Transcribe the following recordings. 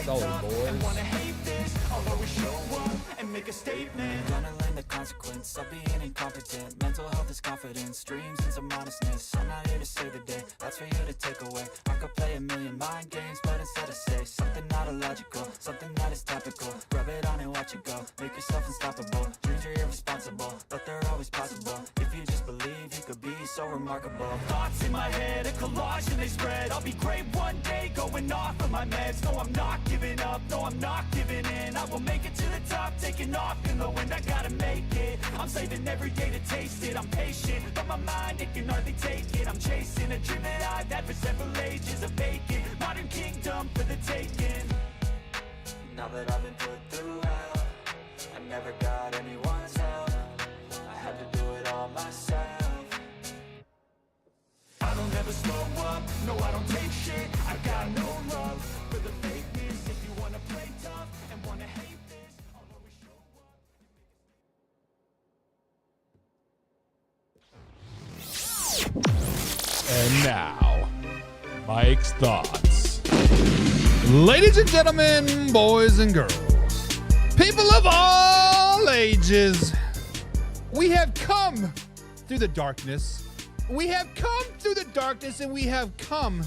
solid, boys. I'll always show up and make a statement. Gonna learn the consequence of being incompetent. Mental health is confidence, dreams into modestness. I'm not here to save the day, that's for you to take away. I could play a million mind games, but instead I say something not illogical, something that is topical. Rub it on and watch it go, make yourself unstoppable. Dreams are irresponsible, but they're always possible. If you just believe, you could be so remarkable. Thoughts in my head, a collage and they spread. I'll be great one day, going off of my meds. No, I'm not giving up, no, I'm not giving in. I will make it to the top, taking off in the wind. I gotta make it, I'm saving every day to taste it. I'm patient, but my mind, it can hardly take it. I'm chasing a dream that I've had for several ages. A vacant, modern kingdom for the taking. Now that I've been put through hell, I never got anyone's help. I had to do it all myself. I don't ever slow up, no I don't take shit. I got no love for the fakeness. If you wanna play tough and wanna hate this, I'll always show up. And now, Mike's thoughts. Ladies and gentlemen, boys and girls, people of all ages, we have come through the darkness. We have come through the darkness and we have come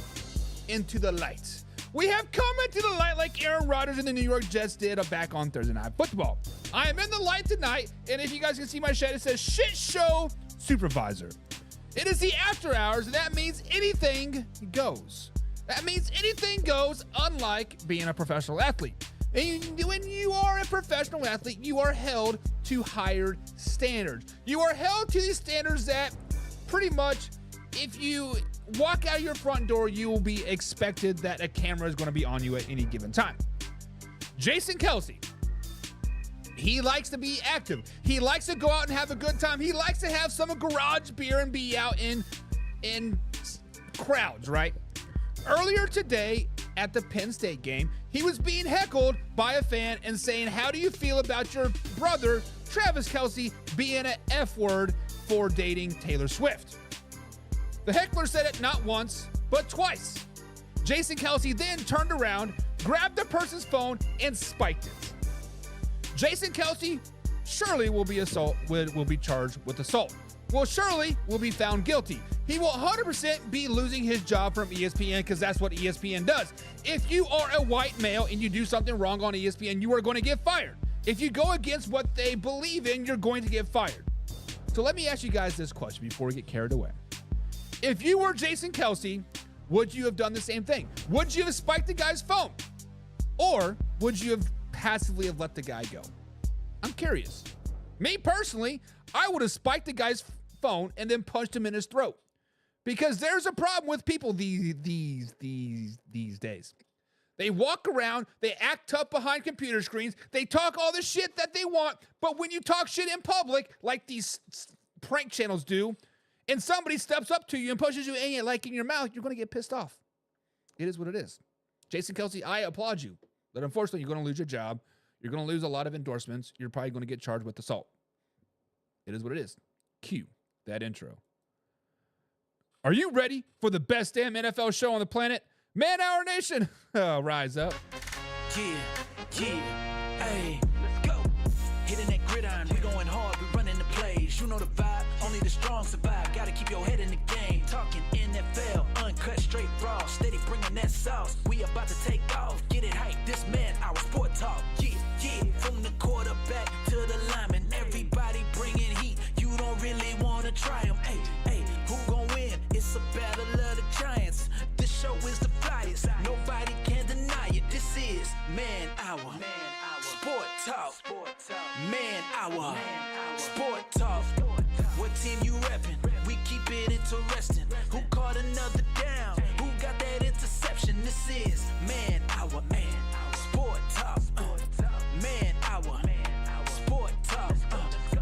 into the light. We have come into the light like Aaron Rodgers and the New York Jets did back on Thursday Night Football. I am in the light tonight, and if you guys can see my shirt, it says Shit Show Supervisor. It is the after hours, and that means anything goes. That means anything goes, unlike being a professional athlete. And when you are a professional athlete, you are held to higher standards. You are held to these standards that pretty much, if you walk out your front door, you will be expected that a camera is going to be on you at any given time. Jason Kelce, he likes to be active. He likes to go out and have a good time. He likes to have some garage beer and be out in crowds, right? Earlier today at the Penn State game, he was being heckled by a fan and saying, how do you feel about your brother, Travis Kelce, being an F word for dating Taylor Swift? The heckler said it not once, but twice. Jason Kelce then turned around, grabbed the person's phone, and spiked it. Jason Kelce surely will be charged with assault. Well, surely will be found guilty. He will 100% be losing his job from ESPN because that's what ESPN does. If you are a white male and you do something wrong on ESPN, you are going to get fired. If you go against what they believe in, you're going to get fired. So let me ask you guys this question before we get carried away. If you were Jason Kelce, would you have done the same thing? Would you have spiked the guy's phone? Or would you have passively have let the guy go? I'm curious. Me personally, I would have spiked the guy's phone and then punched him in his throat. Because there's a problem with people these days. They walk around, they act tough behind computer screens, they talk all the shit that they want, but when you talk shit in public, like these prank channels do, and somebody steps up to you and pushes you in like in your mouth, you're going to get pissed off. It is what it is. Jason Kelce, I applaud you, but unfortunately, you're going to lose your job. You're going to lose a lot of endorsements. You're probably going to get charged with assault. It is what it is. Cue that intro. Are you ready for the best damn NFL show on the planet? Man Hour Nation, rise up. Yeah, hey, let's go. Hitting that gridiron, we going hard, we running the plays. You know the vibe, only the strong survive. Gotta keep your head in the game. Talking NFL, uncut, straight raw, steady bringing that sauce. We about to take off, get it hype. This man, our sport talk. Yeah, from the quarterback to the lineman, everybody bringing heat. You don't really wanna try them. Hey, who gon' win? It's a battle of the giants. This show is the flyest, nobody can deny it. This is Man Hour. Sport Talk. Man Hour. Sport Talk. What team you reppin'? We keep it interesting. Who caught another down? Who got that interception? This is Man Hour. Sport Talk. Man Hour. Sport Talk.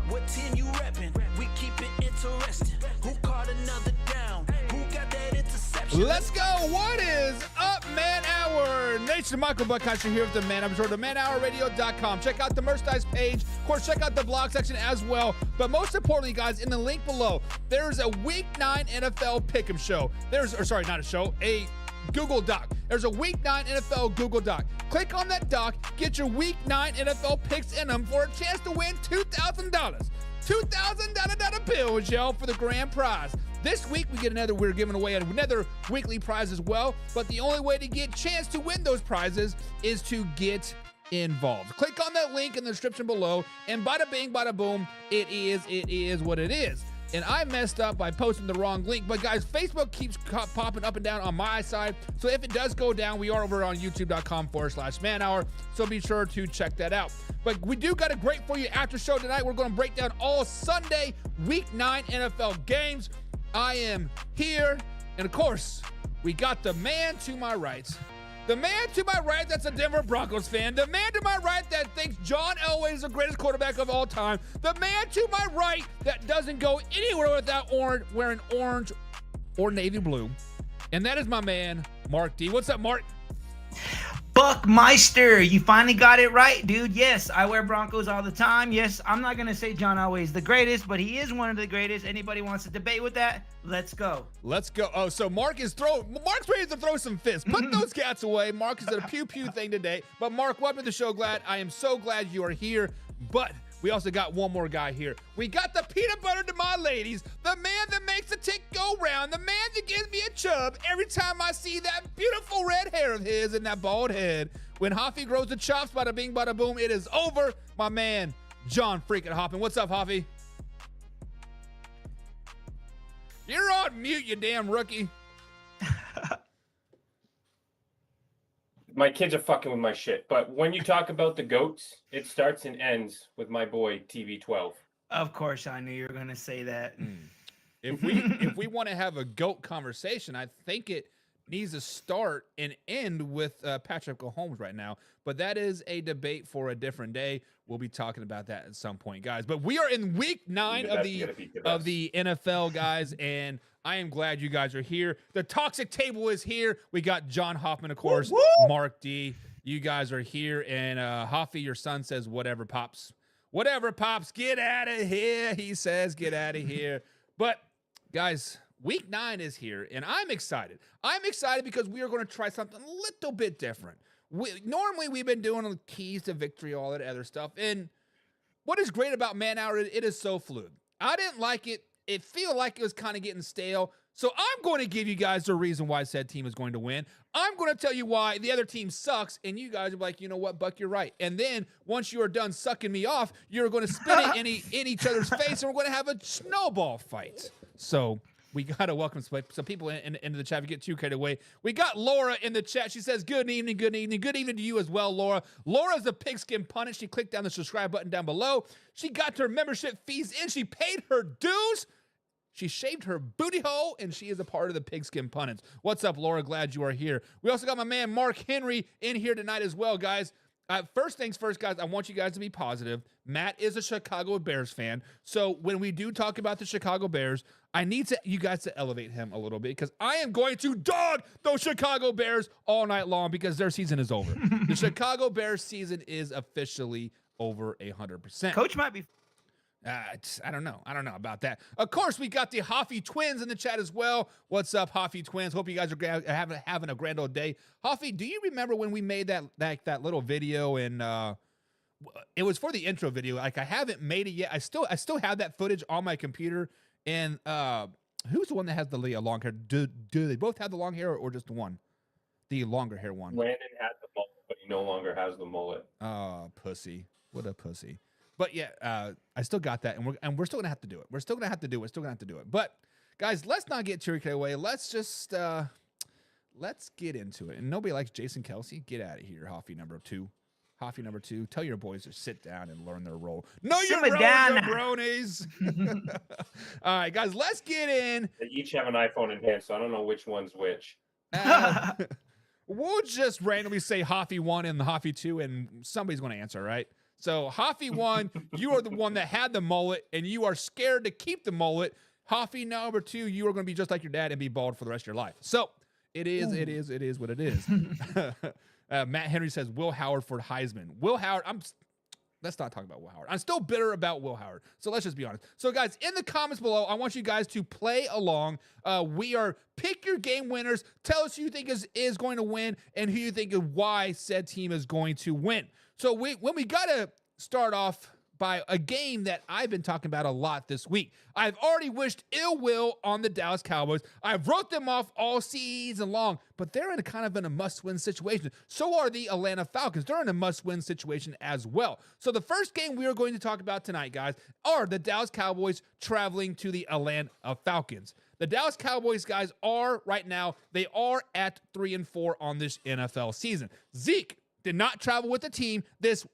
What team you reppin'? We keep it interesting. Who caught another down? Who got that interception? Let's go. What is up, Man Hour Nation? Michael Buckcountry here with the Man Hour Show, manhourradio.com. Check out the merchandise page. Of course, check out the blog section as well. But most importantly, guys, in the link below, there's a Week 9 NFL Pick'em show. Not a show, a Google Doc. There's a Week 9 NFL Google Doc. Click on that doc, get your Week 9 NFL picks in them for a chance to win $2,000. $2,000 bills, y'all, for the grand prize. This week, we're giving away another weekly prize as well, but the only way to get a chance to win those prizes is to get involved. Click on that link in the description below, and bada bing, bada boom, it is what it is. And I messed up by posting the wrong link, but guys, Facebook keeps popping up and down on my side, so if it does go down, we are over on youtube.com/manhour, so be sure to check that out. But we do got a great for you after show tonight. We're going to break down all Sunday Week 9 NFL games. I am here, and of course, we got the man to my right. The man to my right that's a Denver Broncos fan. The man to my right that thinks John Elway is the greatest quarterback of all time. The man to my right that doesn't go anywhere without wearing orange or navy blue. And that is my man, Mark D. What's up, Mark? Buckmeister, you finally got it right, dude. Yes, I wear Broncos all the time. Yes, I'm not going to say John Elway is the greatest, but he is one of the greatest. Anybody wants to debate with that? Let's go. Let's go. Oh, so Mark's ready to throw some fists. Put those cats away. Mark is at a pew-pew thing today. But Mark, welcome to the show. I am so glad you are here. But we also got one more guy here. We got the peanut butter to my ladies, the man that makes the tick go round, the man that gives me a chub every time I see that beautiful red hair of his and that bald head. When Hoffy grows the chops, bada bing, bada boom, it is over. My man, John freaking Hoffman. What's up, Hoffy? You're on mute, you damn rookie. My kids are fucking with my shit, but when you talk about the GOATs, it starts and ends with my boy TB12. Of course, I knew you were going to say that. If we want to have a GOAT conversation, I think it needs to start and end with Patrick Mahomes right now. But that is a debate for a different day. We'll be talking about that at some point, guys. But we are in Week 9 of the NFL, guys, and I am glad you guys are here. The toxic table is here. We got John Hoffman, of course, Mark D. You guys are here, and Hoffy, your son, says, "Whatever, pops. Whatever, pops. Get out of here." He says, "Get out of here." But guys, Week 9 is here, and I'm excited. I'm excited because we are going to try something a little bit different. Normally, we've been doing the keys to victory, all that other stuff, and what is great about Man Hour, it is so fluid. I didn't like it. It feel like it was kind of getting stale, so I'm going to give you guys the reason why said team is going to win. I'm going to tell you why the other team sucks, and you guys are like, you know what, Buck, you're right. And then once you are done sucking me off, you're going to spit it in each other's face, and we're going to have a snowball fight. So we got to welcome some people into the chat. We get too carried away. We got Laura in the chat. She says, good evening, good evening. Good evening to you as well, Laura. Laura's a pigskin pundit. She clicked down the subscribe button down below. She got her membership fees in. She paid her dues. She shaved her booty hole, and she is a part of the Pigskin Pundits. What's up, Laura? Glad you are here. We also got my man Mark Henry in here tonight as well, guys. First things first, guys, I want you guys to be positive. Matt is a Chicago Bears fan, so when we do talk about the Chicago Bears, I need you guys to elevate him a little bit because I am going to dog those Chicago Bears all night long because their season is over. The Chicago Bears season is officially over 100%. Coach might be... I don't know. I don't know about that. Of course, we got the Hoffy twins in the chat as well. What's up, Hoffy twins? Hope you guys are having a grand old day. Hoffy, do you remember when we made that little video and it was for the intro video? Like I haven't made it yet. I still have that footage on my computer. And who's the one that has the long hair? Do they both have the long hair or just the one? The longer hair one. Landon had the mullet, but he no longer has the mullet. Oh, pussy! What a pussy! But yeah, I still got that, and we're still gonna have to do it. We're still gonna have to do it. But guys, let's not get too carried away. Let's just let's get into it. And nobody likes Jason Kelsey. Get out of here, Hoffy number 2. Hoffy number 2. Tell your boys to sit down and learn their role. No, you're bronies. All right, guys, let's get in. They each have an iPhone in hand, so I don't know which one's which. We'll just randomly say Hoffy 1 and Hoffy 2, and somebody's going to answer, right? So Hoffy 1, you are the one that had the mullet, and you are scared to keep the mullet. Hoffy number 2, you are going to be just like your dad and be bald for the rest of your life. So it is what it is. Matt Henry says Will Howard for Heisman. Will Howard, Let's not talk about Will Howard. I'm still bitter about Will Howard. So let's just be honest. So guys, in the comments below, I want you guys to play along. We are pick your game winners. Tell us who you think is going to win and who you think is why said team is going to win. So we got to start off by a game that I've been talking about a lot this week. I've already wished ill will on the Dallas Cowboys. I've wrote them off all season long, but they're in a must-win situation. So are the Atlanta Falcons. They're in a must-win situation as well. So the first game we are going to talk about tonight, guys, are the Dallas Cowboys traveling to the Atlanta Falcons. The Dallas Cowboys, guys, are right now, they are at 3-4 on this NFL season. Zeke did not travel with the team this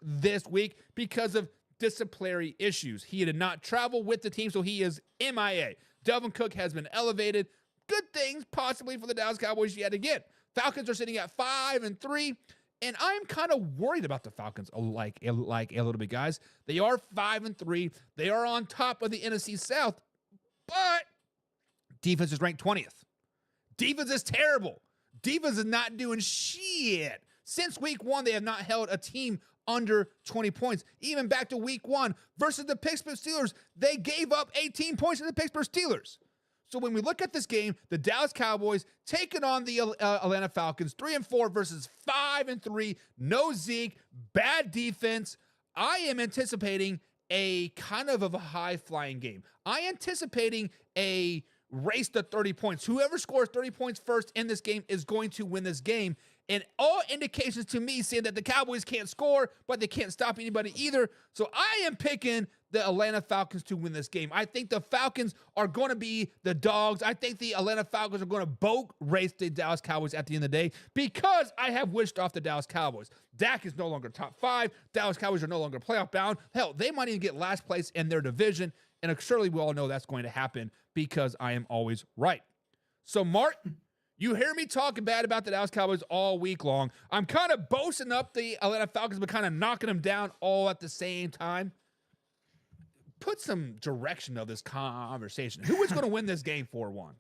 week because of disciplinary issues. He did not travel with the team, so he is MIA. Dalvin Cook has been elevated. Good things possibly for the Dallas Cowboys yet again. Falcons are sitting at 5-3, and I'm kind of worried about the Falcons like a little bit, guys. They are 5-3. They are on top of the NFC South, but defense is ranked 20th. Defense is terrible. Defense is not doing shit. Since week 1, they have not held a team under 20 points. Even back to week 1 versus the Pittsburgh Steelers, they gave up 18 points to the Pittsburgh Steelers. So when we look at this game, the Dallas Cowboys taking on the Atlanta Falcons, 3-4 versus 5-3, no Zeke, bad defense. I am anticipating a kind of a high-flying game. I anticipating a race to 30 points. Whoever scores 30 points first in this game is going to win this game. And all indications to me say that the Cowboys can't score, but they can't stop anybody either. So I am picking the Atlanta Falcons to win this game. I think the Falcons are going to be the dogs. I think the Atlanta Falcons are going to boat race the Dallas Cowboys at the end of the day because I have wished off the Dallas Cowboys. Dak is no longer top 5. Dallas Cowboys are no longer playoff bound. Hell, they might even get last place in their division. And surely we all know that's going to happen because I am always right. So, Martin, you hear me talking bad about the Dallas Cowboys all week long. I'm kind of boasting up the Atlanta Falcons, but kind of knocking them down all at the same time. Put some direction of this conversation. Who is going to win this game 4-1?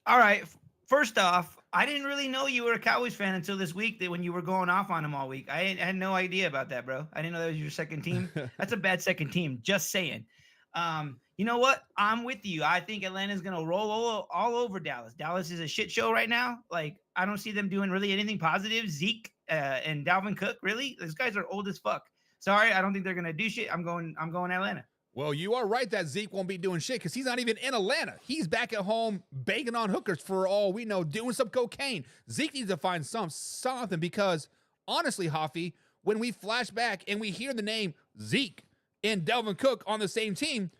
All right. First off, I didn't really know you were a Cowboys fan until this week when you were going off on them all week. I had no idea about that, bro. I didn't know that was your second team. That's a bad second team. Just saying. You know what? I'm with you. I think Atlanta's going to roll all over Dallas. Dallas is a shit show right now. Like, I don't see them doing really anything positive. Zeke and Dalvin Cook, really? Those guys are old as fuck. Sorry, I don't think they're going to do shit. I'm going Atlanta. Well, you are right that Zeke won't be doing shit because he's not even in Atlanta. He's back at home banging on hookers for all we know, doing some cocaine. Zeke needs to find something because, honestly, Hoffy, when we flash back and we hear the name Zeke and Dalvin Cook on the same team,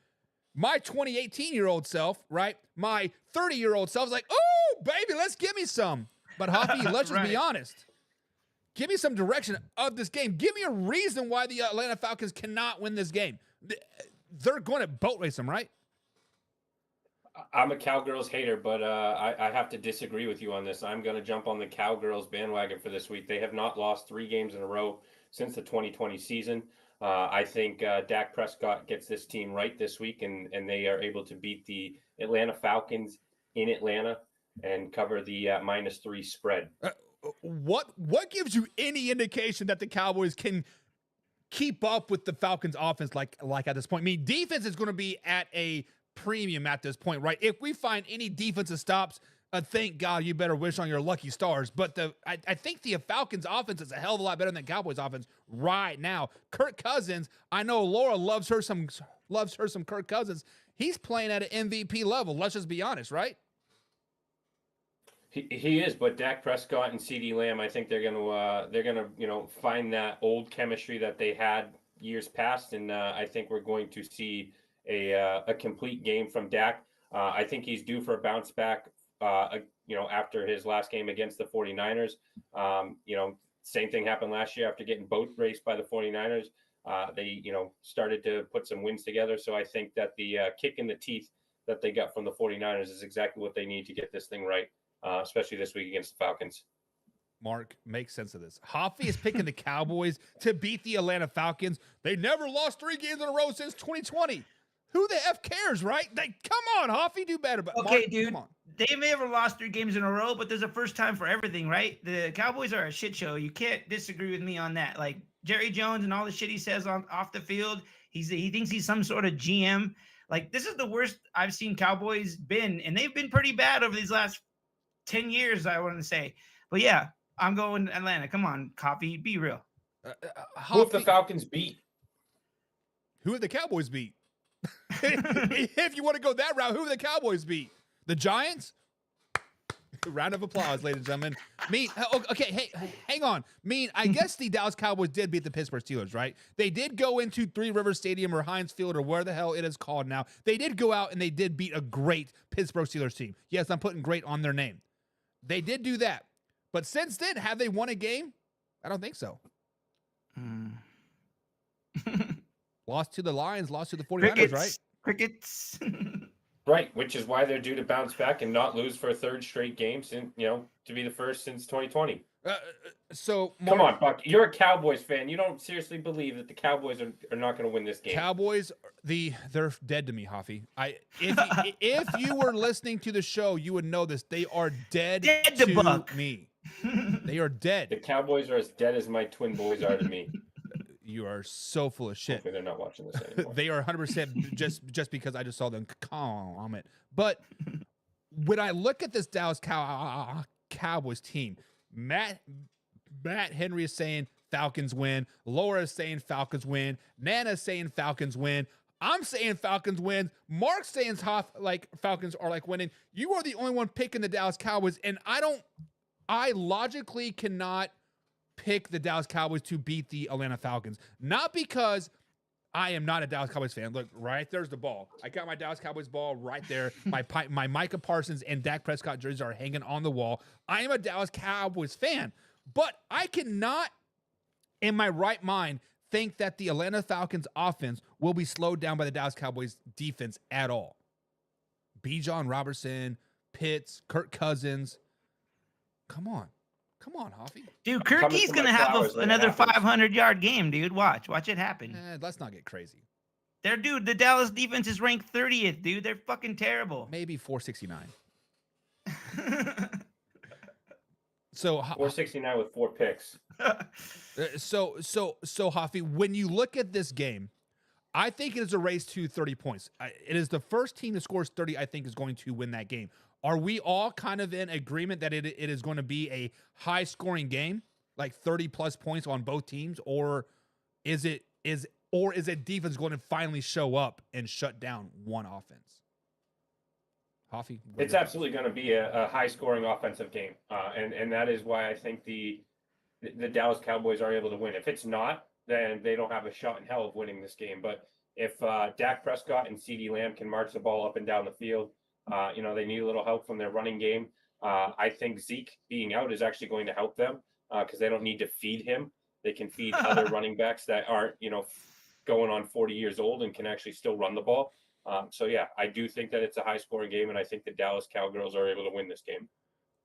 my 18-year-old self, right? My 30-year-old self is like, oh, baby, let's give me some. But Hoffy, let's just be honest. Give me some direction of this game. Give me a reason why the Atlanta Falcons cannot win this game. They're going to boat race them, right? I'm a Cowgirls hater, but I have to disagree with you on this. I'm going to jump on the Cowgirls bandwagon for this week. They have not lost 3 games in a row since the 2020 season. I think Dak Prescott gets this team right this week, and they are able to beat the Atlanta Falcons in Atlanta and cover the -3 spread. What gives you any indication that the Cowboys can keep up with the Falcons offense like at this point? I mean, defense is going to be at a premium at this point, right? If we find any defensive stops, thank God you better wish on your lucky stars. But I think the Falcons offense is a hell of a lot better than the Cowboys offense right now. Kirk Cousins, I know Laura loves her some Kirk Cousins. He's playing at an MVP level. Let's just be honest, right? He is, but Dak Prescott and CeeDee Lamb, I think they're gonna find that old chemistry that they had years past, and I think we're going to see a complete game from Dak. I think he's due for a bounce back. After his last game against the 49ers, same thing happened last year after getting boat raced by the 49ers. They started to put some wins together. So I think that the kick in the teeth that they got from the 49ers is exactly what they need to get this thing right, especially this week against the Falcons. Mark, make sense of this. Hoffy is picking the Cowboys to beat the Atlanta Falcons. They never lost 3 games in a row since 2020. Who the F cares, right? Come on, Hoffy, do better. But okay, Mark, dude, come on. They may have lost 3 games in a row, but there's a first time for everything, right? The Cowboys are a shit show. You can't disagree with me on that. Like, Jerry Jones and all the shit he says on off the field. He thinks he's some sort of GM. Like, this is the worst I've seen Cowboys been, and they've been pretty bad over these last 10 years, I want to say. But yeah, I'm going Atlanta. Come on, Coffee, be real. Who have the Falcons beat? Who have the Cowboys beat? If you want to go that route, who have the Cowboys beat? The Giants? Round of applause, ladies and gentlemen. Okay, hey, hang on. I guess the Dallas Cowboys did beat the Pittsburgh Steelers, right? They did go into Three Rivers Stadium or Heinz Field or where the hell it is called now. They did go out and they did beat a great Pittsburgh Steelers team. Yes, I'm putting great on their name. They did do that. But since then, have they won a game? I don't think so. Lost to the Lions, lost to the 49ers, right? Crickets. Right, which is why they're due to bounce back and not lose for a third straight game, since, to be the first since 2020. So come on, Buck. You're a Cowboys fan. You don't seriously believe that the Cowboys are not going to win this game. Cowboys, they're dead to me, Hoffy. If you were listening to the show, you would know this. They are dead to Buck. me. They are dead. The Cowboys are as dead as my twin boys are to me. You are so full of shit. Hopefully they're not watching this anymore. They are 100% just because I just saw them comment. But when I look at this Dallas Cowboys team, Matt Henry is saying Falcons win. Laura is saying Falcons win. Nana's saying Falcons win. I'm saying Falcons win. Mark's saying Falcons are winning. You are the only one picking the Dallas Cowboys, and I logically cannot pick the Dallas Cowboys to beat the Atlanta Falcons. Not because I am not a Dallas Cowboys fan. Look, right there's the ball. I got my Dallas Cowboys ball right there. My Micah Parsons and Dak Prescott jerseys are hanging on the wall. I am a Dallas Cowboys fan, but I cannot, in my right mind, think that the Atlanta Falcons offense will be slowed down by the Dallas Cowboys defense at all. Bijan Robertson, Pitts, Kirk Cousins. Come on, Hoffy. Dude, Kirky's going to have another 500-yard game, dude. Watch it happen. Let's not get crazy. The Dallas defense is ranked 30th, dude. They're fucking terrible. Maybe 469. So 469 with 4 picks. So Hoffy, when you look at this game, I think it is a race to 30 points. It is the first team that scores 30, I think, is going to win that game. Are we all kind of in agreement that it is going to be a high-scoring game, like 30-plus points on both teams, or is it defense going to finally show up and shut down one offense? Hoffy? It's absolutely going to be a high-scoring offensive game, and that is why I think the Dallas Cowboys are able to win. If it's not, then they don't have a shot in hell of winning this game. But if Dak Prescott and CeeDee Lamb can march the ball up and down the field, they need a little help from their running game. I think Zeke being out is actually going to help them because they don't need to feed him. They can feed other running backs that aren't, going on 40 years old and can actually still run the ball. So, yeah, I do think that it's a high-scoring game, and I think the Dallas Cowgirls are able to win this game.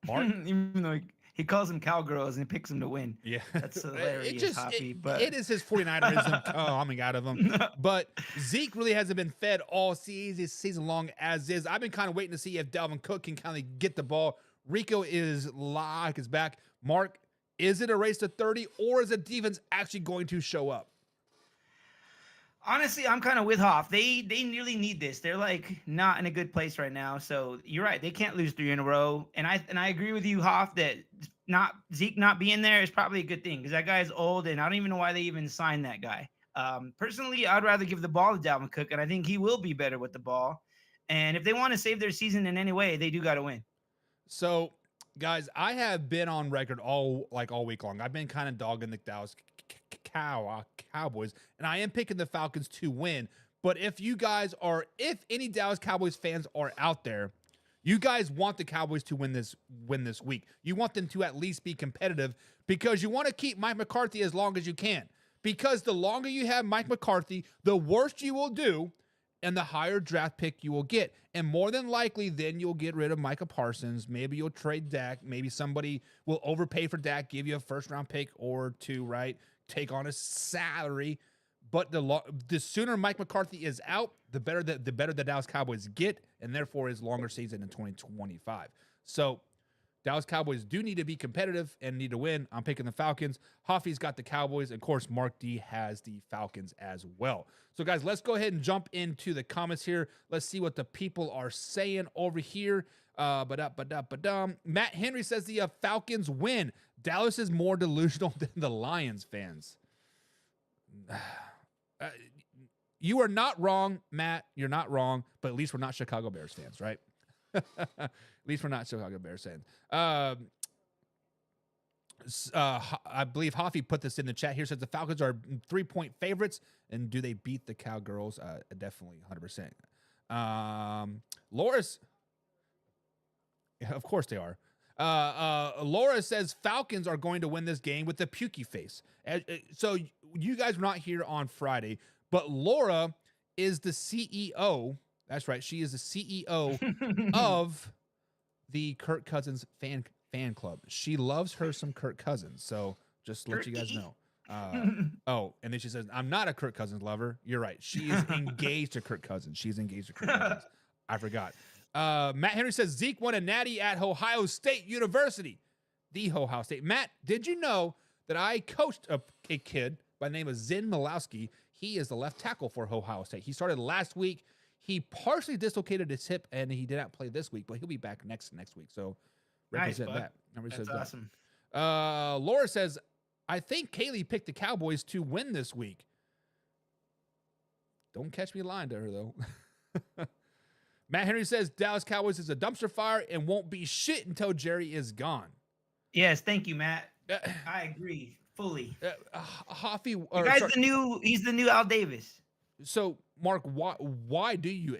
Mark? Even though he calls them Cowgirls and he picks them to win. Yeah. That's hilarious, but it is his 49erism coming out of him. But Zeke really hasn't been fed all season long as is. I've been kind of waiting to see if Dalvin Cook can kind of get the ball. Rico is back. Mark, is it a race to 30, or is the defense actually going to show up? Honestly, I'm kind of with Hoff. They really need this. They're not in a good place right now. So you're right. They can't lose 3 in a row. And I agree with you, Hoff, that Zeke not being there is probably a good thing because that guy's old and I don't even know why they even signed that guy. Personally, I'd rather give the ball to Dalvin Cook, and I think he will be better with the ball. And if they want to save their season in any way, they do got to win. So, guys, I have been on record all week long. I've been kind of dogging the Dallas Cowboys, and I am picking the Falcons to win. But if any Dallas Cowboys fans are out there, you guys want the Cowboys to win this week. You want them to at least be competitive because you want to keep Mike McCarthy as long as you can. Because the longer you have Mike McCarthy, the worse you will do and the higher draft pick you will get. And more than likely, then you'll get rid of Micah Parsons. Maybe you'll trade Dak. Maybe somebody will overpay for Dak, give you a first-round pick or 2, right? Take on a salary. But the sooner Mike McCarthy is out, the better the Dallas Cowboys get, and therefore his longer season in 2025. So Dallas Cowboys do need to be competitive and need to win. I'm picking the Falcons. Hoffy's got the Cowboys. Of course, Mark D has the Falcons as well. So, guys, let's go ahead and jump into the comments here. Let's see what the people are saying over here. Matt Henry says the Falcons win. Dallas is more delusional than the Lions fans. You are not wrong, Matt. You're not wrong, but at least we're not Chicago Bears fans, right? At least we're not Chicago Bears fans. I believe Hoffy put this in the chat here. Says the Falcons are 3-point favorites, and do they beat the Cowgirls? Definitely, 100%. Loris, of course they are. Laura says Falcons are going to win this game with the pukey face. So you guys were not here on Friday, but Laura is the CEO. That's right. She is the CEO of the Kirk Cousins fan club. She loves her some Kirk Cousins. So just to let you guys know. And then she says, I'm not a Kirk Cousins lover. You're right. She is engaged to Kirk Cousins. She's engaged to Kirk Cousins. I forgot. Matt Henry says Zeke won a natty at Ohio State University. The Ohio State. Matt, did you know that I coached a kid by the name of Zen Milowski? He is the left tackle for Ohio State. He started last week. He partially dislocated his hip, and he did not play this week, but he'll be back next week. So represent nice, that. That's awesome. Laura says, I think Kaylee picked the Cowboys to win this week. Don't catch me lying to her, though. Matt Henry says Dallas Cowboys is a dumpster fire and won't be shit until Jerry is gone. Yes, thank you, Matt. I agree fully. Hoffy, he's the new Al Davis. So, Mark, why do you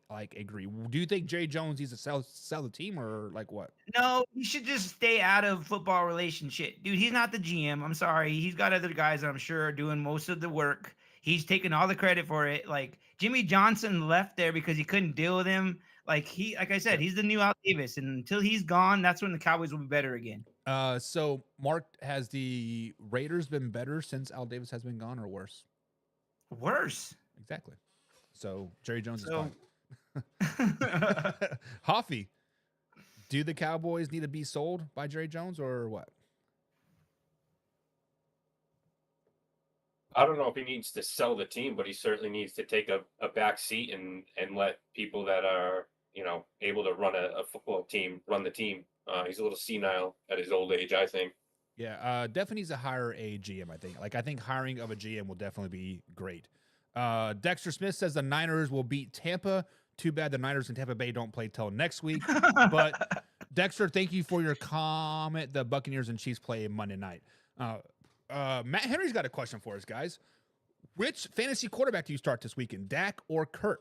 agree? Do you think Jerry Jones needs to sell the team, or like what? No, he should just stay out of football relationship, dude. He's not the GM. I'm sorry. He's got other guys, I'm sure, doing most of the work. He's taking all the credit for it. Like Jimmy Johnson left there because he couldn't deal with him. Like I said, he's the new Al Davis, and until he's gone, that's when the Cowboys will be better again. So Mark, has the Raiders been better since Al Davis has been gone, or worse? Worse. Exactly. So Jerry Jones is gone. Hoffy, do the Cowboys need to be sold by Jerry Jones, or what? I don't know if he needs to sell the team, but he certainly needs to take a back seat and let people that are, able to run a football team run the team. He's a little senile at his old age, I think. Yeah, definitely needs to hire a GM, I think. I think hiring of a GM will definitely be great. Dexter Smith says the Niners will beat Tampa. Too bad the Niners and Tampa Bay don't play till next week. But Dexter, thank you for your comment. The Buccaneers and Chiefs play Monday night. Matt Henry's got a question for us, guys. Which fantasy quarterback do you start this weekend, Dak or Kurt?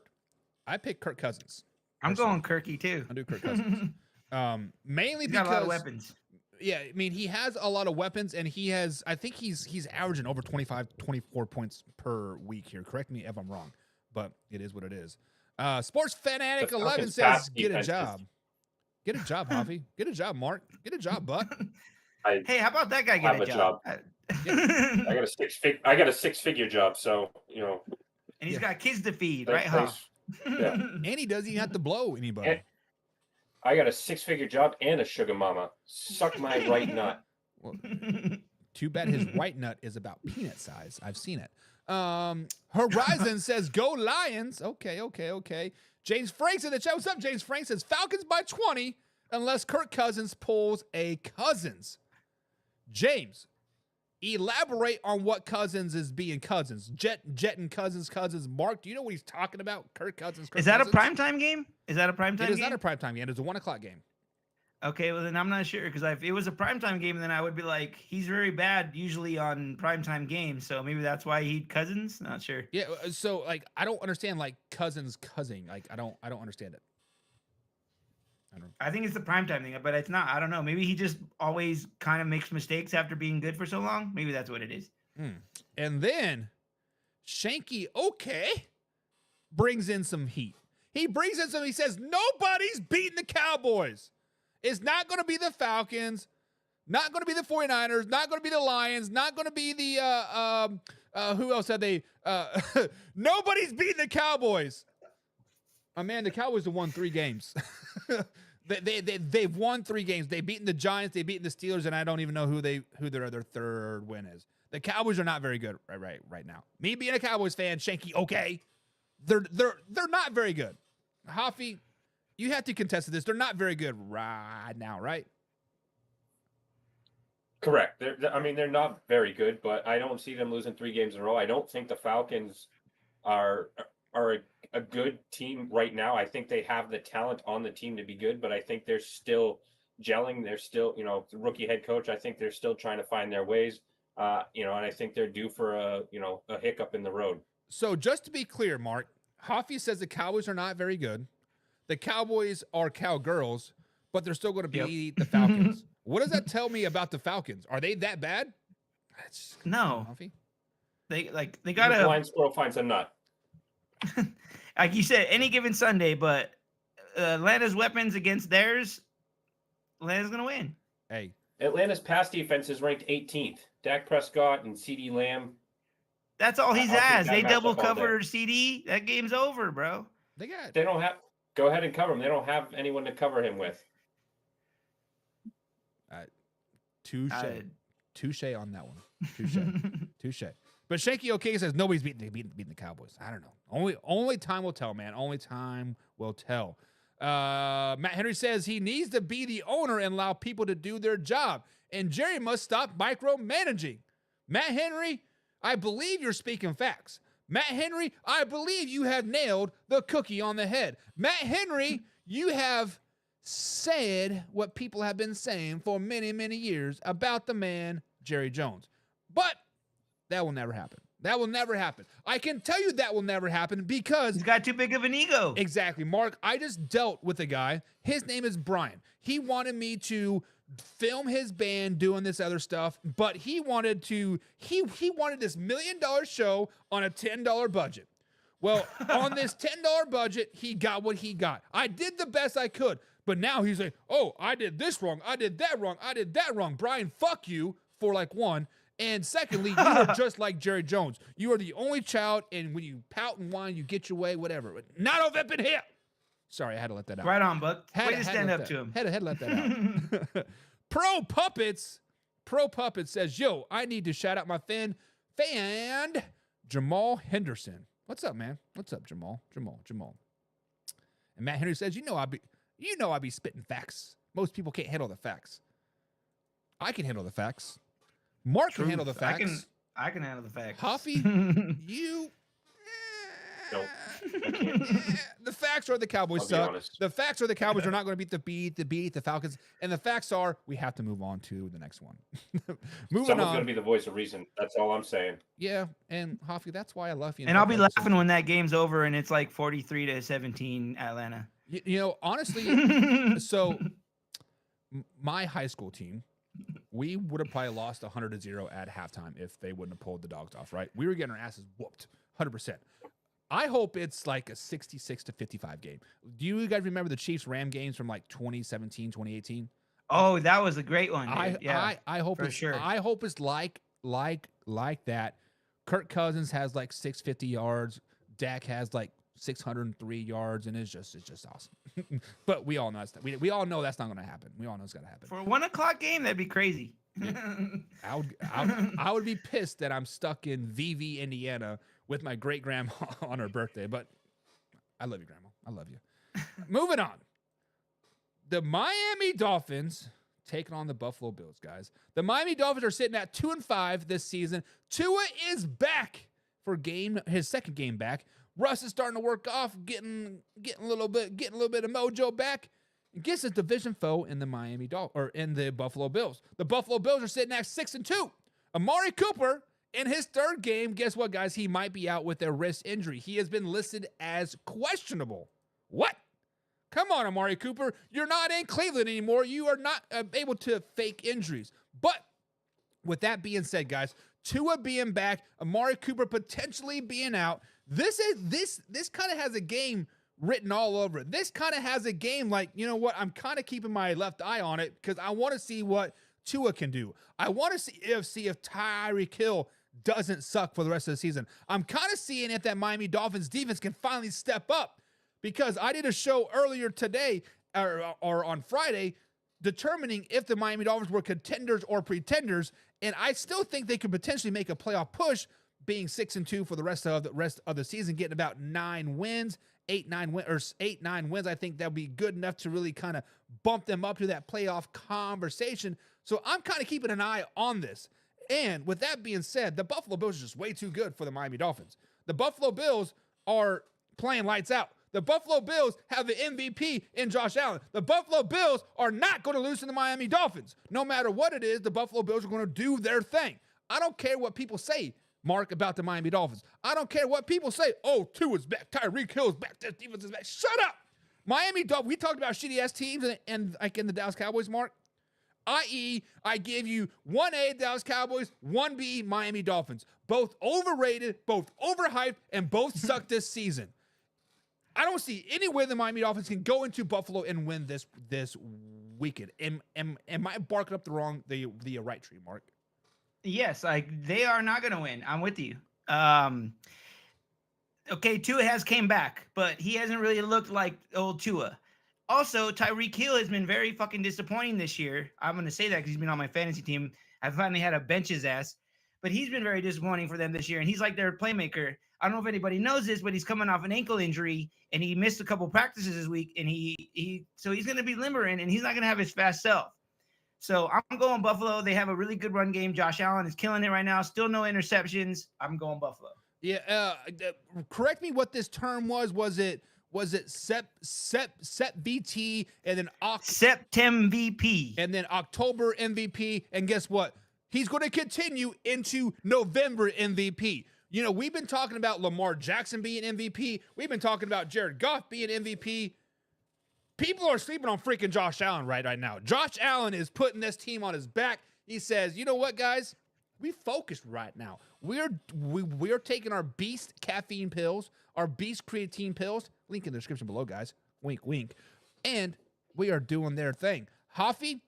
I pick Kirk Cousins. I'm going Kirky too. I do Kirk Cousins. Mainly He's because got a lot of weapons. Yeah, I mean, he has a lot of weapons, and I think he's averaging over 24 points per week here. Correct me if I'm wrong, but it is what it is. Sports Fanatic 11 says, get a job. Get a job, Hoffy. Get a job, Mark. Get a job, Buck. Hey, how about that guy get a job? I got a six-figure job, so and he's got kids to feed, right? Yeah. And he doesn't even have to blow anybody. And I got a six-figure job and a sugar mama. Suck my right nut. Well, too bad his right nut is about peanut size. I've seen it. Horizon says, go Lions. Okay. James Franks in the chat. What's up, James Franks? Says Falcons by 20 unless Kirk Cousins pulls a Cousins. James, elaborate on what Cousins is being Cousins. Jet and Cousins. Mark, do you know what he's talking about? Kirk Cousins. Is that a primetime game? Is that a primetime game? It is not a primetime game. It's a 1:00 game. Okay, well then I'm not sure, because if it was a primetime game, then I would be like, he's very bad usually on primetime games, so maybe that's why he Cousins. Not sure. Yeah, so I don't understand Cousins cousin. I don't understand it. I think it's the primetime thing, but it's not. I don't know. Maybe he just always kind of makes mistakes after being good for so long. Maybe that's what it is. And then Shanky brings in some heat. He says nobody's beating the Cowboys. It's not going to be the Falcons, not going to be the 49ers, not going to be the Lions, not going to be the who else had they nobody's beating the Cowboys. My man, the Cowboys have won 3 games. They've won 3 games. They've beaten the Giants. They've beaten the Steelers, and I don't even know who their other third win is. The Cowboys are not very good right now. Me being a Cowboys fan, Shanky, okay, they're not very good. Hoffy, you have to contest this. They're not very good right now, right? Correct. They're not very good, but I don't see them losing 3 games in a row. I don't think the Falcons are a good team right now. I think they have the talent on the team to be good, but I think they're still gelling. They're still, the rookie head coach. I think they're still trying to find their ways. And I think they're due for a hiccup in the road. So just to be clear, Mark, Hoffy says the Cowboys are not very good. The Cowboys are cowgirls, but they're still going to beat the Falcons. What does that tell me about the Falcons? Are they that bad? No. Hoffy? They The got a blind squirrel finds a nut. like you said, any given Sunday, but Atlanta's weapons against theirs, Atlanta's gonna win. Hey, Atlanta's pass defense is ranked 18th. Dak Prescott and CeeDee Lamb. That's all he I'll take has. that They matchup double all day. cover CD. That game's over, bro. they got They don't have. Go ahead and cover him. They don't have anyone to cover him with. touche on that one. Touche. But Shanky OK says nobody's beating the Cowboys. I don't know. Only time will tell, man. Only time will tell. Matt Henry says he needs to be the owner and allow people to do their job. And Jerry must stop micromanaging. Matt Henry, I believe you're speaking facts. Matt Henry, I believe you have nailed the cookie on the head. Matt Henry, you have said what people have been saying for many, many years about the man, Jerry Jones. But that will never happen. That will never happen. I can tell you that will never happen because He's got too big of an ego. exactly, Mark, I just dealt with a guy. His name is Brian. He wanted me to film his band doing this other stuff, but he wanted he wanted this $1 million show on a $10 budget. Well, on this $10 budget, he got what he got. I did the best I could, but now he's like, oh, I did this wrong. I did that wrong. I did that wrong. Brian, fuck you for like one. And secondly, you are just like Jerry Jones. You are the only child, and when you pout and whine, you get your way, whatever. But not over up in here. Sorry, I had to let that out. Right on, Buck. Had Way to stand let up to him. Had to let that out. Pro Puppets says, yo, I need to shout out my fan, Jamal Henderson. What's up, man? What's up, Jamal? And Matt Henry says, I be spitting facts. Most people can't handle the facts. I can handle the facts. Mark can handle the facts. I can handle the facts. Huffy, you. Nope. I can't. The facts are the Cowboys I'll be suck. honest. The facts are the Cowboys are not going to beat the Falcons. And the facts are we have to move on to the next one. Moving Someone's on. going to be the voice of reason. That's all I'm saying. Yeah, and Hoffy, that's why I love you. And I'll be laughing when that game's over and it's like 43-17 Atlanta. You know, honestly, so my high school team, we would have probably lost 100-0 at halftime if they wouldn't have pulled the dogs off, right? We were getting our asses whooped, 100%. I hope it's like a 66-55 game. Do you guys remember the Chiefs-Ram games from like 2017, 2018? Oh, that was a great one. Dude. I hope for it's sure. I hope it's like that. Kirk Cousins has like 650 yards. Dak has like 603 yards, and it's just awesome. But we all know we all know that's not going to happen. We all know it's going to happen. For a 1 o'clock game, that'd be crazy. I would be pissed that I'm stuck in VV, Indiana, with my great grandma on her birthday. But I love you, Grandma. I love you. Moving on. The Miami Dolphins taking on the Buffalo Bills, guys. The Miami Dolphins are sitting at 2-5 this season. Tua is back for his second game back. Russ is starting to work off, getting a little bit of mojo back. And gets his division foe in the Buffalo Bills. The Buffalo Bills are sitting at 6-2. Amari Cooper, in his third game, guess what, guys? He might be out with a wrist injury. He has been listed as questionable. What? Come on, Amari Cooper. You're not in Cleveland anymore. You are not able to fake injuries. But with that being said, guys, Tua being back, Amari Cooper potentially being out, this kind of has a game written all over it. This kind of has a game like, you know what? I'm kind of keeping my left eye on it because I want to see what Tua can do. I want to see if Tyreek Hill doesn't suck for the rest of the season. I'm kind of seeing if that Miami Dolphins defense can finally step up because I did a show earlier today or on Friday, determining if the Miami Dolphins were contenders or pretenders, and I still think they could potentially make a playoff push, being 6-2 for the rest of the season, getting about 9 wins, 8-9 wins. I think that would be good enough to really kind of bump them up to that playoff conversation. So I'm kind of keeping an eye on this. And with that being said, the Buffalo Bills are just way too good for the Miami Dolphins. The Buffalo Bills are playing lights out. The Buffalo Bills have the MVP in Josh Allen. The Buffalo Bills are not going to lose to the Miami Dolphins. No matter what it is, the Buffalo Bills are going to do their thing. I don't care what people say, Mark, about the Miami Dolphins. I don't care what people say. Oh, Tua's back. Tyreek Hill's back. This defense is back. Shut up. Miami Dolphins. We talked about shitty-ass teams and like in the Dallas Cowboys, Mark. I.e., I gave you 1A Dallas Cowboys, 1B Miami Dolphins. Both overrated, both overhyped, and both suck this season. I don't see any way the Miami Dolphins can go into Buffalo and win this weekend. Am I barking up the right tree, Mark? Yes, they are not going to win. I'm with you. Okay, Tua has came back, but he hasn't really looked like old Tua. Also, Tyreek Hill has been very fucking disappointing this year. I'm going to say that because he's been on my fantasy team. I finally had to bench his ass, but he's been very disappointing for them this year, and he's like their playmaker. I don't know if anybody knows this, but he's coming off an ankle injury, and he missed a couple practices this week, and so he's going to be limbering, and he's not going to have his fast self. So I'm going Buffalo. They have a really good run game. Josh Allen is killing it right now. Still no interceptions. I'm going Buffalo. Yeah. Correct me what this term was. Was it Sep VT and then Septem VP and then October MVP? And guess what? He's going to continue into November MVP. You know, we've been talking about Lamar Jackson being MVP. We've been talking about Jared Goff being MVP. People are sleeping on freaking Josh Allen right now. Josh Allen is putting this team on his back. He says, you know what, guys? We focused right now. We're taking our Beast caffeine pills, our Beast creatine pills. Link in the description below, guys. Wink, wink. And we are doing their thing. Hoffy,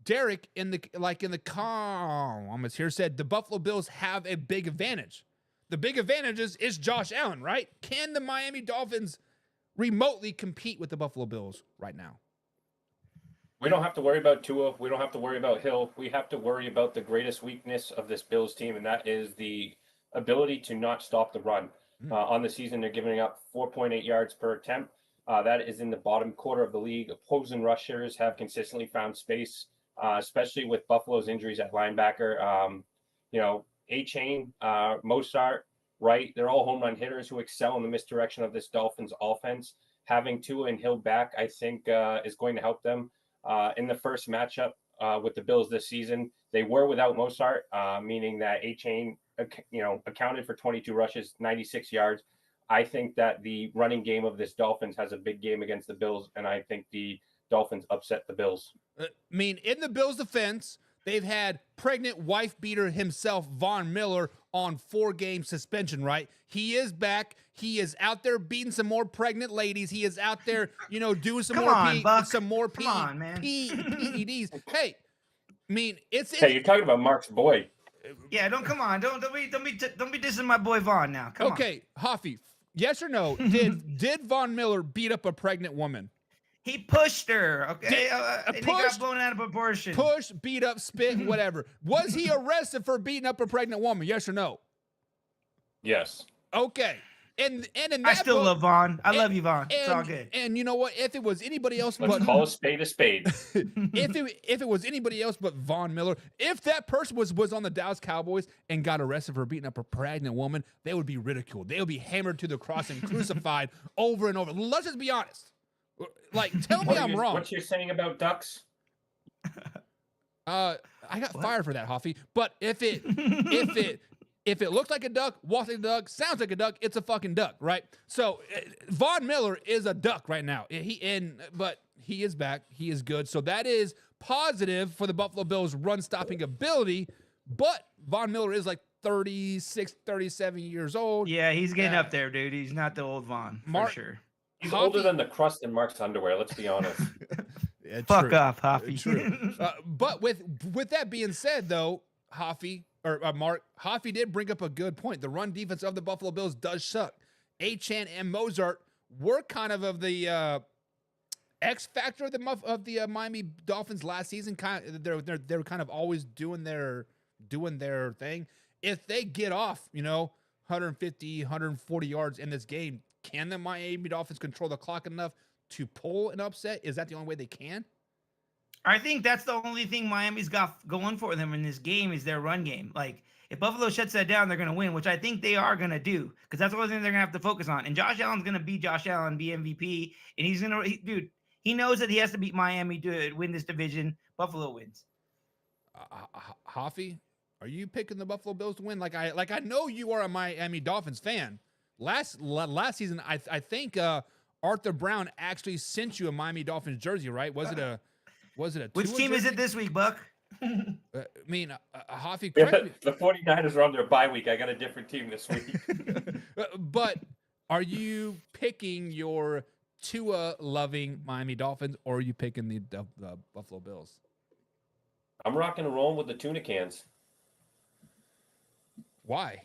Derek in the comments here said the Buffalo Bills have a big advantage. The big advantage is Josh Allen, right? Can the Miami Dolphins remotely compete with the Buffalo Bills right now? We don't have to worry about Tua. We don't have to worry about Hill. We have to worry about the greatest weakness of this Bills team, and that is the ability to not stop the run. On the season, they're giving up 4.8 yards per attempt. That is in the bottom quarter of the league. Opposing rushers have consistently found space, especially with Buffalo's injuries at linebacker. A-Chain, Mostert, Wright, they're all home run hitters who excel in the misdirection of this Dolphins offense. Having Tua and Hill back, I think, is going to help them. In the first matchup with the Bills this season, they were without Mostert, meaning that A-Chain, accounted for 22 rushes, 96 yards. I think that the running game of this Dolphins has a big game against the Bills, and I think the Dolphins upset the Bills. In the Bills' defense, they've had pregnant wife beater himself, Von Miller, on 4-game suspension, right? He is back. He is out there beating some more pregnant ladies. He is out there, doing some more PEDs. Hey, you're talking about Mark's boy. Yeah, don't be dissing my boy Von now. Come on. Okay, Hoffy, yes or no? Did Von Miller beat up a pregnant woman? He pushed her, okay? And he got blown out of proportion. Push, beat up, spit, whatever. Was he arrested for beating up a pregnant woman? Yes or no? Yes. Okay. And in that I still love Von. I love you, Von. It's all good. And you know what? If it was anybody else, let's call a spade a spade. if it was anybody else but Von Miller, if that person was on the Dallas Cowboys and got arrested for beating up a pregnant woman, they would be ridiculed. They would be hammered to the cross and crucified over and over. Let's just be honest. Tell me I'm wrong. What you're saying about ducks? I got fired for that, Hoffy. But if it looks like a duck, walks like a duck, sounds like a duck, it's a fucking duck, right? So Von Miller is a duck right now. But he is back. He is good. So that is positive for the Buffalo Bills' run-stopping ability. But Von Miller is like 36, 37 years old. Yeah, he's getting up there, dude. He's not the old Von, for sure. He's older than the crust in Mark's underwear. Let's be honest. Yeah, fuck off, Hoffy. True. But with that being said, though, Hoffy or Mark, Hoffy did bring up a good point. The run defense of the Buffalo Bills does suck. Achane and Mostert were kind of the X factor of the Miami Dolphins last season. They're kind of always doing their thing. If they get off, 150, 140 yards in this game, can the Miami Dolphins control the clock enough to pull an upset? Is that the only way they can? I think that's the only thing Miami's got going for them in this game is their run game. Like, if Buffalo shuts that down, they're going to win, which I think they are going to do because that's the only thing they're going to have to focus on. And Josh Allen's going to be Josh Allen, be MVP, and he's going to, dude, he knows that he has to beat Miami to win this division. Buffalo wins. Hoffy, are you picking the Buffalo Bills to win? Like I know you are a Miami Dolphins fan. Last season, I think Arthur Brown actually sent you a Miami Dolphins jersey, right? Was it a Which team is it this week, Buck? Hoffy, the 49ers are on their bye week. I got a different team this week. But are you picking your Tua loving Miami Dolphins, or are you picking the Buffalo Bills? I'm rocking and rolling with the tuna cans. Why?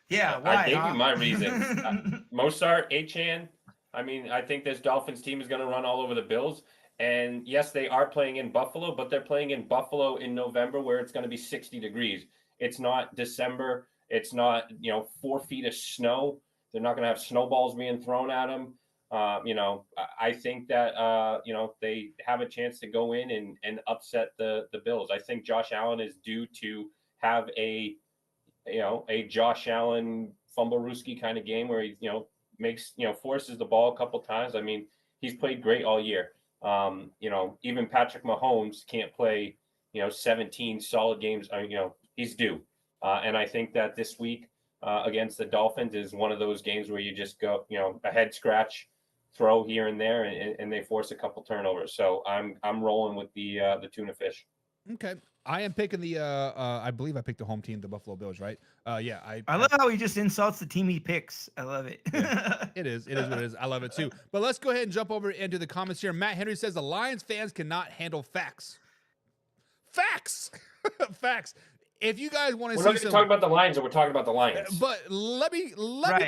Yeah, why? I gave you my reason. Mozart, Achan. I mean, I think this Dolphins team is going to run all over the Bills. And yes, they are playing in Buffalo, but they're playing in Buffalo in November where it's going to be 60 degrees. It's not December. It's not, 4 feet of snow. They're not going to have snowballs being thrown at them. I think that, they have a chance to go in and upset the Bills. I think Josh Allen is due to have a Josh Allen fumble-rooski kind of game where he, makes, forces the ball a couple times. I mean, he's played great all year. Even Patrick Mahomes can't play, 17 solid games. He's due. And I think that this week against the Dolphins is one of those games where you just go, a head scratch throw here and there, and they force a couple turnovers. So I'm rolling with the tuna fish. Okay. I am picking I believe I picked the home team, the Buffalo Bills, right? Yeah. I love how he just insults the team he picks. I love it. Yeah, it is what it is. I love it too. But let's go ahead and jump over into the comments here. Matt Henry says the Lions fans cannot handle facts. Facts. Facts. If you guys want to we're see not going to talk about the Lions, or we're talking about the Lions. But let me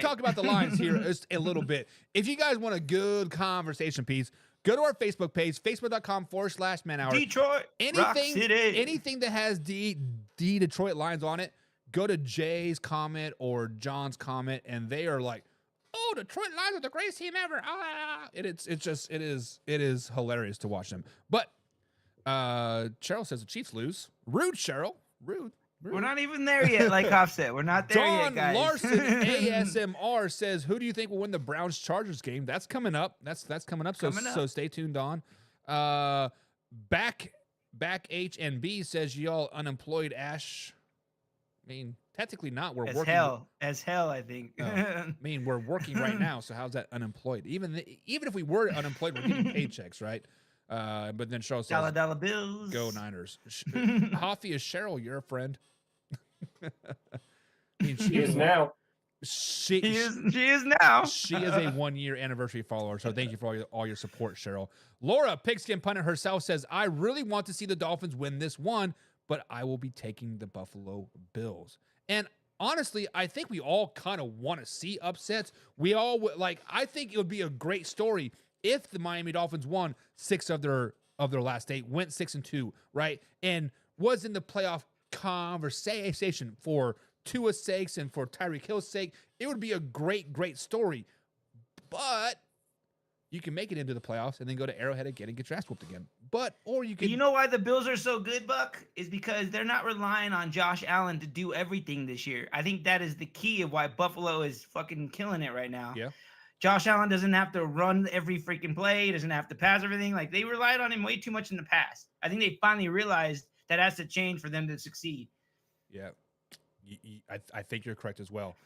talk about the Lions here just a little bit. If you guys want a good conversation piece, go to our Facebook page, facebook.com/manhour. Detroit, Rock City. Anything that has the Detroit Lions on it, go to Jay's comment or John's comment, and they are like, "Oh, Detroit Lions are the greatest team ever!" It is hilarious to watch them. But Cheryl says the Chiefs lose. Rude, Cheryl. Rude. We're not even there yet, like Hoff said. We're not there yet, guys. John Larson, ASMR, says, who do you think will win the Browns-Chargers game? That's coming up. That's coming up. So stay tuned on. Back H&B says, y'all unemployed, Ash. I mean, technically not. We're working. As hell, I think. I mean, we're working right now, so how's that unemployed? Even if we were unemployed, we're getting paychecks, right? But then Cheryl says, dollar bills. Go Niners. Hoffy, is Cheryl your friend? I mean, she is now. She is now. She is a 1-year anniversary follower, so thank you for all your support, Cheryl. Laura, Pigskin Pundit herself, says, I really want to see the Dolphins win this one, but I will be taking the Buffalo Bills. And honestly, I think we all kind of want to see upsets. We all I think it would be a great story if the Miami Dolphins won 6 of their last 8, went 6-2, right? And was in the playoff conversation for Tua's sakes and for Tyreek Hill's sake. It would be a great, great story. But you can make it into the playoffs and then go to Arrowhead again and get your ass whooped again. Or you can. You know why the Bills are so good, Buck? Is because they're not relying on Josh Allen to do everything this year. I think that is the key of why Buffalo is fucking killing it right now. Yeah. Josh Allen doesn't have to run every freaking play. He doesn't have to pass everything. Like, they relied on him way too much in the past. I think they finally realized that has to change for them to succeed. Yeah. I think you're correct as well.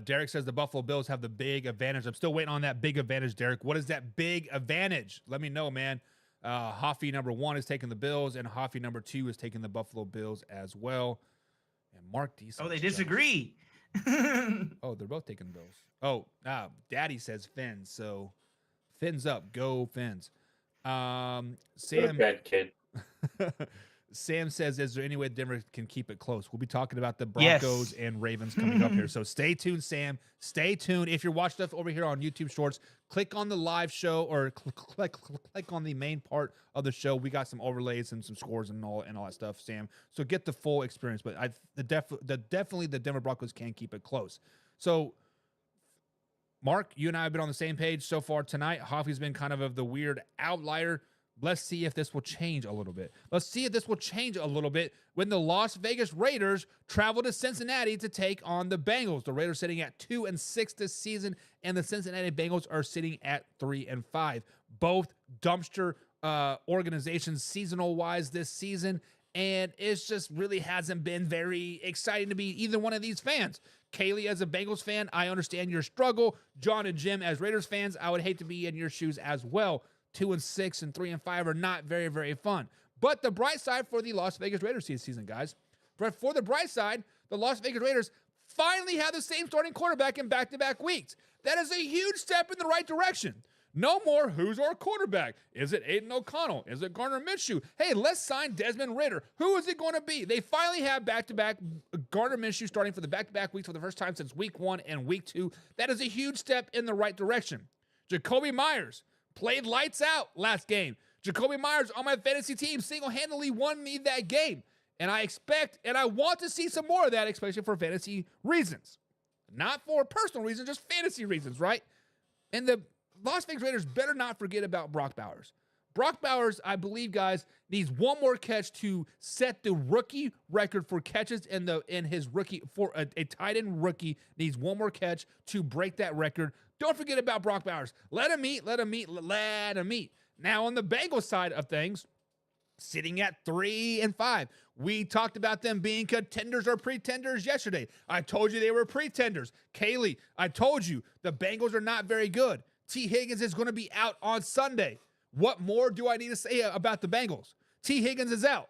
Derek says the Buffalo Bills have the big advantage. I'm still waiting on that big advantage, Derek. What is that big advantage? Let me know, man. Hoffy number 1 is taking the Bills, and Hoffy number 2 is taking the Buffalo Bills as well. And Mark D. Oh, they disagree. Oh, they're both taking the Bills. Oh, Daddy says Fins. So Fins up. Go Fins. Sam. Bad kid. Sam says, is there any way Denver can keep it close? We'll be talking about the Yes. Broncos and Ravens coming up here. So stay tuned, Sam. Stay tuned. If you're watching stuff over here on YouTube Shorts, click on the live show or click on the main part of the show. We got some overlays and some scores and all that stuff, Sam. So get the full experience. But definitely the Denver Broncos can keep it close. So, Mark, you and I have been on the same page so far tonight. Hoffy's been kind of the weird outlier. Let's see if this will change a little bit. Let's see if this will change a little bit when the Las Vegas Raiders travel to Cincinnati to take on the Bengals. The Raiders sitting at 2-6 this season, and the Cincinnati Bengals are sitting at 3-5. Both dumpster organizations seasonal-wise this season, and it just really hasn't been very exciting to be either one of these fans. Kaylee, as a Bengals fan, I understand your struggle. John and Jim, as Raiders fans, I would hate to be in your shoes as well. 2-6 and 3-5 are not very, very fun. But the bright side for the Las Vegas Raiders this season, guys. For the bright side, the Las Vegas Raiders finally have the same starting quarterback in back-to-back weeks. That is a huge step in the right direction. No more, who's our quarterback? Is it Aiden O'Connell? Is it Gardner Minshew? Hey, let's sign Desmond Ridder. Who is it going to be? They finally have back-to-back Gardner Minshew starting for the back-to-back weeks for the first time since week 1 and week 2. That is a huge step in the right direction. Jacoby Myers played lights out last game. Jacoby Myers on my fantasy team single-handedly won me that game. And I expect and I want to see some more of that, especially for fantasy reasons. Not for personal reasons, just fantasy reasons, right? And the Las Vegas Raiders better not forget about Brock Bowers. Brock Bowers, I believe, guys, needs one more catch to set the rookie record for catches in his rookie for a tight end rookie needs one more catch to break that record. Don't forget about Brock Bowers. Let him eat. Now on the Bengals side of things, sitting at 3-5. We talked about them being contenders or pretenders yesterday. I told you they were pretenders. Kaylee, I told you the Bengals are not very good. T. Higgins is going to be out on Sunday. What more do I need to say about the Bengals? T. Higgins is out.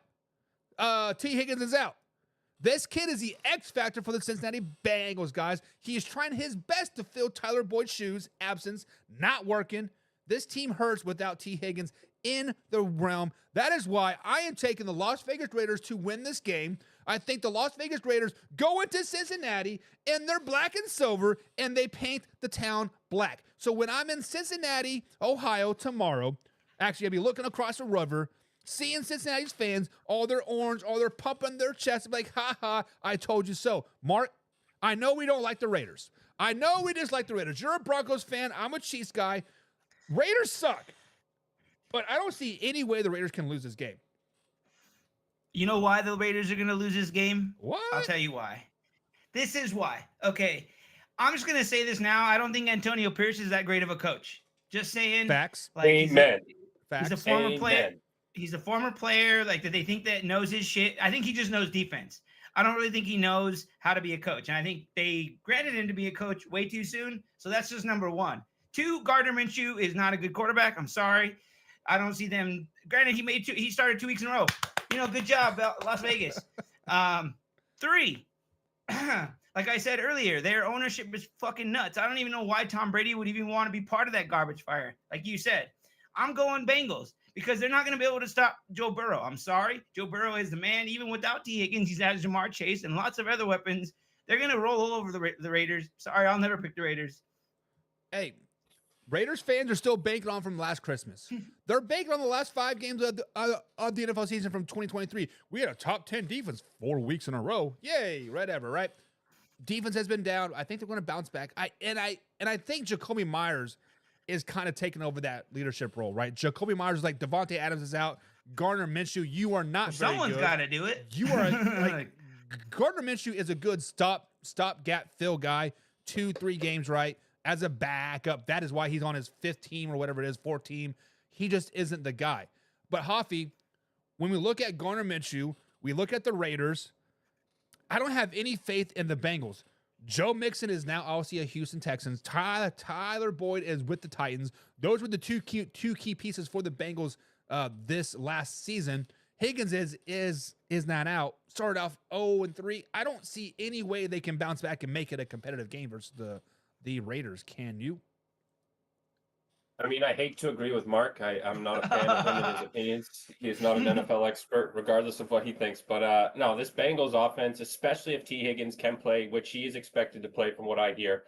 This kid is the X factor for the Cincinnati Bengals, guys. He is trying his best to fill Tyler Boyd's shoes. Absence, not working. This team hurts without T. Higgins in the realm. That is why I am taking the Las Vegas Raiders to win this game. I think the Las Vegas Raiders go into Cincinnati and they're black and silver and they paint the town black. So when I'm in Cincinnati, Ohio tomorrow, actually I'll be looking across the river, seeing Cincinnati's fans, all their orange, all their pumping their chest, like, ha ha, I told you so. Mark, I know we don't like the Raiders. I know we dislike the Raiders. You're a Broncos fan. I'm a Chiefs guy. Raiders suck. But I don't see any way the Raiders can lose this game. You know why the Raiders are going to lose this game? What? I'll tell you why. This is why. Okay. I'm just going to say this now. I don't think Antonio Pierce is that great of a coach. Just saying. Facts. Like, Amen. He's a former player. He's a former player. Like, that they think that knows his shit. I think he just knows defense. I don't really think he knows how to be a coach. And I think they granted him to be a coach way too soon. So that's just number one. 2, Gardner Minshew is not a good quarterback. I'm sorry. I don't see them. Granted, he started 2 weeks in a row. Good job, Las Vegas. 3, like I said earlier, their ownership is fucking nuts. I don't even know why Tom Brady would even want to be part of that garbage fire. Like you said, I'm going Bengals because they're not going to be able to stop Joe Burrow. I'm sorry. Joe Burrow is the man. Even without T. Higgins, he's has Jamar Chase and lots of other weapons. They're going to roll all over the Raiders. Sorry, I'll never pick the Raiders. Hey, Raiders fans are still banking on from last Christmas. They're banking on the last 5 games of the NFL season from 2023. We had a top 10 defense 4 weeks in a row. Yay, whatever, right? Defense has been down. I think they're going to bounce back. I think Jacoby Myers is kind of taking over that leadership role, right? Jacoby Myers is like Devontae Adams is out. Gardner Minshew, you are not very good. Someone's got to do it. You are like Gardner Minshew is a good stopgap fill guy. 2-3 games, right? As a backup. That is why he's on his 5th team or whatever it is, 4th team. He just isn't the guy. But Hoffy, when we look at Gardner Minshew, we look at the Raiders, I don't have any faith in the Bengals. Joe Mixon is now obviously a Houston Texans. Tyler Boyd is with the Titans. Those were the two key pieces for the Bengals this last season. Higgins is not out. Started off 0-3. I don't see any way they can bounce back and make it a competitive game versus the Raiders. Can you? I mean, I hate to agree with Mark. I'm not a fan of him and his opinions. He is not an NFL expert, regardless of what he thinks. But no, this Bengals offense, especially if T. Higgins can play, which he is expected to play from what I hear,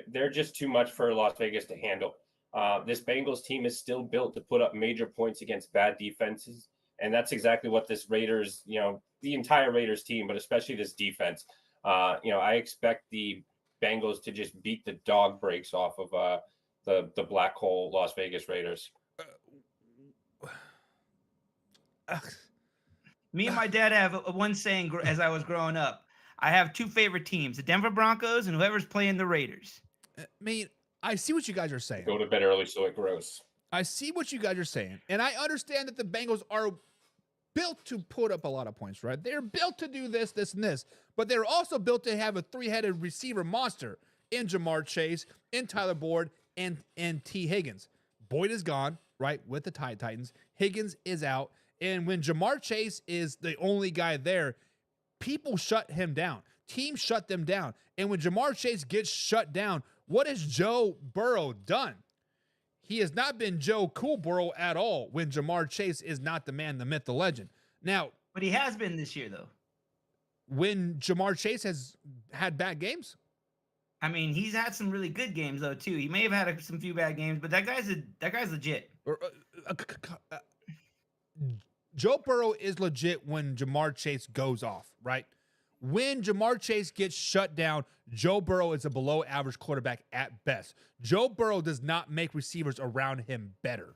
they're just too much for Las Vegas to handle. This Bengals team is still built to put up major points against bad defenses. And that's exactly what this Raiders, the entire Raiders team, but especially this defense, I expect the Bengals to just beat the dog breaks off of the black hole Las Vegas Raiders. Me and my dad have one saying as I was growing up. I have two favorite teams, the Denver Broncos and whoever's playing the Raiders. I mean, I see what you guys are saying. Go to bed early so it grows. I see what you guys are saying. And I understand that the Bengals are built to put up a lot of points, right? They're built to do this, this, and this. But they're also built to have a three-headed receiver monster in Ja'Marr Chase, in Tyler Boyd, and T. Higgins. Boyd is gone, right, with the Titans. Higgins is out. And when Ja'Marr Chase is the only guy there, people shut him down. Teams shut them down. And when Ja'Marr Chase gets shut down, what has Joe Burrow done? He has not been Joe Cool Burrow at all when Ja'Marr Chase is not the man, the myth, the legend. Now, but he has been this year, though. When Ja'Marr Chase has had bad games? I mean, he's had some really good games, though, too. He may have had some few bad games, but that guy's legit. Joe Burrow is legit when Ja'Marr Chase goes off, right? When Ja'Marr Chase gets shut down, Joe Burrow is a below-average quarterback at best. Joe Burrow does not make receivers around him better.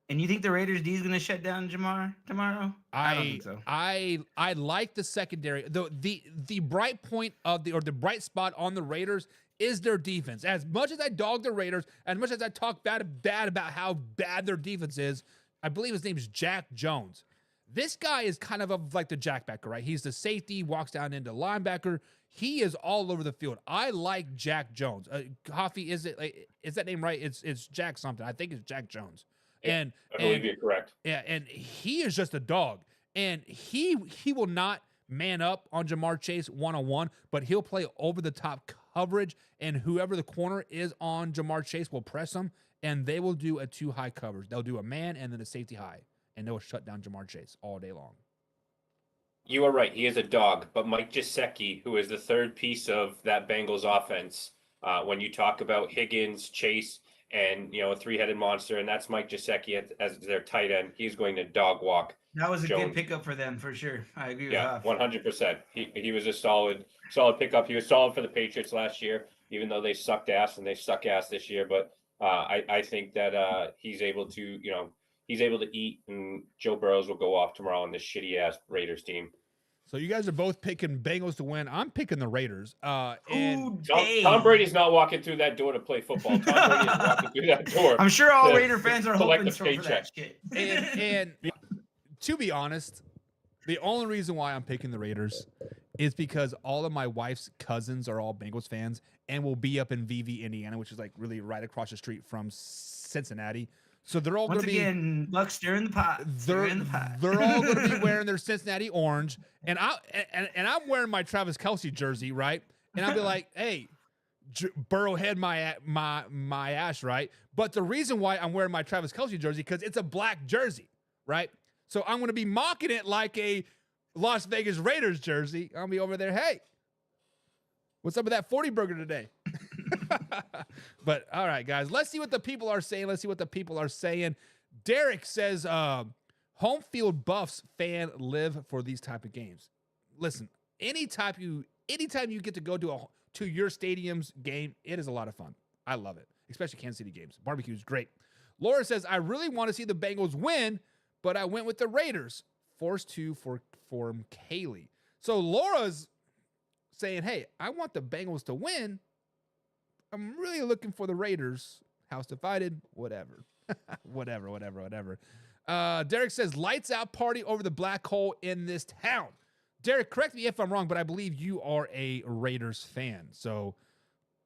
And you think the Raiders D is going to shut down Ja'Marr tomorrow? I don't think so. I like the secondary. The bright point of the bright spot on the Raiders is their defense. As much as I dog the Raiders, as much as I talk bad about how bad their defense is, I believe his name is Jack Jones. This guy is kind of like the jackbacker, right? He's the safety, walks down into linebacker. He is all over the field. I like Jack Jones. Coffee, is that name right? It's Jack something. I think it's Jack Jones. Yeah, I believe you're correct. Yeah, and he is just a dog. And he will not man up on Ja'Marr Chase one-on-one, but he'll play over the top coverage, and whoever the corner is on Ja'Marr Chase will press him, and they will do a two high coverage. They'll do a man and then a safety high, and they'll shut down Ja'Marr Chase all day long. You are right. He is a dog, but Mike Gesicki, who is the third piece of that Bengals offense, when you talk about Higgins, Chase, and a three-headed monster, and that's Mike Gesicki as their tight end. He's going to dog walk. That was a Jones. good pickup for them, for sure. I agree with Yeah, Huff. 100%. He was a solid pickup. He was solid for the Patriots last year, even though they sucked ass, and they suck ass this year. But I think that he's able to eat, and Joe Burrows will go off tomorrow on this shitty ass Raiders team. So you guys are both picking Bengals to win. I'm picking the Raiders. And Tom Brady's not walking through that door to play football. Tom Brady is walking through that door. I'm sure all Raider fans are hoping for paycheck. that shit. And to be honest, the only reason why I'm picking the Raiders is because all of my wife's cousins are all Bengals fans and will be up in VV, Indiana, which is like really right across the street from Cincinnati. So they're all going to be again, Buck stirring the pot. They're all going to be wearing their Cincinnati orange, and I'm wearing my Travis Kelce jersey, right? And I'll be like, hey, Burrow had my ass, right? But the reason why I'm wearing my Travis Kelce jersey because it's a black jersey, right? So I'm going to be mocking it like a Las Vegas Raiders jersey. I'll be over there, hey, what's up with that 40 burger today? But all right, guys, let's see what the people are saying. Derek says, home field buffs fan live for these type of games. Listen, anytime you get to go to your stadium's game, it is a lot of fun. I love it, especially Kansas City games. Barbecue is great. Laura says, I really want to see the Bengals win, but I went with the Raiders. Forced to for Kaylee. So Laura's saying, hey, I want the Bengals to win. I'm really looking for the Raiders. House divided, whatever. whatever. Derek says, lights out party over the black hole in this town. Derek, correct me if I'm wrong, but I believe you are a Raiders fan. So,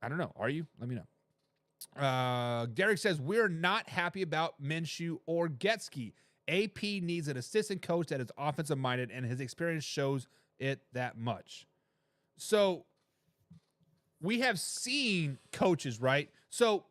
I don't know. Are you? Let me know. Derek says, we're not happy about Minshew or Getsky. AP needs an assistant coach that is offensive-minded, and his experience shows it that much. So, we have seen coaches, right? So,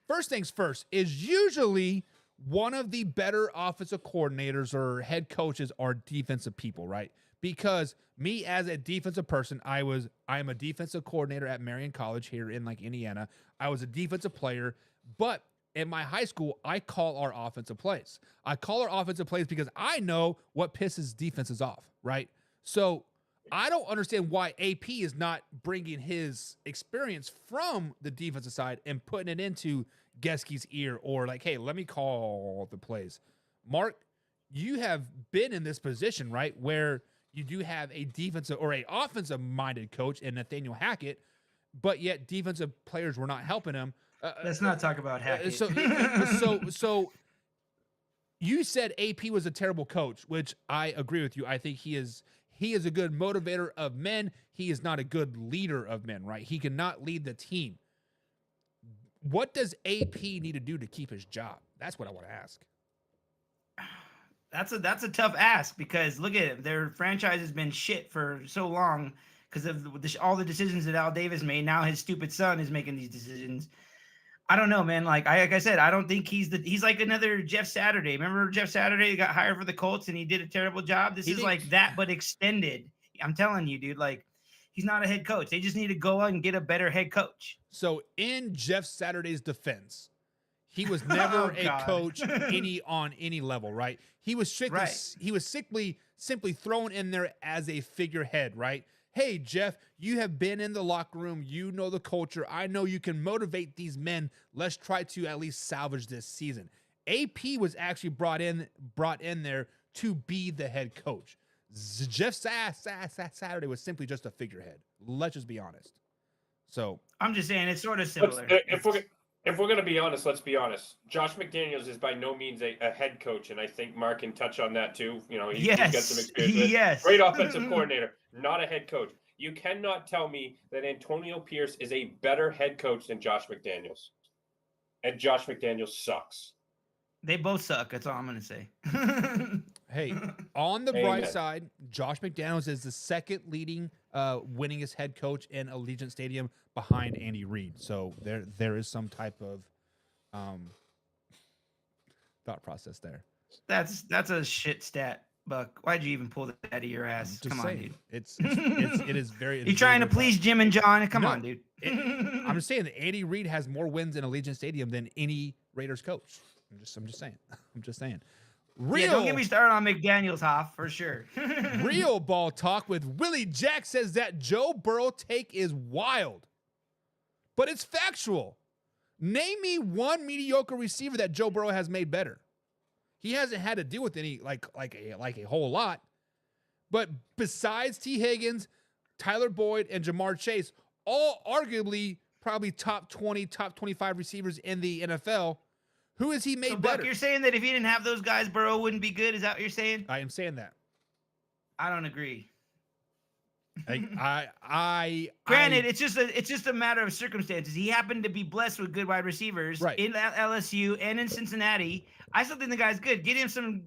first things first, is usually one of the better offensive coordinators or head coaches are defensive people, right? Because me as a defensive person, I am a defensive coordinator at Marion College here in like Indiana. I was a defensive player, but in my high school, I call our offensive plays. I call our offensive plays because I know what pisses defenses off, right? So I don't understand why AP is not bringing his experience from the defensive side and putting it into Geske's ear, or like, hey, let me call the plays. Mark, you have been in this position, right, where you do have a defensive or a offensive minded coach in Nathaniel Hackett, but yet defensive players were not helping him. Let's not talk about Hackett. So you said AP was a terrible coach, which I agree with you. I think he is a good motivator of men. He is not a good leader of men, right? He cannot lead the team. What does AP need to do to keep his job? That's what I want to ask. That's a tough ask, because look at it. Their franchise has been shit for so long because of all the decisions that Al Davis made. Now his stupid son is making these decisions. I don't know, man. Like I said, I don't think he's like another Jeff Saturday. Remember Jeff Saturday got hired for the Colts and he did a terrible job? This is like that, but extended. I'm telling you, dude, like he's not a head coach. They just need to go out and get a better head coach. So in Jeff Saturday's defense, he was never a coach on any level, right? He was strictly he was simply thrown in there as a figurehead, right? Hey, Jeff, you have been in the locker room. You know the culture. I know you can motivate these men. Let's try to at least salvage this season. AP was actually brought in there to be the head coach. Jeff Saturday was simply just a figurehead. Let's just be honest. So I'm just saying it's sort of similar. If we're going to be honest, let's be honest. Josh McDaniels is by no means a head coach, and I think Mark can touch on that too. You know, he's got some experience. Yes. Great offensive coordinator, not a head coach. You cannot tell me that Antonio Pierce is a better head coach than Josh McDaniels. And Josh McDaniels sucks. They both suck. That's all I'm going to say. Hey, on the bright side, Josh McDaniels is the second leading winningest head coach in Allegiant Stadium behind Andy Reid. So there is some type of thought process there. That's a shit stat, Buck. Why'd you even pull that out of your ass? Come on, dude. It is very. You trying to please Jim and John? Come on, dude. I'm just saying that Andy Reid has more wins in Allegiant Stadium than any Raiders coach. I'm just saying. Don't get me started on McDaniels, Hoff, for sure. Real ball talk with Willie Jack says that Joe Burrow take is wild, but it's factual. Name me one mediocre receiver that Joe Burrow has made better. He hasn't had to deal with any like a whole lot. But besides T. Higgins, Tyler Boyd, and Jamar Chase, all arguably probably top 20, top 25 receivers in the NFL, who has he made better? Buck, you're saying that if he didn't have those guys, Burrow wouldn't be good? Is that what you're saying? I am saying that. I don't agree. Granted, it's just a matter of circumstances. He happened to be blessed with good wide receivers in LSU and in Cincinnati. I still think the guy's good. Get him some.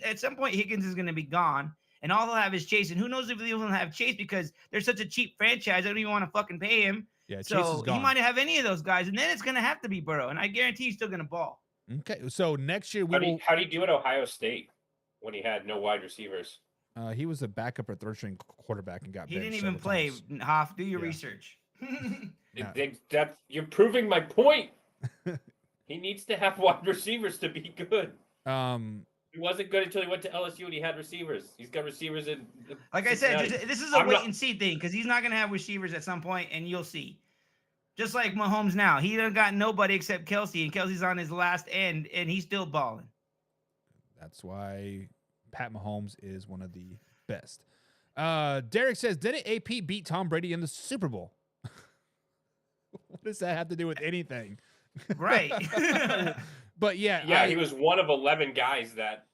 At some point, Higgins is going to be gone, and all they'll have is Chase. And who knows if they will have Chase, because they're such a cheap franchise. I don't even want to fucking pay him. Yeah, so Chase is gone. He might have any of those guys, and then it's going to have to be Burrow. And I guarantee he's still going to ball. Okay, so next year how do you do at Ohio State when he had no wide receivers? He was a backup or third string quarterback and got. He didn't even play. Hoff, do your research. You're proving my point. He needs to have wide receivers to be good. He wasn't good until he went to LSU and he had receivers. He's got receivers in. Like I said, this is a wait and see thing, because he's not going to have receivers at some point, and you'll see. Just like Mahomes now, he done got nobody except Kelsey, and Kelsey's on his last end, and he's still balling. That's why Pat Mahomes is one of the best. Derek says, didn't AP beat Tom Brady in the Super Bowl? What does that have to do with anything? Right. But he was one of 11 guys that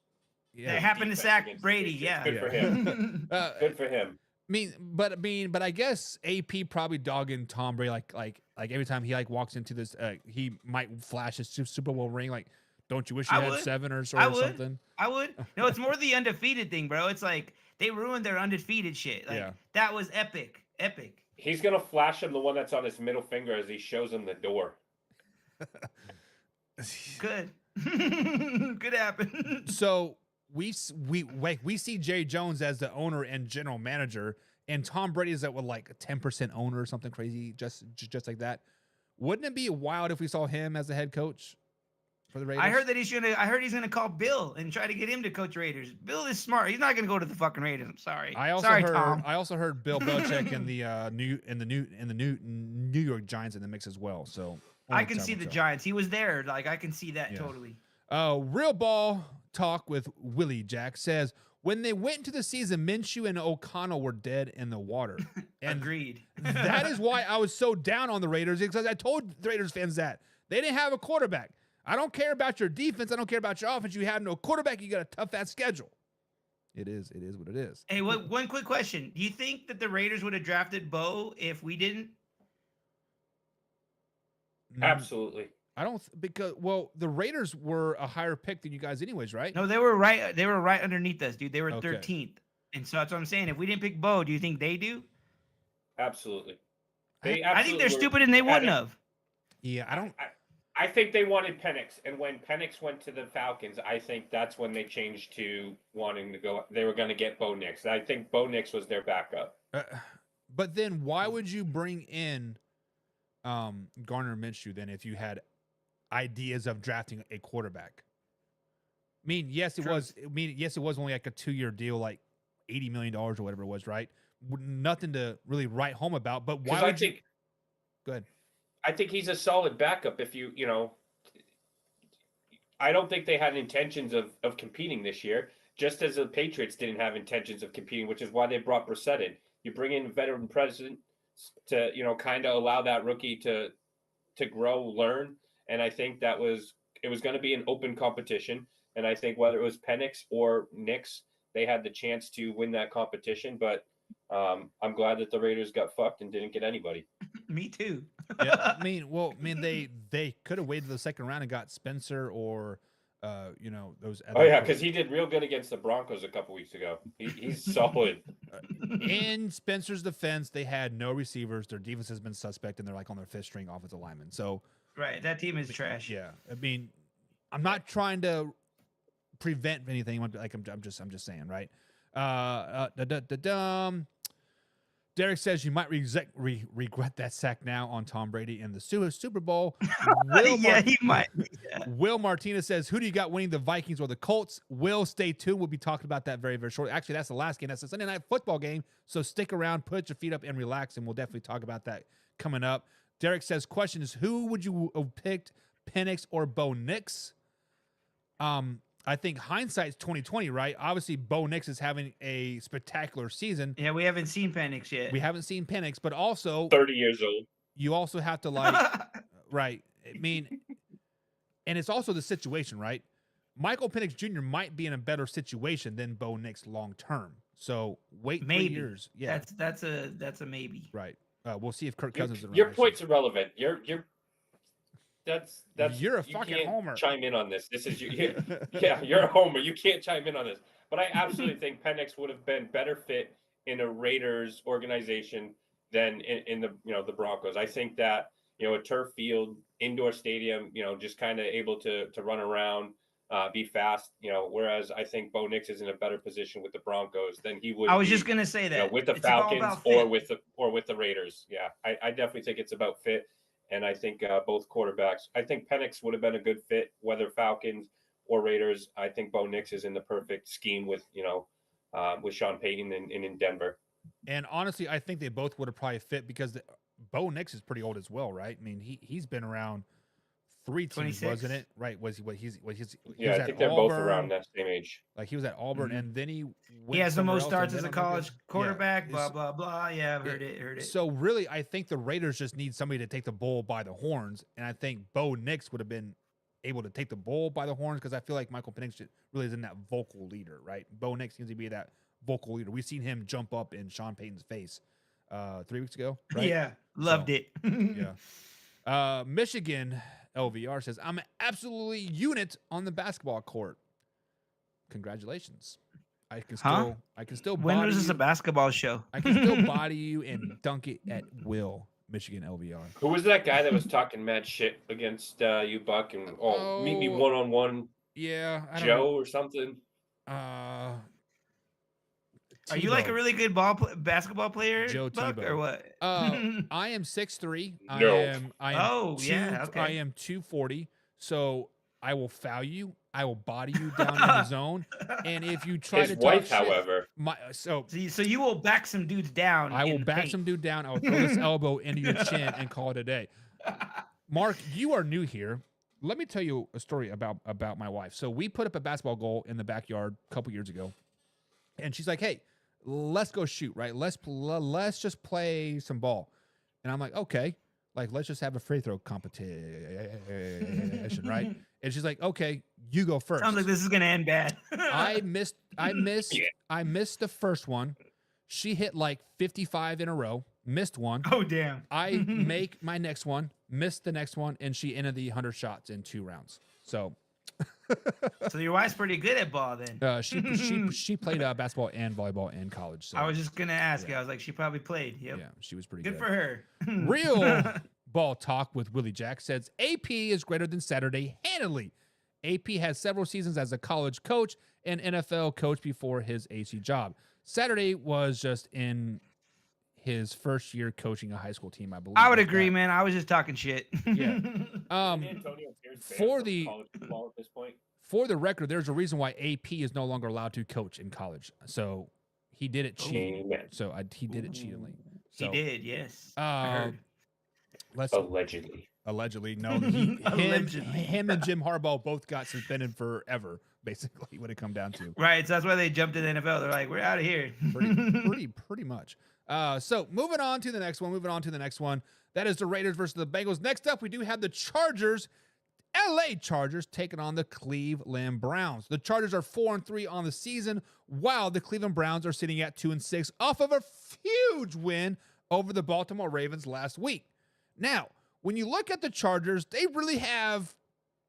happened to sack Brady. Yeah. Good for him. Good for him. But I guess AP probably dogging Tom Brady like every time he walks into this, he might flash his Super Bowl ring. Like, don't you wish you had 7 or something? I would. No, it's more the undefeated thing, bro. It's like they ruined their undefeated shit. Like that was epic. He's gonna flash him the one that's on his middle finger as he shows him the door. Could. Could happen. So we see Jerry Jones as the owner and general manager, and Tom Brady is at what, like a 10% owner or something crazy, just like that. Wouldn't it be wild if we saw him as the head coach for the Raiders? I heard he's gonna call Bill and try to get him to coach Raiders. Bill is smart. He's not gonna go to the fucking Raiders. I'm sorry. Sorry, Tom. I also heard Bill Belichick in the New York Giants in the mix as well. So I can see the Giants. He was there. Like, I can see that totally. Real Ball Talk with Willie Jack says, when they went into the season, Minshew and O'Connell were dead in the water. And agreed. That is why I was so down on the Raiders, because I told the Raiders fans that they didn't have a quarterback. I don't care about your defense. I don't care about your offense. You have no quarterback. You got a tough-ass schedule. It is what it is. Hey, one quick question. Do you think that the Raiders would have drafted Bo if we didn't? Absolutely. I don't because the Raiders were a higher pick than you guys anyways, right? No, they were right. They were right underneath us, dude. They were Okay. 13th, and so that's what I'm saying. If we didn't pick Bo, do you think they do? Absolutely. I think they're stupid and they wouldn't have. Yeah, I don't. I think they wanted Penix, and when Penix went to the Falcons, I think that's when they changed to wanting to go. They were going to get Bo Nix. I think Bo Nix was their backup. But then, why would you bring in Gardner Minshew then if you had ideas of drafting a quarterback? I mean, yes, it was. I mean, yes, it was only like a 2-year deal, like $80 million or whatever it was, right? Nothing to really write home about. But why would you? Go ahead. I think he's a solid backup. If you know, I don't think they had intentions of competing this year, just as the Patriots didn't have intentions of competing, which is why they brought Brissett in. You bring in a veteran president to, kind of allow that rookie to grow, learn. And I think it was going to be an open competition. And I think whether it was Penix or Nix, they had the chance to win that competition. But I'm glad that the Raiders got fucked and didn't get anybody. Me too. Yeah, they could have waited the second round and got Spencer or, those. Oh yeah, because he did real good against the Broncos a couple weeks ago. He's solid. In Spencer's defense, they had no receivers. Their defense has been suspect, and they're like on their fifth string offensive lineman. So, right, that team is trash. Yeah, I mean, I'm not trying to prevent anything. I'm just saying, right? Derek says you might regret that sack now on Tom Brady in the Super Bowl. He might. Yeah. Will Martinez says, who do you got winning, the Vikings or the Colts? Will, stay tuned. We'll be talking about that very, very shortly. Actually, that's the last game. That's the Sunday night football game. So stick around, put your feet up, and relax, and we'll definitely talk about that coming up. Derek says, question is, who would you have picked, Penix or Bo Nix? I think hindsight's 2020, right? Obviously, Bo Nix is having a spectacular season. Yeah, we haven't seen Penix yet. We haven't seen Penix, but also 30 years old. You also have to right. I mean, and it's also the situation, right? Michael Penix Jr. might be in a better situation than Bo Nix long term. So wait 3 years. Yeah, that's a maybe. Right. We'll see if Kirk Cousins is around. Your point's irrelevant. You're a fucking homer. Chime in on this. This is yeah, you're a homer. You can't chime in on this. But I absolutely think Penix would have been better fit in a Raiders organization than in the Broncos. I think that a turf field, indoor stadium, just kind of able to run around, be fast. Whereas I think Bo Nix is in a better position with the Broncos than he would. I was just gonna say that with the Falcons or with the Raiders. Yeah, I definitely think it's about fit. And I think both quarterbacks. I think Penix would have been a good fit, whether Falcons or Raiders. I think Bo Nix is in the perfect scheme with Sean Payton in Denver. And honestly, I think they both would have probably fit because Bo Nix is pretty old as well, right? I mean, he's been around 3 teams, 26. wasn't it? Right? Was he? Yeah, I think they're both around that same age. Like he was at Auburn, and then he has the most starts as a college quarterback. Blah blah blah. Yeah, I've heard it. So really, I think the Raiders just need somebody to take the bull by the horns, and I think Bo Nix would have been able to take the bull by the horns because I feel like Michael Penix really isn't that vocal leader, right? Bo Nix seems to be that vocal leader. We've seen him jump up in Sean Payton's face 3 weeks ago, right? Yeah, loved it. Yeah. Michigan LVR says, I'm absolutely unit on the basketball court. Congratulations. I can still When was this a basketball show? I can still body you and dunk it at will. Michigan LVR. Who was that guy that was talking mad shit against you, Buck? And meet me Oh, one-on-one, Yeah, I don't Joe or something. know. Are you like a Tebow. really good basketball player, Joe Buck, Tebow. or what? I am 6'3". No. I am Oh, yeah, okay. I am 240. So I will foul you. I will body you down in the zone. And if you try His to wife, talk shit, however, So you will back some dudes down. I will in the back paint. some dude down. I will throw this elbow into your chin and call it a day. Mark, you are new here. Let me tell you a story about my wife. So we put up a basketball goal in the backyard a couple years ago, and she's like, "Hey, let's go shoot, right? Let's just play some ball." And I'm like, "Okay, like let's just have a free throw competition, right?" And she's like, "Okay, you go first." Sounds like this is gonna end bad. I missed the first one. She hit like 55 in a row, missed one. Oh damn! I make my next one, missed the next one, and she ended the 100 shots in 2 rounds. So So your wife's pretty good at ball then. she played basketball and volleyball in college. So I was just gonna ask you. I was like, she probably played. Yep. yeah, she was pretty Good good. for her. Real ball talk with Willie Jack says AP is greater than Saturday handily. AP has several seasons as a college coach and NFL coach before his AC job. Saturday was just in his first year coaching a high school team, I believe. I would like agree, that. man. I was just talking shit. Yeah. Antonio Pierce for banned the- from college football at this point. For the record, there's a reason why AP is no longer allowed to coach in college. So he did it cheating. Amen. So he did it cheatingly. He So, did, yes. I heard. Let's Allegedly. allegedly no. Allegedly. Him and Jim Harbaugh both got suspended forever. Basically, what it come down to. Right, so that's why they jumped to the NFL. They're like, we're out of here. Pretty much. So moving on to the next one. That is the Raiders versus the Bengals. Next up, we do have the Chargers. LA Chargers taking on the Cleveland Browns. The Chargers are 4-3 on the season, while the Cleveland Browns are sitting at 2-6 off of a huge win over the Baltimore Ravens last week. Now, when you look at the Chargers, they really have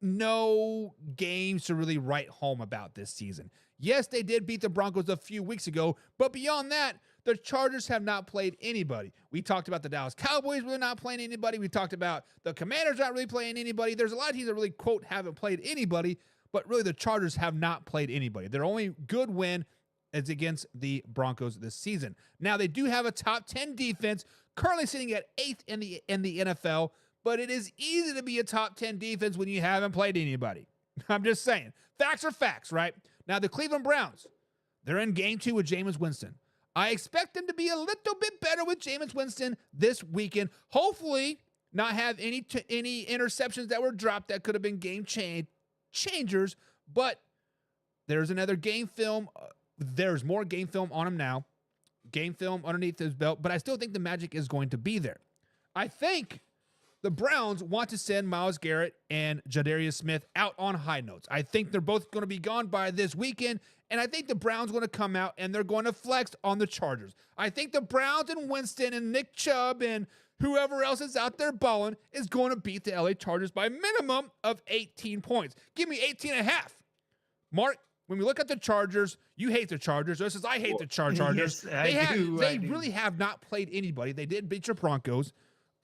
no games to really write home about this season. Yes, they did beat the Broncos a few weeks ago, but beyond that, the Chargers have not played anybody. We talked about the Dallas Cowboys really not playing anybody. We talked about the Commanders not really playing anybody. There's a lot of teams that really, quote, haven't played anybody, but really the Chargers have not played anybody. Their only good win is against the Broncos this season. Now, they do have a top 10 defense, currently sitting at 8th in the NFL, but it is easy to be a top 10 defense when you haven't played anybody. I'm just saying. Facts are facts, right? Now, the Cleveland Browns, they're in game 2 with Jameis Winston. I expect them to be a little bit better with Jameis Winston this weekend. Hopefully, not have any interceptions that were dropped that could have been game changers. But there's another game film. There's more game film on him now. Game film underneath his belt. But I still think the magic is going to be there. I think the Browns want to send Myles Garrett and Jadarius Smith out on high notes. I think they're both going to be gone by this weekend, and I think the Browns are going to come out and they're going to flex on the Chargers. I think the Browns and Winston and Nick Chubb and whoever else is out there balling is going to beat the LA Chargers by a minimum of 18 points. Give me 18.5. Mark, when we look at the Chargers, you hate the Chargers. This is I hate the Chargers. Yes, I do. They really have not played anybody. They did beat your Broncos.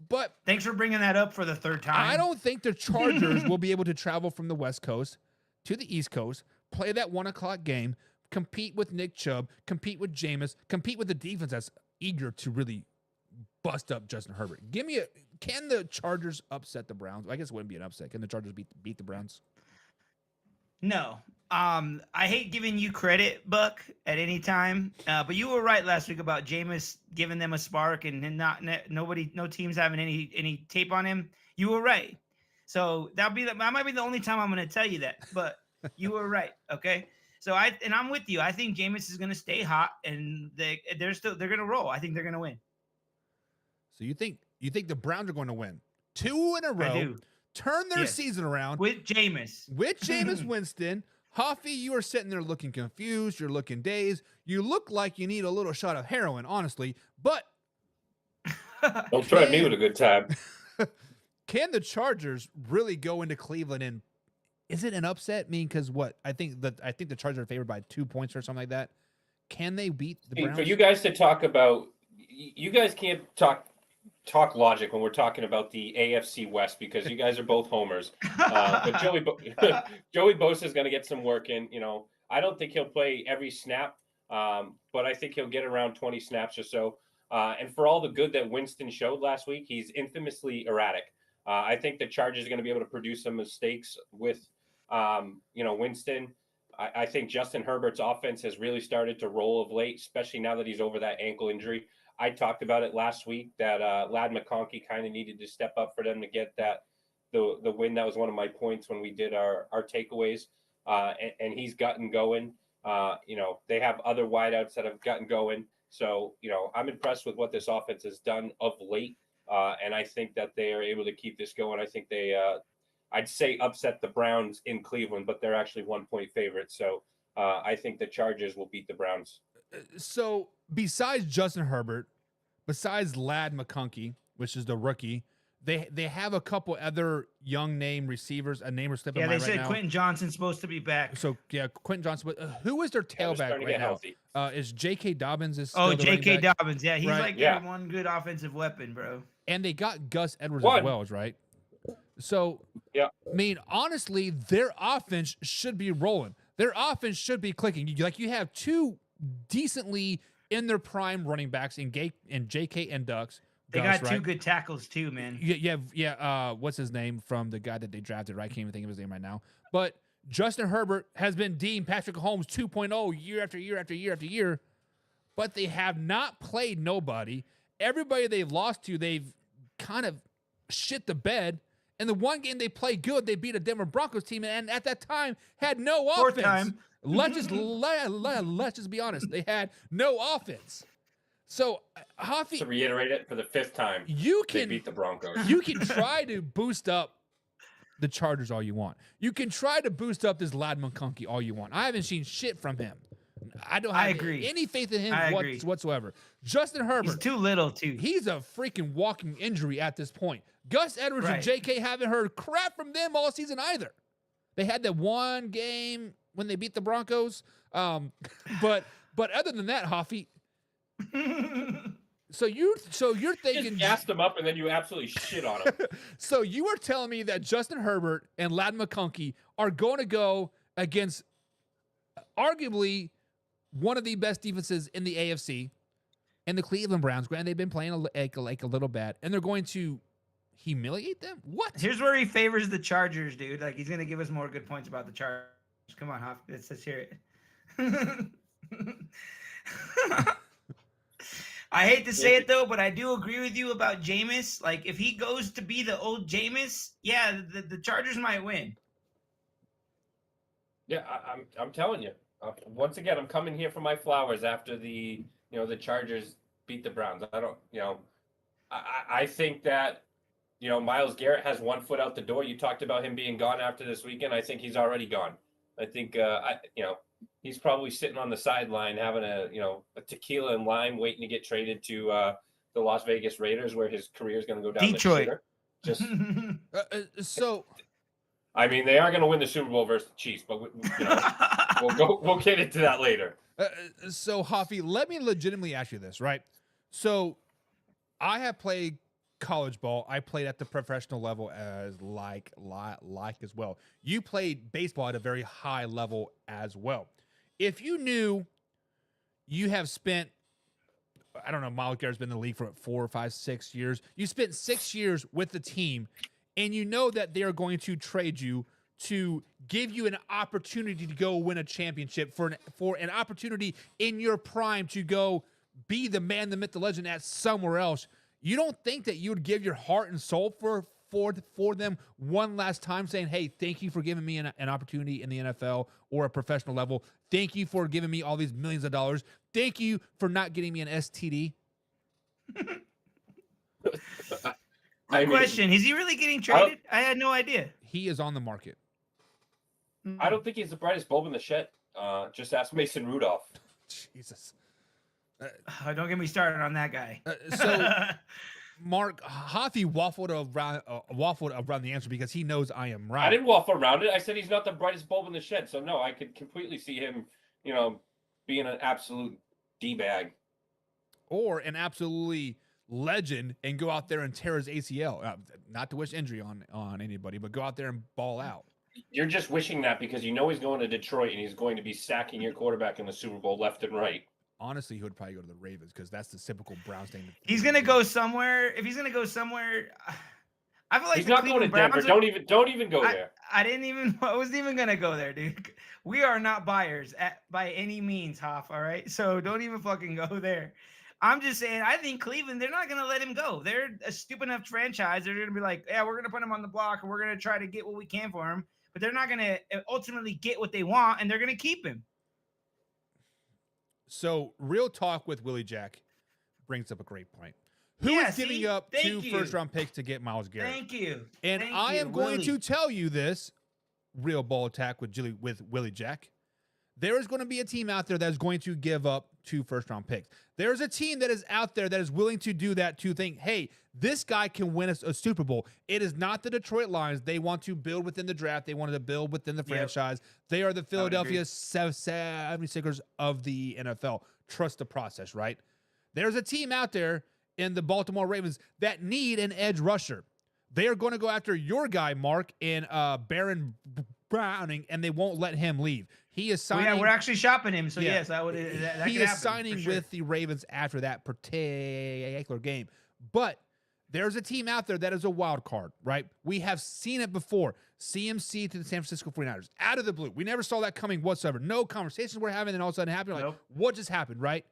But Thanks for bringing that up for the third time. I don't think the Chargers will be able to travel from the West Coast to the East Coast, play that 1 o'clock game, compete with Nick Chubb, compete with Jameis, compete with the defense that's eager to really bust up Justin Herbert. Can the Chargers upset the Browns? I guess it wouldn't be an upset. Can the Chargers beat the Browns? No. I hate giving you credit, Buck, at any time. But you were right last week about Jameis giving them a spark and no teams having any tape on him. You were right. So that might be the only time I'm going to tell you that. But you were right. Okay. So I'm with you. I think Jameis is going to stay hot, and they're going to roll. I think they're going to win. So you think the Browns are going to win 2 in a row? I do. Turn their season around With Jameis. with Jameis Winston. Huffy, you are sitting there looking confused. You're looking dazed. You look like you need a little shot of heroin, honestly. But Don't try me with a good time. can the Chargers really go into Cleveland and is it an upset? Because what I think the Chargers are favored by 2 points or something like that. Can they beat the Browns? For you guys to talk about, you guys can't talk talk logic when we're talking about the AFC West because you guys are both homers. But Joey Bosa is going to get some work in. I don't think he'll play every snap, but I think he'll get around 20 snaps or so. And for all the good that Winston showed last week, he's infamously erratic. I think the Chargers are going to be able to produce some mistakes with, Winston. I think Justin Herbert's offense has really started to roll of late, especially now that he's over that ankle injury. I talked about it last week that Ladd McConkey kind of needed to step up for them to get the win. That was one of my points when we did our takeaways, and he's gotten going. They have other wideouts that have gotten going. So, I'm impressed with what this offense has done of late. And I think that they are able to keep this going. I think they, I'd say upset the Browns in Cleveland, but they're actually 1-point favorites. So I think the Chargers will beat the Browns. So besides Justin Herbert, besides Ladd McConkey, which is the rookie, they have a couple other young name receivers. A name is slipping Yeah, my they right said now. Quentin Johnson's supposed to be back. So yeah, Quentin Johnson. But who is their tailback starting to right get now? healthy. Is J.K. Dobbins is Oh, still the running J.K. back? Dobbins. Yeah, he's Right. like Yeah. their one good offensive weapon, bro. And they got Gus Edwards One. as well, right? So Yeah. I mean, honestly, their offense should be rolling. Their offense should be clicking. You have two decently in their prime running backs in J.K. and Ducks. They Gus, got two right? good tackles too, man. What's his name from the guy that they drafted? Right? I can't even think of his name right now. But Justin Herbert has been deemed Patrick Mahomes 2.0 year after year after year after year, but they have not played nobody. Everybody they've lost to, they've kind of shit the bed. And the one game they played good, they beat a Denver Broncos team, and at that time had no Fourth offense. time. Let's just be honest. They had no offense. So, Hoffy, To reiterate it for the fifth time, you they can beat the Broncos. you can try to boost up the Chargers all you want. You can try to boost up this Ladd McConkey all you want. I haven't seen shit from him. I don't have agree. any faith in him I agree. whatsoever. Justin Herbert, He's too little too. he's a freaking walking injury at this point. Gus Edwards and Right. J.K. haven't heard crap from them all season either. They had that one game when they beat the Broncos. But other than that, Hoffy, so you're thinking Just gassed them up and then you absolutely shit on them. so you are telling me that Justin Herbert and Ladd McConkey are going to go against arguably one of the best defenses in the AFC and the Cleveland Browns. Granted, they've been playing a little bad, and they're going to humiliate them? What? Here's where he favors the Chargers, dude. Like he's gonna give us more good points about the Chargers. Come on, Hoff. Let's hear it. I hate to say it though, but I do agree with you about Jameis. Like if he goes to be the old Jameis, yeah, the Chargers might win. Yeah, I'm telling you. Once again, I'm coming here for my flowers after the Chargers beat the Browns. I think that Myles Garrett has 1 foot out the door. You talked about him being gone after this weekend. I think he's already gone. I think he's probably sitting on the sideline having a tequila and lime, waiting to get traded to the Las Vegas Raiders, where his career is going to go down Detroit. the shitter. Just, So I mean, they are going to win the Super Bowl versus the Chiefs, but we'll get into that later. So Hoffy, let me legitimately ask you this, right? So I have played college ball. I played at the professional level as like as well. You played baseball at a very high level as well. If you knew you have spent, I don't know, Myles Garrett's been in the league for 4 or 5, 6 years. You spent 6 years with the team, and you know that they are going to trade you to give you an opportunity to go win a championship, for an opportunity in your prime to go be the man, the myth, the legend at somewhere else. You don't think that you would give your heart and soul for them one last time, saying, hey, thank you for giving me an opportunity in the NFL or a professional level. Thank you for giving me all these millions of dollars. Thank you for not getting me an STD. Question: is he really getting traded? I had no idea. He is on the market. I don't think he's the brightest bulb in the shed. Just ask Mason Rudolph. Jesus. Don't get me started on that guy. So, Mark, Hoffy waffled around the answer because he knows I am right. I didn't waffle around it. I said he's not the brightest bulb in the shed. So no, I could completely see him, being an absolute D-bag. Or an absolutely legend and go out there and tear his ACL. Not to wish injury on anybody, but go out there and ball out. You're just wishing that because you know he's going to Detroit and he's going to be sacking your quarterback in the Super Bowl left and right. Honestly, he would probably go to the Ravens because that's the typical Browns thing. He's gonna go somewhere. If he's gonna go somewhere, I feel like He's the not going to Cleveland Denver. Browns Don't even go there. I wasn't even gonna go there, dude. We are not buyers by any means, Hoff. All right, so don't even fucking go there. I'm just saying, I think Cleveland, they're not gonna let him go. They're a stupid enough franchise. They're gonna be like, yeah, we're gonna put him on the block and we're gonna try to get what we can for him. But they're not gonna ultimately get what they want, and they're gonna keep him. So, real talk with Willie Jack brings up a great point. Who is giving up 2 first-round picks to get Myles Garrett? Thank you. And I am going to tell you this, real ball attack with Willie Jack. There is going to be a team out there that is going to give up 2 first-round picks. There's a team that is out there that is willing to do that to think, hey, this guy can win us a Super Bowl. It is not the Detroit Lions. They want to build within the draft. They wanted to build within the franchise. They are the Philadelphia 76ers of the NFL. Trust the process, right? There's a team out there in the Baltimore Ravens that need an edge rusher. They are going to go after your guy, Mark, in Baron Browning, and they won't let him leave. He is signing. Well, yeah, we're actually shopping him. So yes, I would. That he could is happen, signing with the Ravens after that particular game. But there's a team out there that is a wild card, right? We have seen it before. CMC to the San Francisco 49ers out of the blue. We never saw that coming whatsoever. No conversations were having, and all of a sudden it happened. Like, what just happened, right?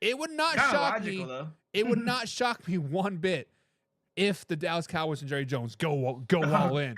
It would not shock me. Though. It would not shock me one bit if the Dallas Cowboys and Jerry Jones go all in.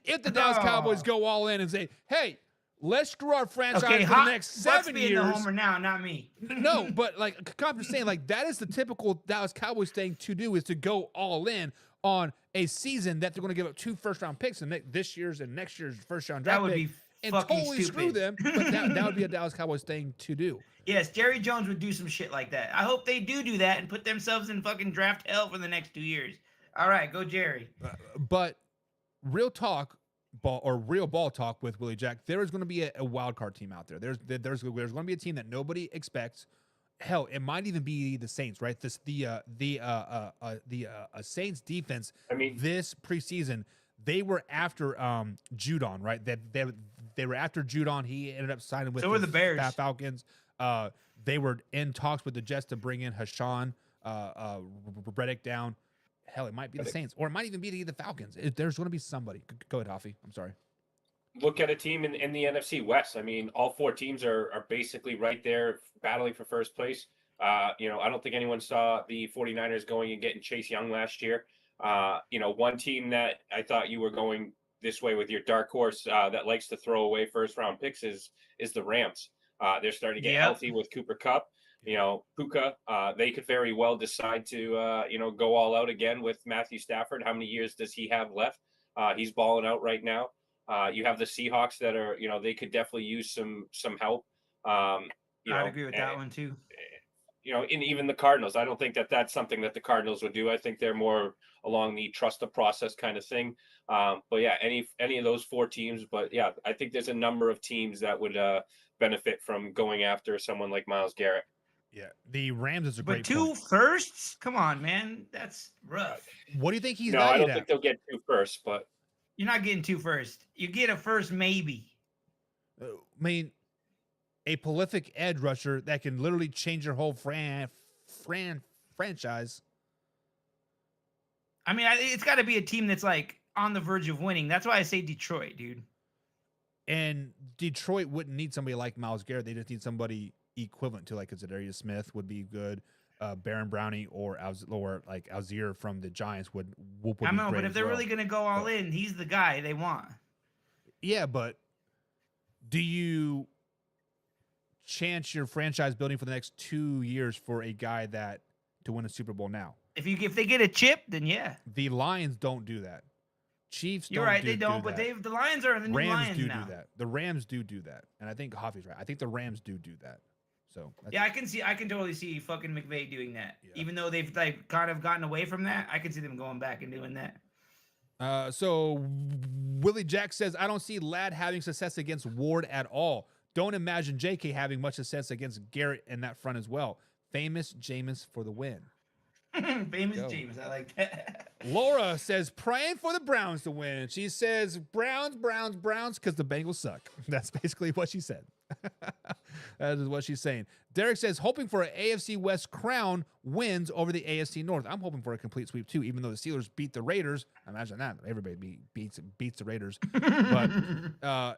If the Dallas Cowboys go all in and say, hey, let's screw our franchise for the next 7 years. The homer now, not me. No, but like I'm just saying, like that is the typical Dallas Cowboys thing to do, is to go all in on a season that they're going to give up 2 first-round picks and this year's and next year's first-round draft pick, and totally screw them. But that would be a Dallas Cowboys thing to do. Yes, Jerry Jones would do some shit like that. I hope they do that and put themselves in fucking draft hell for the next 2 years. All right, go Jerry. But real talk, real ball talk with Willie Jack, there is going to be a wild card team out there. There's going to be a team that nobody expects. Hell, it might even be the Saints, right? The Saints defense. I mean, this preseason they were after Judon, right? They were after Judon. He ended up signing with the Bears. Falcons. They were in talks with the Jets to bring in Hassan Reddick down. Hell, it might be the Saints, or it might even be the Falcons. There's going to be somebody. Go ahead, Hoffy. I'm sorry. Look at a team in the NFC West. I mean, all 4 teams are basically right there battling for first place. I don't think anyone saw the 49ers going and getting Chase Young last year. One team that I thought you were going this way with your dark horse that likes to throw away first-round picks is the Rams. They're starting to get healthy with Cooper Kupp. Puka, they could very well decide to, go all out again with Matthew Stafford. How many years does he have left? He's balling out right now. You have the Seahawks that are, they could definitely use some help. I'd agree with that one too. And even the Cardinals, I don't think that's something that the Cardinals would do. I think they're more along the trust the process kind of thing. But yeah, any of those 4 teams. But yeah, I think there's a number of teams that would benefit from going after someone like Myles Garrett. Yeah, the Rams is a great. But 2 firsts? Come on, man, that's rough. What do you think he's? No, I don't think they'll get 2 firsts, but you're not getting 2 firsts. You get a first, maybe. I mean, a prolific edge rusher that can literally change your whole franchise. I mean, it's got to be a team that's like on the verge of winning. That's why I say Detroit, dude. And Detroit wouldn't need somebody like Myles Garrett. They just need somebody equivalent to, like, Zadarius Smith would be good. Baron Browning or like Algier from the Giants would I know, but if they're really gonna go all in, he's the guy they want. Yeah, but do you chance your franchise building for the next 2 years for a guy that to win a Super Bowl now? If they get a chip, then yeah. The Lions don't do that. Chiefs don't. You're right, they don't. But the Lions are the new Lions now. Rams do that. The Rams do that, and I think Hoffy's right. I think the Rams do that. So yeah, I can totally see fucking McVay doing that. Yeah. Even though they've like kind of gotten away from that, I can see them going back and doing that. So Willie Jack says, I don't see Ladd having success against Ward at all. Don't imagine JK having much success against Garrett in that front as well. Famous Jameis for the win. Famous Go. James. I like that. Laura says praying for the Browns to win. She says Browns, because the Bengals suck. That's basically what she said. That is what she's saying. Derek says hoping for an AFC West crown wins over the AFC North. I'm hoping for a complete sweep too, even though the Steelers beat the Raiders. Imagine that. Everybody beats the Raiders. But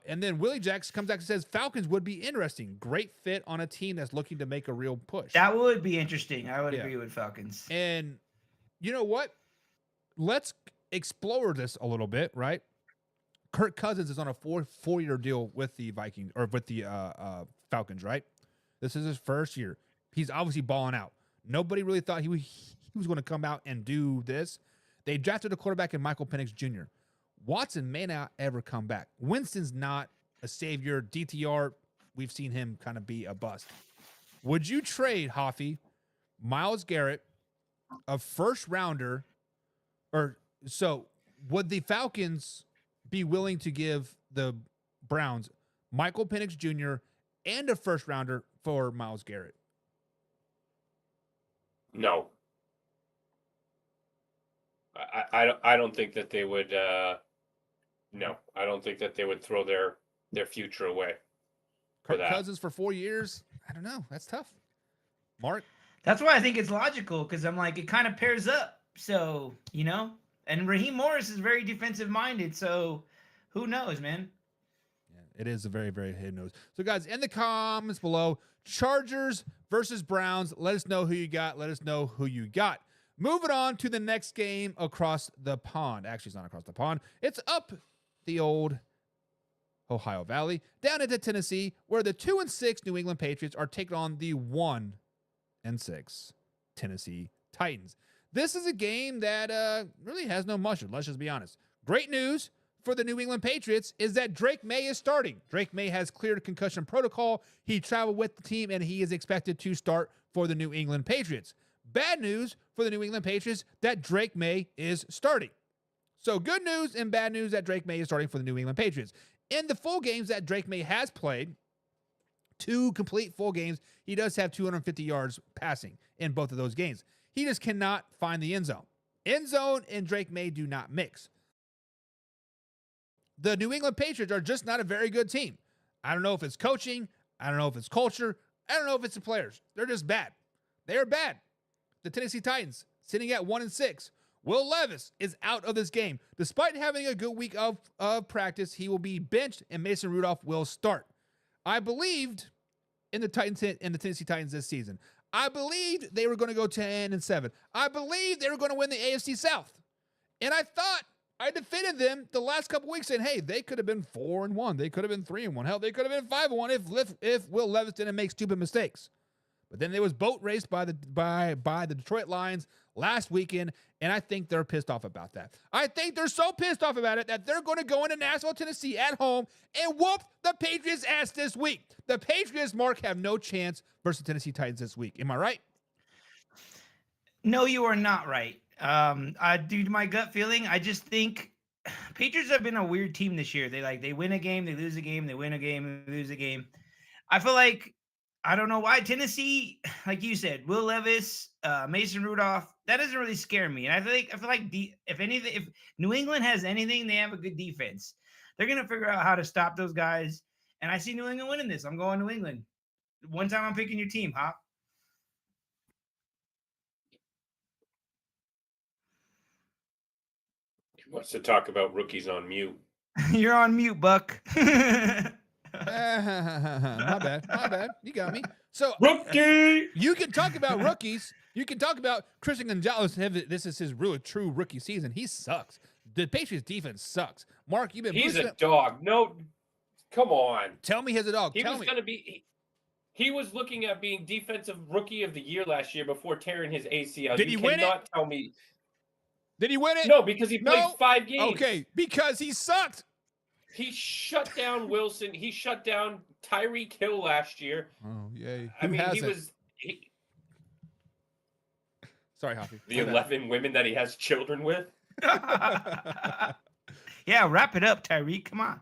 and then Willie Jacks comes back and says Falcons would be interesting. Great fit on a team that's looking to make a real push. That would be interesting. I would Yeah. agree with Falcons. And you know what? Let's explore this a little bit, right? Kirk Cousins is on a four-year deal with the Vikings or with the Falcons, right? This is his first year. He's obviously balling out. Nobody really thought he was going to come out and do this. They drafted a quarterback in Michael Penix Jr. Watson may not ever come back. Winston's not a savior. DTR, we've seen him kind of be a bust. Would you trade, Hoffy, Myles Garrett, a first rounder, or so would the Falcons be willing to give the Browns Michael Penix Jr. and a first rounder for Myles Garrett? No. I don't think that they would no, I don't think that they would throw their future away for Kirk that. Cousins for 4 years? I don't know. That's tough. Mark? That's why I think it's logical because I'm like, it kind of pairs up. So, you know, and Raheem Morris is very defensive minded. So who knows, man? Yeah, it is a very, very hidden nose. So, guys, in the comments below, Chargers versus Browns. Let us know who you got. Let us know who you got. Moving on to the next game across the pond. Actually, it's not across the pond. It's up the old Ohio Valley, down into Tennessee, where the 2-6 New England Patriots are taking on the 1-6 Tennessee Titans. This is a game that really has no mustard. Let's just be honest. Great news for the New England Patriots is that Drake May is starting. Drake May has cleared concussion protocol. He traveled with the team, and he is expected to start for the New England Patriots. Bad news for the New England Patriots that Drake May is starting. So good news and bad news that Drake May is starting for the New England Patriots. In the full games that Drake May has played, 2 complete full games, he does have 250 yards passing in both of those games. He just cannot find the end zone. End zone and Drake May do not mix. The New England Patriots are just not a very good team. I don't know if it's coaching. I don't know if it's culture. I don't know if it's the players. They're just bad. They're bad. The Tennessee Titans sitting at 1-6. Will Levis is out of this game. Despite having a good week of practice, he will be benched and Mason Rudolph will start. I believed in the Tennessee Titans this season. I believed they were going to go 10-7. I believed they were going to win the AFC South. And I thought I defended them the last couple weeks saying, hey, they could have been 4-1. They could have been 3-1. Hell, they could have been 5-1 if Will Levis didn't make stupid mistakes. But then there was boat raced by the Detroit Lions last weekend, and I think they're pissed off about that. I think they're so pissed off about it that they're going to go into Nashville, Tennessee at home and whoop the Patriots' ass this week. The Patriots, Mark, have no chance versus the Tennessee Titans this week. Am I right? No, you are not right. Due to my gut feeling, I just think Patriots have been a weird team this year. They win a game, they lose a game, they win a game, they lose a game. I feel like I don't know why Tennessee, like you said, Will Levis, Mason Rudolph, that doesn't really scare me. And I feel like if New England has anything, they have a good defense. They're gonna figure out how to stop those guys. And I see New England winning this. I'm going New England. One time I'm picking your team, huh? He wants to talk about rookies on mute. You're on mute, Buck. My bad. You got me. So Rookie! you can talk about rookies. You can talk about Christian Gonzalez. This is his really true rookie season. He sucks. The Patriots defense sucks. Mark, you've been He's boosting a dog. No, come on. Tell me he's a dog. He Tell was me. going to be. He was looking at being defensive rookie of the year last year before tearing his ACL. Did he win it? cannot tell me. Did he win it? No, because he played No? 5 games. Okay, because he sucked. He shut down Wilson. He shut down Tyreek Hill last year. Oh, yay. I mean, he was Sorry, Hoppy. the 11 women that he has children with. Yeah, wrap it up, Tyreek. Come on.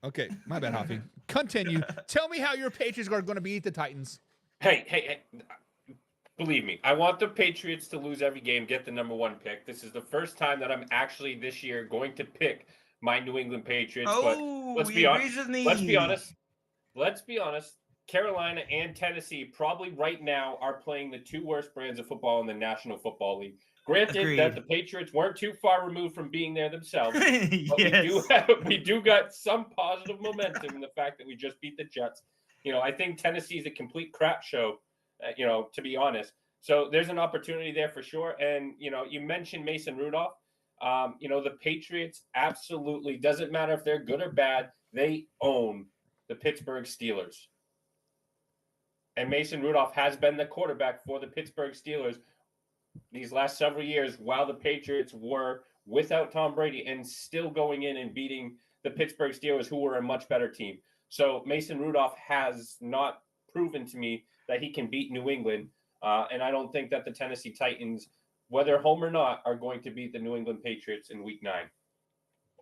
Okay, my bad, Hoppy. Continue. Tell me how your Patriots are going to beat the Titans. Hey. believe me, I want the Patriots to lose every game, get the number 1 pick. This is the first time that I'm actually this year going to pick my New England Patriots. But let's he be agrees honest. with me. Let's be honest. Carolina and Tennessee probably right now are playing the 2 worst brands of football in the National Football League. Granted that the Patriots weren't too far removed from being there themselves, but we do got some positive momentum in the fact that we just beat the Jets. I think Tennessee is a complete crap show, to be honest. So there's an opportunity there for sure. And, you mentioned Mason Rudolph. The Patriots absolutely, doesn't matter if they're good or bad, they own the Pittsburgh Steelers. And Mason Rudolph has been the quarterback for the Pittsburgh Steelers these last several years while the Patriots were without Tom Brady and still going in and beating the Pittsburgh Steelers, who were a much better team. So Mason Rudolph has not proven to me that he can beat New England. And I don't think that the Tennessee Titans, whether home or not, are going to beat the New England Patriots in Week 9.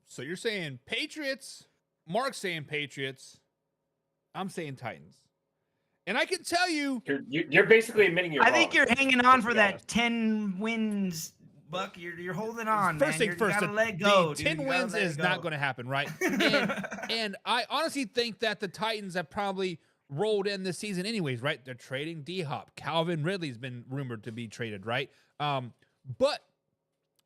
So you're saying Patriots, Mark's saying Patriots, I'm saying Titans. And I can tell you, you're basically admitting you're wrong. I think you're hanging on for that 10 wins, Buck. You're holding on. First thing first, you gotta let go. The 10 wins is not going to happen, right? And I honestly think that the Titans have probably rolled in this season anyways, right? They're trading D-Hop. Calvin Ridley's been rumored to be traded, right? But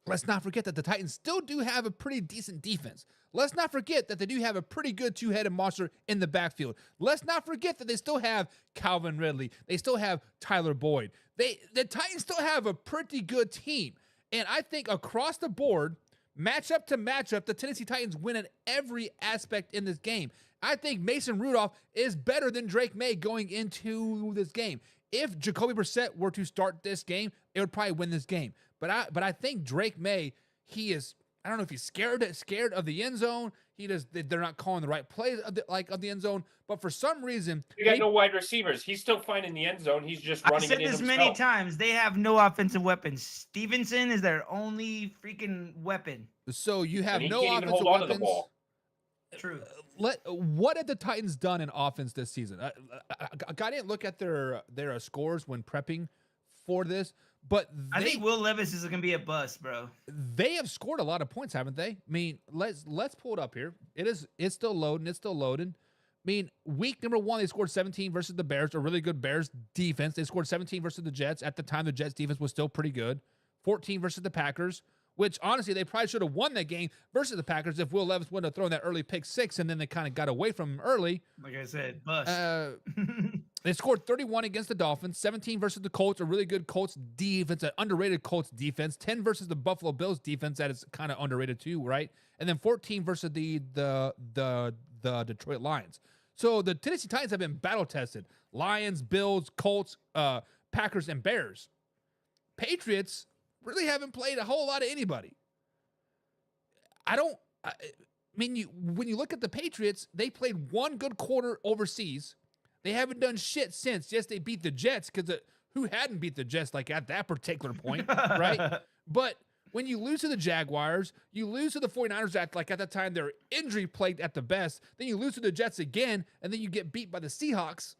let's not forget that the Titans still do have a pretty decent defense. Let's not forget that they do have a pretty good 2-headed monster in the backfield. Let's not forget that they still have Calvin Ridley. They still have Tyler Boyd. The Titans still have a pretty good team. And I think across the board, matchup to matchup, the Tennessee Titans win at every aspect in this game. I think Mason Rudolph is better than Drake May going into this game. If Jacoby Brissett were to start this game, it would probably win this game. But I think Drake May, he is, I don't know if he's scared of the end zone. They're not calling the right plays of the end zone. But for some reason, you got no wide receivers. He's still finding the end zone. He's just running. I've said this many times. They have no offensive weapons. Stevenson is their only freaking weapon. So you have no offensive offensive weapons. To the ball. True. What have the Titans done in offense this season? I didn't look at their scores when prepping for this, but I think Will Levis is going to be a bust, bro. They have scored a lot of points, haven't they? I mean, let's pull it up here. It's still loading. I mean, week number 1, they scored 17 versus the Bears, a really good Bears defense. They scored 17 versus the Jets. At the time, the Jets defense was still pretty good. 14 versus the Packers, which honestly, they probably should have won that game versus the Packers if Will Levis wouldn't have thrown that early pick 6, and then they kind of got away from him early. Like I said, bust. They scored 31 against the Dolphins, 17 versus the Colts, a really good Colts defense, an underrated Colts defense, 10 versus the Buffalo Bills defense that is kind of underrated too, right? And then 14 versus the Detroit Lions. So the Tennessee Titans have been battle tested. Lions, Bills, Colts, Packers, and Bears. Patriots really haven't played a whole lot of anybody. When you look at the Patriots, they played one good quarter overseas. They haven't done shit since. Yes, they beat the Jets because who hadn't beat the Jets like at that particular point, right? But when you lose to the Jaguars, you lose to the 49ers at that time they're injury plagued at the best. Then you lose to the Jets again, and then you get beat by the Seahawks.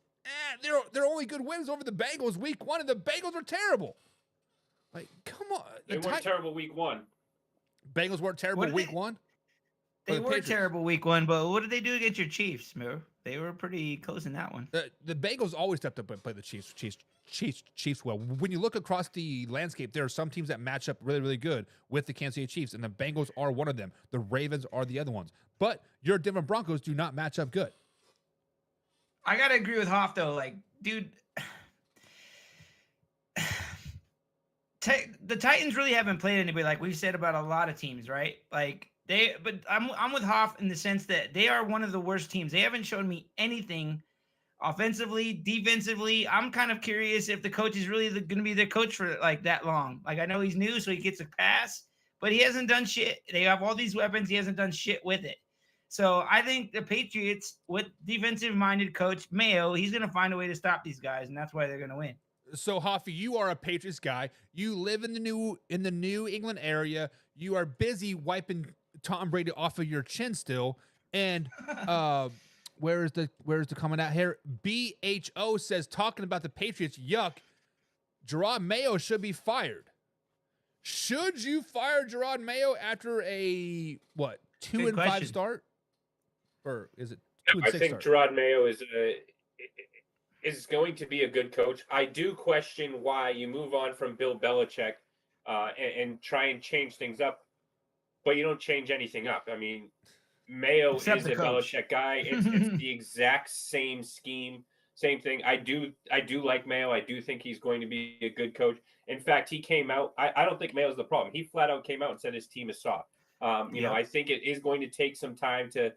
Their only good wins over the Bengals week 1, and the Bengals are terrible. Like, come on. They weren't terrible week 1. Bengals weren't terrible week 1? They were terrible week 1, but what did they do against your Chiefs, Mo? They were pretty close in that one. The Bengals always stepped up and played the Chiefs well. When you look across the landscape, there are some teams that match up really, really good with the Kansas City Chiefs, and the Bengals are one of them. The Ravens are the other ones. But your Denver Broncos do not match up good. I got to agree with Hoff, though. Like, dude, the Titans really haven't played anybody like we've said about a lot of teams, right? Like, but I'm with Hoff in the sense that they are one of the worst teams. They haven't shown me anything offensively, defensively. I'm kind of curious if the coach is really going to be their coach for like that long. Like, I know he's new, so he gets a pass, but he hasn't done shit. They have all these weapons. He hasn't done shit with it. So I think the Patriots, with defensive-minded coach Mayo, he's going to find a way to stop these guys, and that's why they're going to win. So, Hoffy, you are a Patriots guy. You live in the New England area. You are busy wiping Tom Brady off of your chin still. And where is the comment out here? BHO says, talking about the Patriots, yuck. Gerard Mayo should be fired. Should you fire Gerard Mayo after a 2-5 start? Or is it 2-6 I think start? Gerard Mayo is going to be a good coach. I do question why you move on from Bill Belichick and try and change things up, but you don't change anything up. I mean, Mayo Except is the a coach. Belichick guy. It's the exact same scheme, same thing. I do like Mayo. I do think he's going to be a good coach. In fact, he came out. I don't think Mayo's the problem. He flat out came out and said his team is soft. I think it is going to take some time to,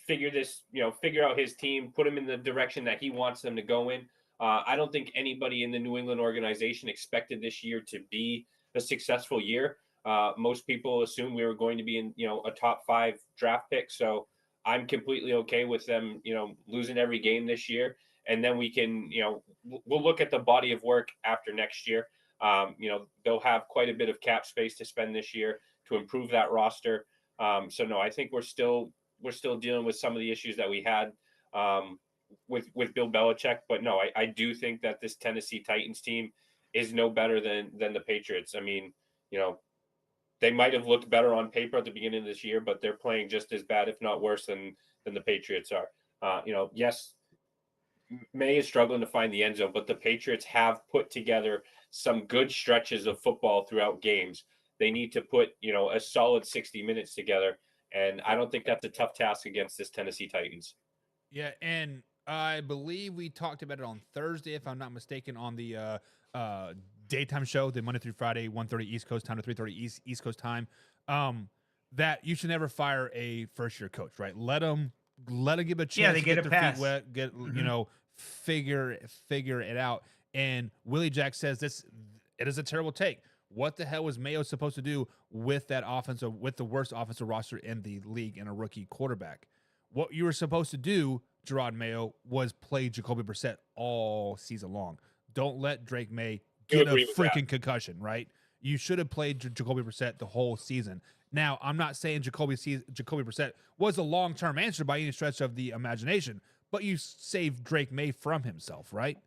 figure out his team, put him in the direction that he wants them to go in. I don't think anybody in the New England organization expected this year to be a successful year. Most people assumed we were going to be in, a top 5 draft pick. So I'm completely okay with them, losing every game this year. And then we can, we'll look at the body of work after next year. They'll have quite a bit of cap space to spend this year to improve that roster. So no, I think we're still dealing with some of the issues that we had with Bill Belichick. But no, I do think that this Tennessee Titans team is no better than the Patriots. I mean, they might have looked better on paper at the beginning of this year, but they're playing just as bad, if not worse, than the Patriots are. Yes, May is struggling to find the end zone, but the Patriots have put together some good stretches of football throughout games. They need to put, a solid 60 minutes together. And I don't think that's a tough task against this Tennessee Titans. Yeah, and I believe we talked about it on Thursday, if I'm not mistaken, on the daytime show, the Monday through Friday, 1:30 East Coast time to 3:30 East Coast time, that you should never fire a first-year coach, right? Let them give a chance. Yeah, they to get get a their pass. feet wet, figure it out. And Willie Jack says it is a terrible take. What the hell was Mayo supposed to do with that offensive, with the worst offensive roster in the league and a rookie quarterback? What you were supposed to do, Gerard Mayo, was play Jacoby Brissett all season long. Don't let Drake May get a freaking concussion, right? You should have played Jacoby Brissett the whole season. Now, I'm not saying Jacoby Brissett was a long-term answer by any stretch of the imagination, but you saved Drake May from himself, right?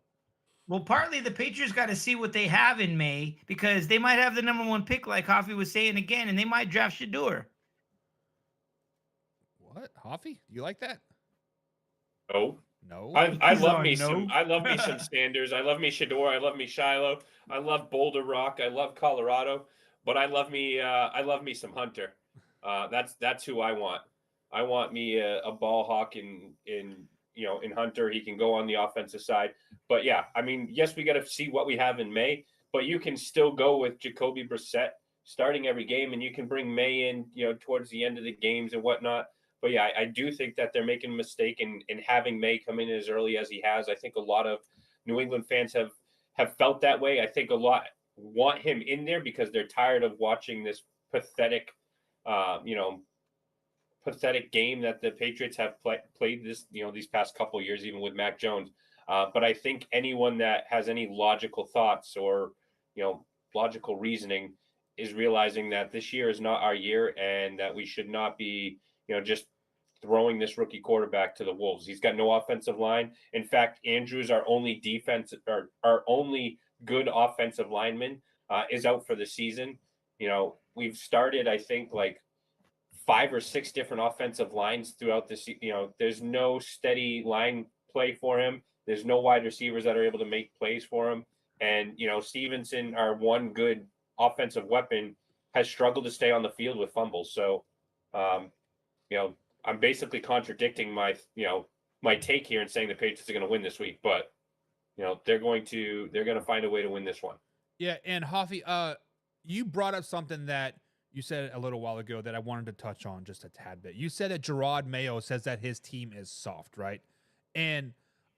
Well, partly the Patriots got to see what they have in May, because they might have the number 1 pick, like Hoffy was saying again, and they might draft Shador. What? Hoffy? You like that? No. No. I love me no. some Sanders. I love me Shador. I love me Shiloh. I love Boulder Rock. I love Colorado. But I love me some Hunter. That's who I want. I want me a ball hawk in Hunter. He can go on the offensive side. But yeah, I mean, yes, we got to see what we have in May, but you can still go with Jacoby Brissett starting every game, and you can bring May in, towards the end of the games and whatnot. But yeah, I do think that they're making a mistake in having May come in as early as he has. I think a lot of New England fans have felt that way. I think a lot want him in there because they're tired of watching this pathetic game that the Patriots have played these past couple of years, even with Mac Jones. But I think anyone that has any logical thoughts or, logical reasoning is realizing that this year is not our year and that we should not be, just throwing this rookie quarterback to the wolves. He's got no offensive line. In fact, Andrews, our only good offensive lineman, is out for the season. We've started, I think, like 5 or 6 different offensive lines throughout this. There's no steady line play for him. There's no wide receivers that are able to make plays for him. And, Stevenson, our one good offensive weapon, has struggled to stay on the field with fumbles. So, I'm basically contradicting my take here and saying the Patriots are going to win this week, but they're going to find a way to win this one. Yeah. And Hoffy, you brought up something that you said a little while ago that I wanted to touch on just a tad bit. You said that Gerard Mayo says that his team is soft, right? And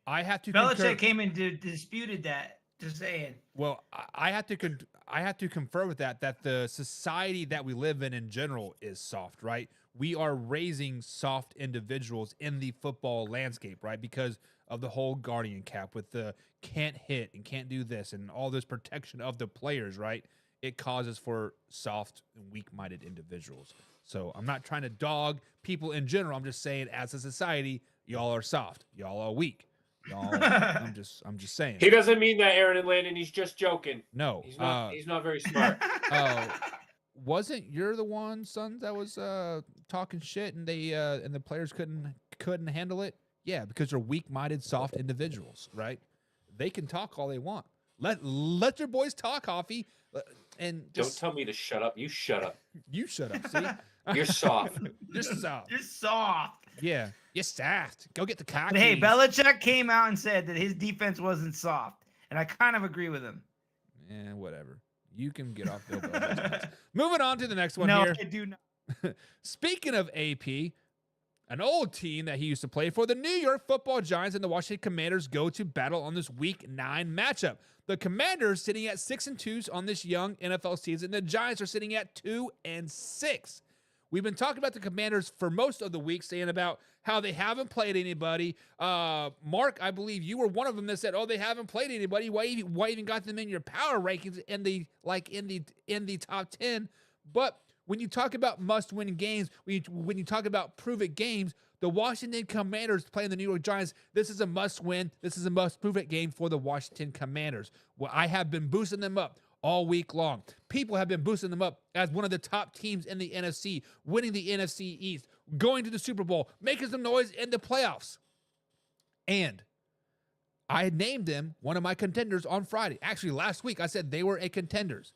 I have to Belichick came and disputed that. Just saying. Well, I have to confer with that the society that we live in general is soft, right? We are raising soft individuals in the football landscape, right? Because of the whole guardian cap with the can't hit and can't do this and all this protection of the players, right? It causes for soft and weak-minded individuals. So I'm not trying to dog people in general. I'm just saying as a society, y'all are soft. Y'all are weak. Y'all, I'm just saying. He doesn't mean that, Aaron and Landon. He's just joking. No, He's not very smart. Wasn't you're the one, son, that was talking shit and they and the players couldn't handle it? Yeah, because they're weak-minded, soft individuals, right? They can talk all they want. Let your boys talk, Hoffy. And just, don't tell me to shut up. You shut up. You shut up. See, You're soft. you're soft. You're soft. Yeah, you're soft. Go get the cock. But hey, Belichick came out and said that his defense wasn't soft, and I kind of agree with him. Whatever. You can get off Bill Belichick. Moving on to the next one No, here. I do not. Speaking of AP, an old team that he used to play for, the New York Football Giants and the Washington Commanders go to battle on this Week 9 matchup. The Commanders sitting at 6-2 on this young NFL season. The Giants are sitting at 2-6. We've been talking about the Commanders for most of the week, saying about how they haven't played anybody. Mark, I believe you were one of them that said, "Oh, they haven't played anybody. Why even got them in your power rankings in the top 10?" But when you talk about must-win games, when you talk about prove-it games, the Washington Commanders playing the New York Giants, this is a must-win. This is a must-prove-it game for the Washington Commanders. Well, I have been boosting them up all week long. People have been boosting them up as one of the top teams in the NFC, winning the NFC East, going to the Super Bowl, making some noise in the playoffs. And I named them one of my contenders on Friday. Actually, last week I said they were a contenders.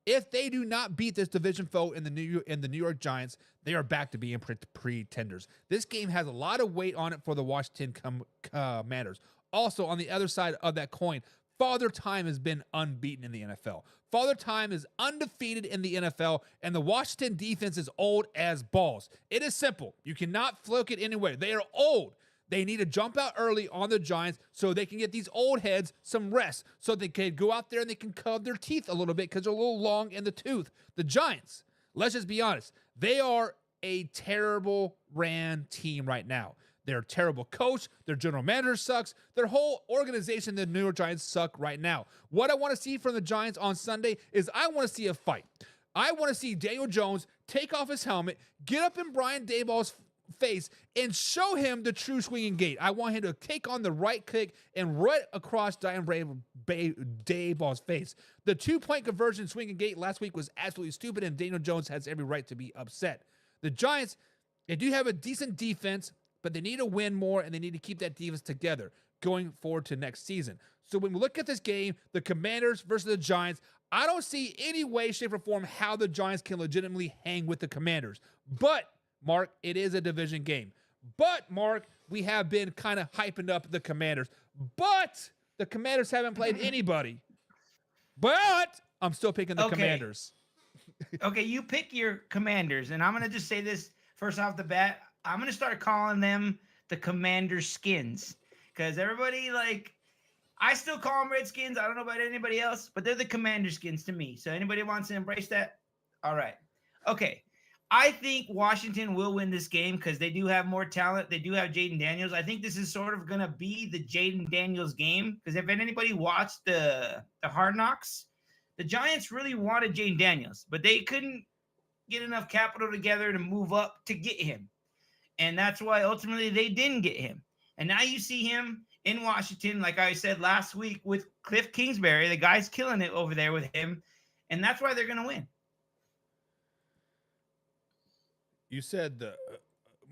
If they do not beat this division foe in the New York Giants, they are back to being pretenders. This game has a lot of weight on it for the Washington Commanders. Also, on the other side of that coin, Father Time has been unbeaten in the NFL. Father Time is undefeated in the NFL, and the Washington defense is old as balls. It is simple. You cannot fluke it anywhere. They are old. They need to jump out early on the Giants so they can get these old heads some rest, so they can go out there and they can cut their teeth a little bit because they're a little long in the tooth. The Giants, let's just be honest, they are a terrible ran team right now. They're a terrible coach. Their general manager sucks. Their whole organization, the New York Giants, suck right now. What I want to see from the Giants on Sunday is I want to see a fight. I want to see Daniel Jones take off his helmet, get up in Brian Daboll's face, and show him the true swinging gate. I want him to take on the right kick and right across Brian Daboll's face. The 2-point conversion swinging gate last week was absolutely stupid, and Daniel Jones has every right to be upset. The Giants, they do have a decent defense, but they need to win more, and they need to keep that defense together going forward to next season. So when we look at this game, the Commanders versus the Giants, I don't see any way, shape, or form how the Giants can legitimately hang with the Commanders. But, Mark, it is a division game. But, Mark, we have been kind of hyping up the Commanders. But the Commanders haven't played anybody. But I'm still picking the Commanders. Okay, you pick your Commanders, and I'm going to just say this first off the bat. I'm going to start calling them the Commander Skins because everybody, I still call them Redskins. I don't know about anybody else, but they're the Commander Skins to me. So anybody wants to embrace that? All right. Okay. I think Washington will win this game because they do have more talent. They do have Jaden Daniels. I think this is sort of going to be the Jaden Daniels game because if anybody watched the Hard Knocks, the Giants really wanted Jaden Daniels, but they couldn't get enough capital together to move up to get him. And that's why ultimately they didn't get him. And now you see him in Washington, like I said last week, with Cliff Kingsbury. The guy's killing it over there with him. And that's why they're going to win. You said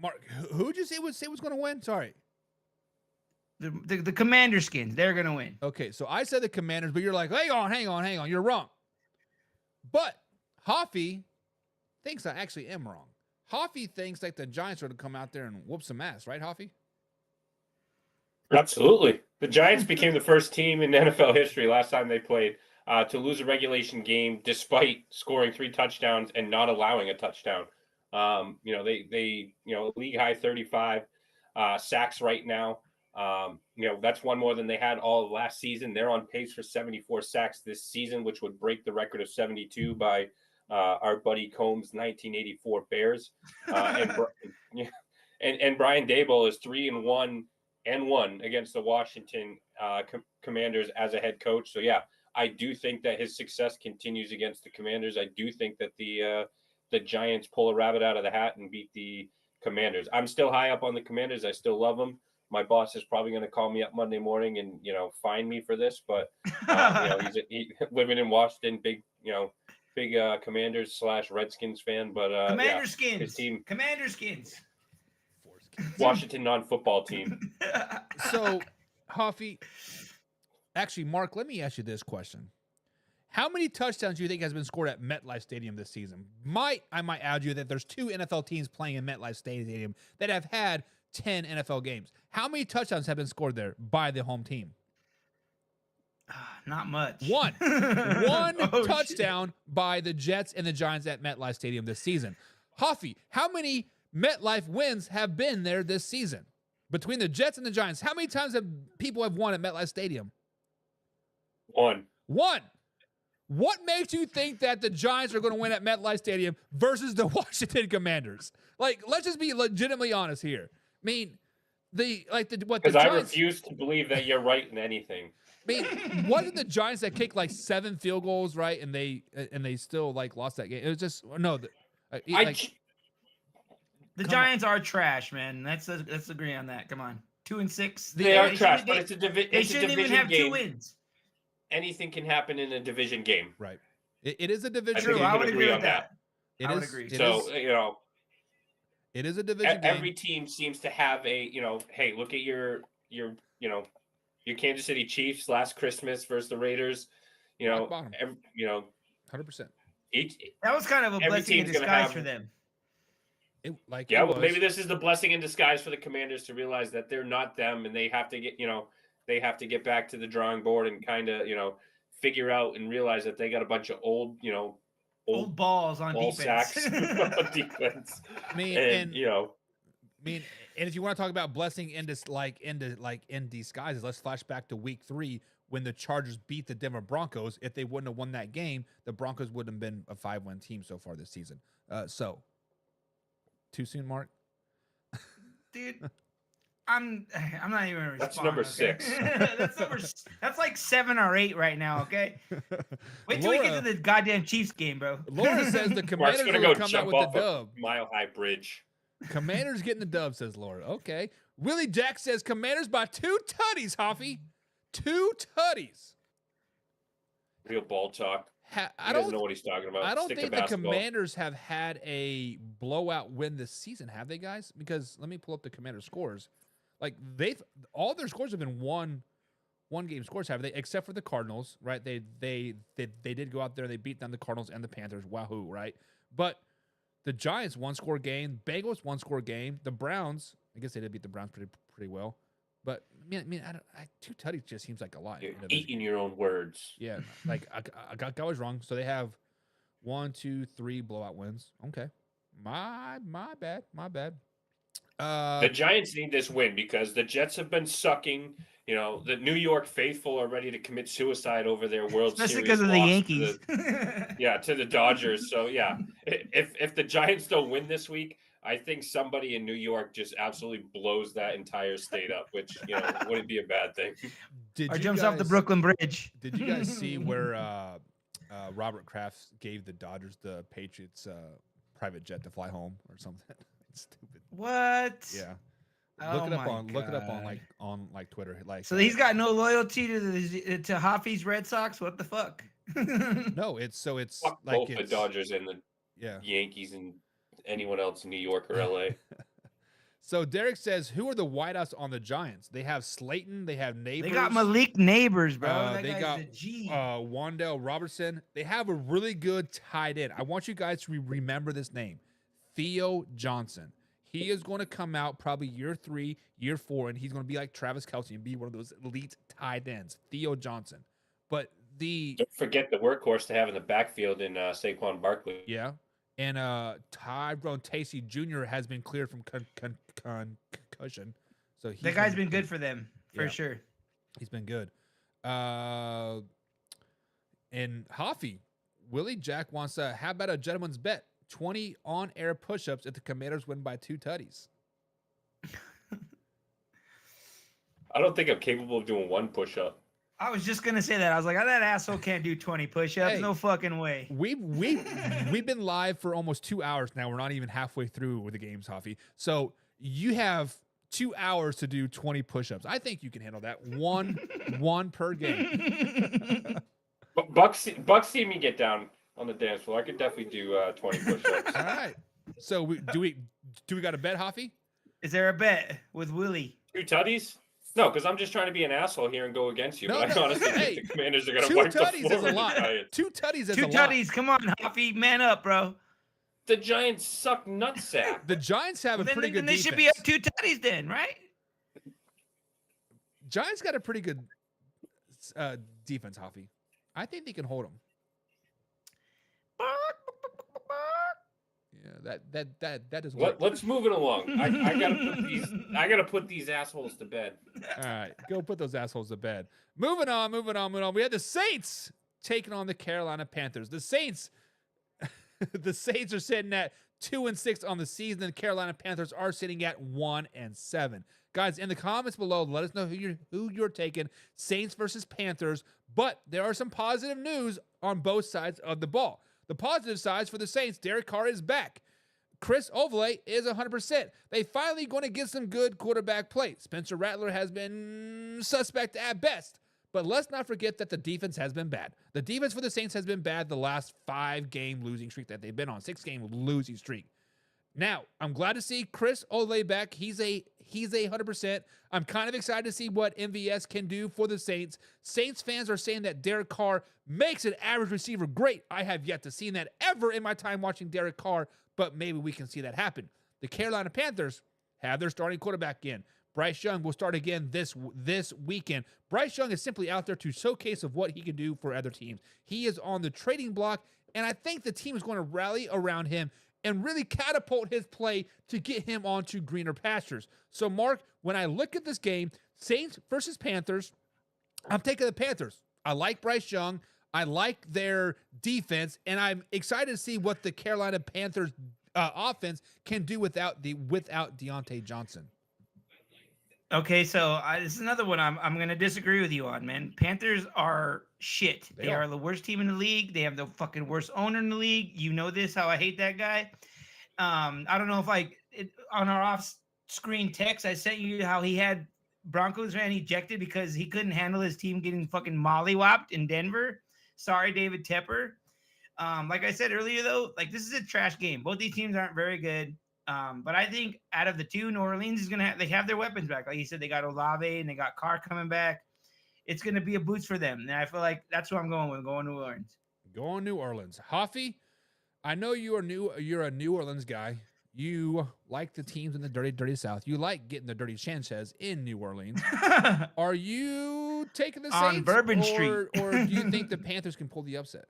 Mark, who'd you say was going to win? Sorry. The Commander Skins, they're going to win. Okay, so I said the Commanders, but you're like, hang on. You're wrong. But Hoffy thinks I actually am wrong. Hoffy thinks like the Giants are to come out there and whoop some ass, right, Hoffy? Absolutely. The Giants became the first team in NFL history last time they played to lose a regulation game despite scoring 3 touchdowns and not allowing a touchdown. They league high 35 sacks right now. That's one more than they had all of last season. They're on pace for 74 sacks this season, which would break the record of 72 by our buddy Combs' 1984 Bears. And Brian Daboll is 3-1 against the Washington Commanders as a head coach. So yeah, I do think that his success continues against the Commanders. I do think that the Giants pull a rabbit out of the hat and beat the Commanders. I'm still high up on the Commanders. I still love them. my boss is probably going to call me up Monday morning and fine me for this, but he's living in Washington, big Commanders / Redskins fan, but Commander his Skins. team, Commander Skins. Washington non-football team. So, Huffy, actually, Mark, let me ask you this question. How many touchdowns do you think has been scored at MetLife Stadium this season? I might add you that there's 2 NFL teams playing in MetLife Stadium that have had 10 NFL games. How many touchdowns have been scored there by the home team? Not much. One. One Oh, touchdown by the Jets and the Giants at MetLife Stadium this season. Huffy, how many MetLife wins have been there this season? Between the Jets and the Giants, how many times have people have won at MetLife Stadium? One. What makes you think that the Giants are going to win at MetLife Stadium versus the Washington Commanders? Like, let's just be legitimately honest here. I mean, because I refuse to believe that you're right in anything. I mean, wasn't the Giants that kicked like 7 field goals, right? And they still like lost that game. It was just the Giants are trash, man. Let's agree on that. Come on, 2-6. They are trash, but it's a division game. They shouldn't even have 2 wins. Anything can happen in a division game. Right. It is a division True, game. I would agree with that. I would agree. So, it is a division game. Every team seems to have a, hey, look at your Kansas City Chiefs last Christmas versus the Raiders. 100%. That was kind of a blessing in disguise for them. Maybe this is the blessing in disguise for the Commanders to realize that they're not them, and they have to get back to the drawing board and kind of figure out and realize that they got a bunch of old balls on ball defense. sacks on defense. And if you want to talk about blessing in disguises, let's flash back to week 3 when the Chargers beat the Denver Broncos. If they wouldn't have won that game, the Broncos wouldn't have been a 5-win team so far this season. So too soon, Mark? Dude, I'm not even gonna respond. That's number 6. That's like 7 or 8 right now, okay? Wait till we get to the goddamn Chiefs game, bro. Laura says the Commanders gonna will go come out jump with off the dub. a mile-high bridge. Commanders getting the dub, says Laura. Okay. Willie Jack says Commanders by 2 tutties, Hoffy. 2 tutties. Real ball talk. He I doesn't know what he's talking about. I don't Stick think to the basketball. Commanders have had a blowout win this season, have they, guys? Because let me pull up the Commanders scores. Like all their scores have been one game scores, have they? Except for the Cardinals, right? They did go out there and they beat down the Cardinals and the Panthers. Wahoo, right? But the Giants 1-score game, Bengals 1-score game, the Browns. I guess they did beat the Browns pretty well. But I mean, 2 tutties just seems like a lot. You're eating your own words. Yeah, like I was wrong. So they have 1, 2, 3 blowout wins. Okay, my bad. The Giants need this win because the Jets have been sucking. The New York faithful are ready to commit suicide over their World Series. Especially because of the Yankees. To the Dodgers. So if the Giants don't win this week, I think somebody in New York just absolutely blows that entire state up, which wouldn't be a bad thing. Or jumps off the Brooklyn Bridge. Did you guys see where Robert Kraft gave the Dodgers the Patriots private jet to fly home or something? It's stupid. What? Yeah. Oh Look it up on Twitter. So he's got no loyalty to Hoffy's Red Sox. What the fuck? No, it's Fuck like both the Dodgers and the Yankees and anyone else in New York or LA. So Derek says, who are the wideouts on the Giants? They have Slayton. They have Neighbors. They got Malik Neighbors, bro. They got Wan'Dale Robertson. They have a really good tight end. I want you guys to remember this name, Theo Johnson. He is going to come out probably year 3, year 4, and he's going to be like Travis Kelce and be one of those elite tight ends, Theo Johnson. But don't forget the workhorse to have in the backfield in Saquon Barkley. Yeah. And Tyrone Tasey Jr. has been cleared from concussion. So that guy's been good for them, for sure. He's been good. And Hoffy, Willie Jack wants to, how about a gentleman's bet? 20 on-air push-ups if the Commanders win by 2 tutties. I don't think I'm capable of doing 1 push-up. I was just gonna say that. I was like, oh, that asshole can't do 20 push-ups. Hey, no fucking way. We've been live for almost 2 hours now. We're not even halfway through with the games, Hoffy. So you have 2 hours to do 20 push-ups. I think you can handle that. One per game. But Buck see me get down on the dance floor. I could definitely do 20 push-ups. All right. So do we got a bet, Hoffy? Is there a bet with Willie? 2 tutties? No, because I'm just trying to be an asshole here and go against you. But I honestly think the Commanders are going to 2 wipe the tutties floor is a with lot. the Giants. 2 tutties is a 2 lot. tutties. Come on, Huffy. Man up, bro. The Giants suck nutsack. The Giants have a Then, pretty then good they defense. should be up 2 tutties then, right? Giants got a pretty good defense, Hoffy. I think they can hold them. Yeah, that does work. Let's move it along. I gotta put these assholes to bed. All right, go put those assholes to bed. Moving on. We had the Saints taking on the Carolina Panthers. The Saints are sitting at 2-6 on the season. The Carolina Panthers are sitting at 1-7. Guys, in the comments below, let us know who you're taking, Saints versus Panthers. But there are some positive news on both sides of the ball. The positive sides for the Saints, Derek Carr is back. Chris Olave is 100%. They finally going to get some good quarterback play. Spencer Rattler has been suspect at best. But let's not forget that the defense has been bad. The defense for the Saints has been bad the last 5-game losing streak that they've been on, 6-game losing streak. Now, I'm glad to see Chris Olave back. He's a 100%. I'm kind of excited to see what MVS can do for the Saints. Saints fans are saying that Derek Carr makes an average receiver great. I have yet to see that ever in my time watching Derek Carr, but maybe we can see that happen. The Carolina Panthers have their starting quarterback in. Bryce Young will start again this weekend. Bryce Young is simply out there to showcase of what he can do for other teams. He is on the trading block, and I think the team is going to rally around him and really catapult his play to get him onto greener pastures. So, Mark, when I look at this game, Saints versus Panthers, I'm taking the Panthers. I like Bryce Young. I like their defense, and I'm excited to see what the Carolina Panthers offense can do without Deontay Johnson. Okay, so this is another one I'm going to disagree with you on, man. Panthers are shit. They are the worst team in the league. They have the fucking worst owner in the league. You know this, how I hate that guy. I don't know if on our off-screen text, I sent you how he had Broncos fan ejected because he couldn't handle his team getting fucking mollywopped in Denver. Sorry, David Tepper. Like I said earlier, though, like this is a trash game. Both these teams aren't very good. But I think out of the two, New Orleans is they have their weapons back. Like you said, they got Olave and they got Carr coming back. It's going to be a boost for them. And I feel like that's what I'm going with, going New Orleans. Going New Orleans. Hoffy, I know you're a New Orleans guy. You like the teams in the dirty, dirty South. You like getting the dirty Sanchez in New Orleans. Are you taking the Saints on Bourbon Street, or do you think the Panthers can pull the upset?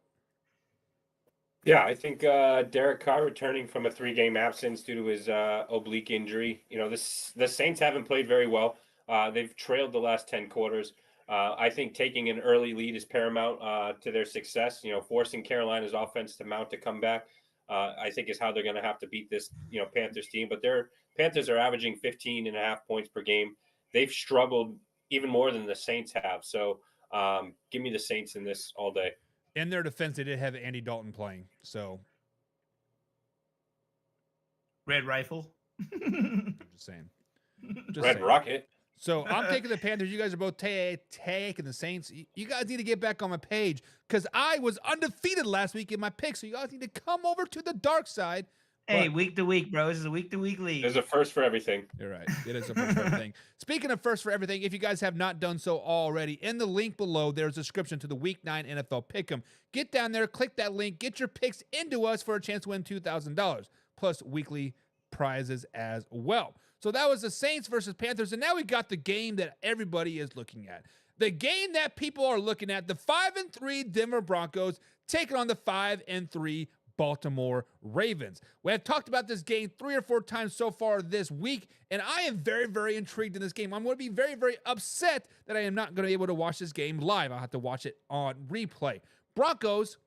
Yeah, I think Derek Carr returning from a 3-game absence due to his oblique injury. You know, the Saints haven't played very well. They've trailed the last 10 quarters. I think taking an early lead is paramount to their success. You know, forcing Carolina's offense to mount a comeback, I think is how they're going to have to beat this, Panthers team. But their Panthers are averaging 15.5 points per game. They've struggled even more than the Saints have. So give me the Saints in this all day. In their defense, they did have Andy Dalton playing, so Red Rifle. I'm just saying. Red Rocket. So I'm taking the Panthers. You guys are both taking the Saints. You guys need to get back on my page because I was undefeated last week in my picks. So you guys need to come over to the dark side. Hey, week to week, bro. This is a week-to-week league. There's a first for everything. You're right. It is a first for everything. Speaking of first for everything, if you guys have not done so already, in the link below, there's a description to the Week 9 NFL Pick'em. Get down there, click that link, get your picks into us for a chance to win $2,000, plus weekly prizes as well. So that was the Saints versus Panthers, and now we got the game that everybody is looking at. The game that people are looking at, the 5-3 Denver Broncos taking on the 5-3 Baltimore Ravens. We have talked about this game 3 or 4 times so far this week, and I am very, very intrigued in this game. I'm going to be very, very upset that I am not going to be able to watch this game live. I'll have to watch it on replay. Broncos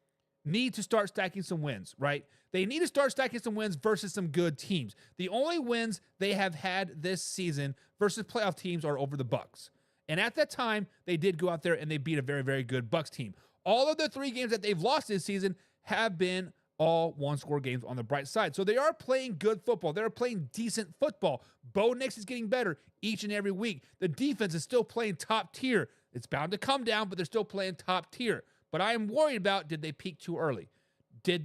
need to start stacking some wins, right? They need to start stacking some wins versus some good teams. The only wins they have had this season versus playoff teams are over the Bucs. And at that time, they did go out there and they beat a very, very good Bucs team. All of the 3 games that they've lost this season have been all one-score games on the bright side. So they are playing good football. They're playing decent football. Bo Nix is getting better each and every week. The defense is still playing top tier. It's bound to come down, but they're still playing top tier. But I am worried about, did they peak too early? Can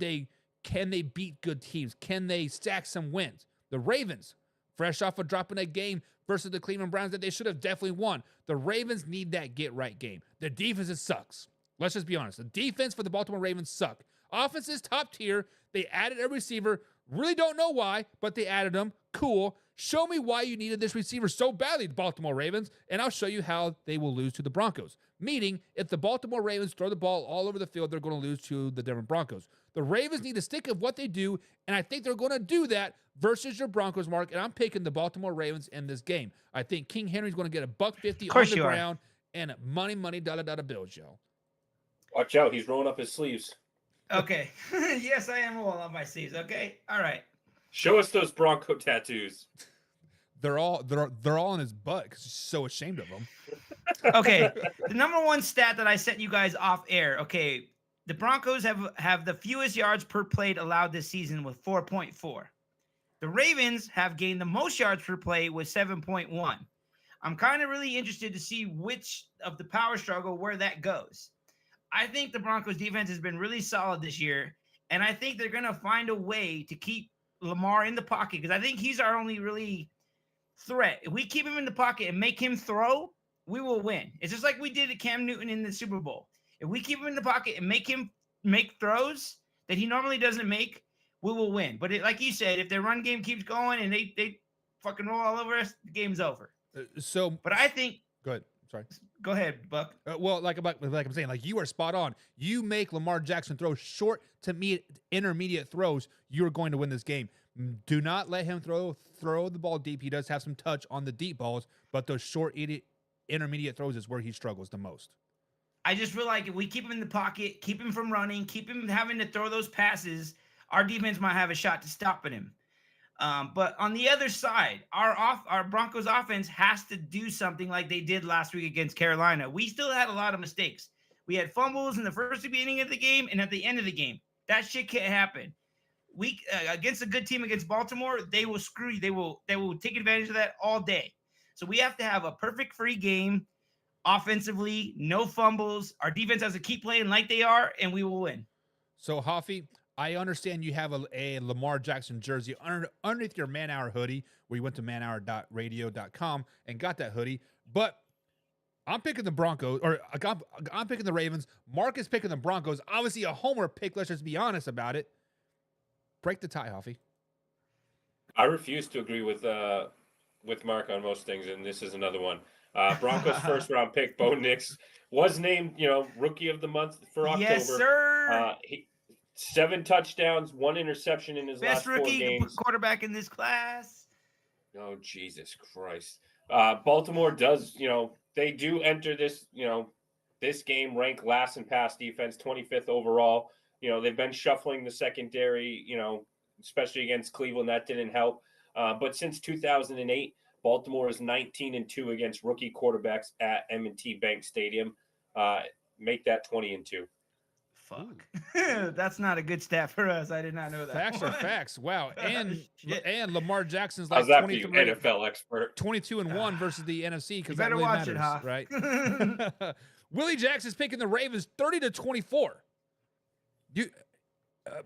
they beat good teams? Can they stack some wins? The Ravens, fresh off of dropping a game versus the Cleveland Browns that they should have definitely won. The Ravens need that get-right game. The defense sucks. Let's just be honest. The defense for the Baltimore Ravens suck. Offense is top tier. They added a receiver. Really don't know why, but they added him. Cool. Show me why you needed this receiver so badly, the Baltimore Ravens, and I'll show you how they will lose to the Broncos. Meaning, if the Baltimore Ravens throw the ball all over the field, they're going to lose to the Denver Broncos. The Ravens need to stick with what they do, and I think they're going to do that versus your Broncos, Mark, and I'm picking the Baltimore Ravens in this game. I think King Henry's going to get $150 on the ground and money, dollar bills, yo. Watch out. He's rolling up his sleeves. Okay. Yes, I am rolling up my sleeves. Okay. All right. Show us those Bronco tattoos. They're all in his butt because he's so ashamed of them. Okay. The number one stat that I sent you guys off air. Okay. The Broncos have the fewest yards per play allowed this season with 4.4. The Ravens have gained the most yards per play with 7.1. I'm kind of really interested to see which of the power struggle, where that goes. I think the Broncos defense has been really solid this year, and I think they're going to find a way to keep Lamar in the pocket because I think he's our only really threat. If we keep him in the pocket and make him throw, we will win. It's just like we did at Cam Newton in the Super Bowl. If we keep him in the pocket and make him make throws that he normally doesn't make, we will win. But like you said, if their run game keeps going and they fucking roll all over us, the game's over. But I think – Go ahead. Sorry. Go ahead, Buck. Well, like I'm saying, like you are spot on. You make Lamar Jackson throw short to intermediate throws, you're going to win this game. Do not let him throw the ball deep. He does have some touch on the deep balls, but those short intermediate throws is where he struggles the most. I just feel like if we keep him in the pocket, keep him from running, keep him having to throw those passes, our defense might have a shot to stopping him. But on the other side, our Broncos offense has to do something like they did last week against Carolina. We still had a lot of mistakes. We had fumbles in the first beginning of the game and at the end of the game. That shit can't happen. We against a good team against Baltimore, they will screw you. They will take advantage of that all day. So we have to have a perfect free game offensively, no fumbles. Our defense has to keep playing like they are, and we will win. So, Hoffy, I understand you have a Lamar Jackson jersey underneath your Man Hour hoodie, where you went to manhour.radio.com and got that hoodie. But I'm picking the Broncos, or I'm picking the Ravens. Mark is picking the Broncos. Obviously, a homer pick. Let's just be honest about it. Break the tie, Hoffy. I refuse to agree with Mark on most things, and this is another one. Broncos first round pick, Bo Nix, was named, rookie of the month for October. Yes, sir. 7 touchdowns, 1 interception in his last 4 games. Best rookie quarterback in this class. Oh, Jesus Christ. Baltimore does, they do enter this, this game ranked last in pass defense, 25th overall. They've been shuffling the secondary, especially against Cleveland. That didn't help. But since 2008, Baltimore is 19-2 against rookie quarterbacks at M&T Bank Stadium. Make that 20-2. Fuck. That's not a good stat for us. I did not know that. Facts are facts. Wow. And Lamar Jackson's like 23, NFL expert. 22-1 versus the NFC because that better really watch matters, it, huh? Right? Willie Jackson's picking the Ravens 30-24.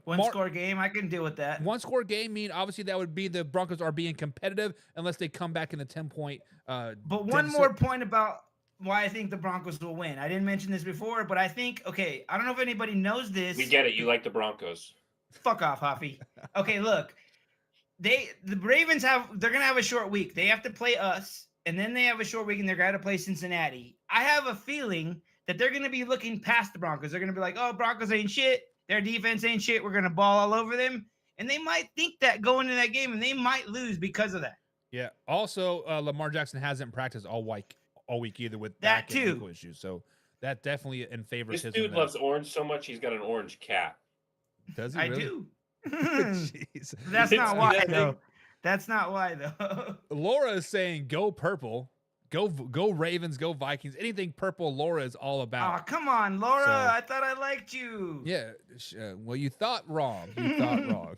One-score game, I can deal with that. One-score game mean obviously that would be the Broncos are being competitive unless they come back in a 10-point. But one more point about why I think the Broncos will win. I didn't mention this before, but I think, okay, I don't know if anybody knows this. We get it. You like the Broncos. Fuck off, Hoffy. Okay, look. The Ravens they're going to have a short week. They have to play us, and then they have a short week, and they're going to play Cincinnati. I have a feeling that they're going to be looking past the Broncos. They're going to be like, oh, Broncos ain't shit. Their defense ain't shit. We're going to ball all over them. And they might think that going into that game, and they might lose because of that. Yeah. Also, Lamar Jackson hasn't practiced all week either with that back and ankle issues. So that definitely in favor of his. This dude loves orange so much he's got an orange cat. Does he? Really? I do. Jeez. That's not why though. That's not why though. Laura is saying go purple. Go Ravens, go Vikings. Anything purple, Laura is all Oh, about. come on, Laura. So- I thought I liked you. Yeah. Well, you thought wrong. You thought wrong.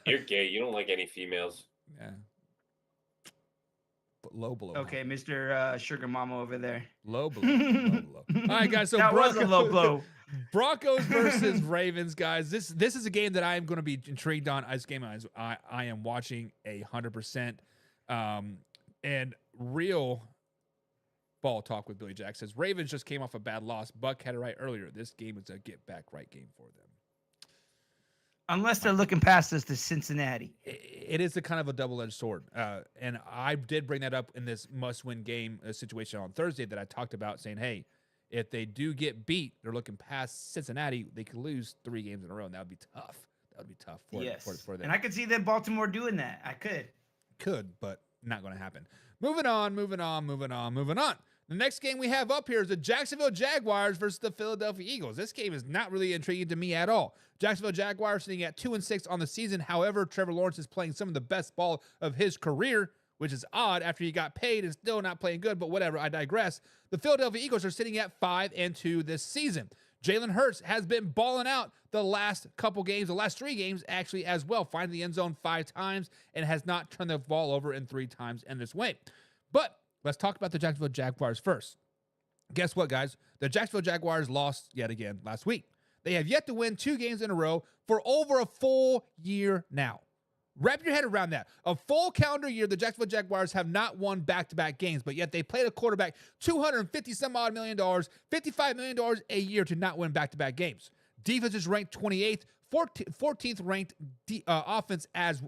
You're gay. You don't like any females. Yeah. But low blow. Okay, Mr. Sugar Mama over there. Low blow. Low blow. All right, guys. So That was a low blow. Broncos versus Ravens, guys. This is a game that I am going to be intrigued on. This game I am watching 100%. And real ball talk with Billy Jack says Ravens just came off a bad loss. Buck had it right earlier. This game is a get back right game for them. Unless they're looking past us to Cincinnati. It is a kind of a double-edged sword. And I did bring that up in this must-win game situation on Thursday that I talked about, saying, hey, if they do get beat, they're looking past Cincinnati, they could lose 3 games in a row, and that would be tough. That would be tough for them. And I could see them Baltimore doing that. I could. But not going to happen. Moving on. The next game we have up here is the Jacksonville Jaguars versus the Philadelphia Eagles. This game is not really intriguing to me at all. Jacksonville Jaguars sitting at 2-6 on the season. However, Trevor Lawrence is playing some of the best ball of his career, which is odd after he got paid and still not playing good, but whatever, I digress. The Philadelphia Eagles are sitting at 5-2 this season. Jalen Hurts has been balling out the last couple games, the last 3 games actually as well, finding the end zone 5 times and has not turned the ball over in 3 times in this way. But let's talk about the Jacksonville Jaguars first. Guess what, guys? The Jacksonville Jaguars lost yet again last week. They have yet to win 2 games in a row for over a full year now. Wrap your head around that. A full calendar year, the Jacksonville Jaguars have not won back-to-back games, but yet they played a quarterback $250-some-odd million, $55 million a year to not win back-to-back games. Defense is ranked 28th, 14th ranked offense as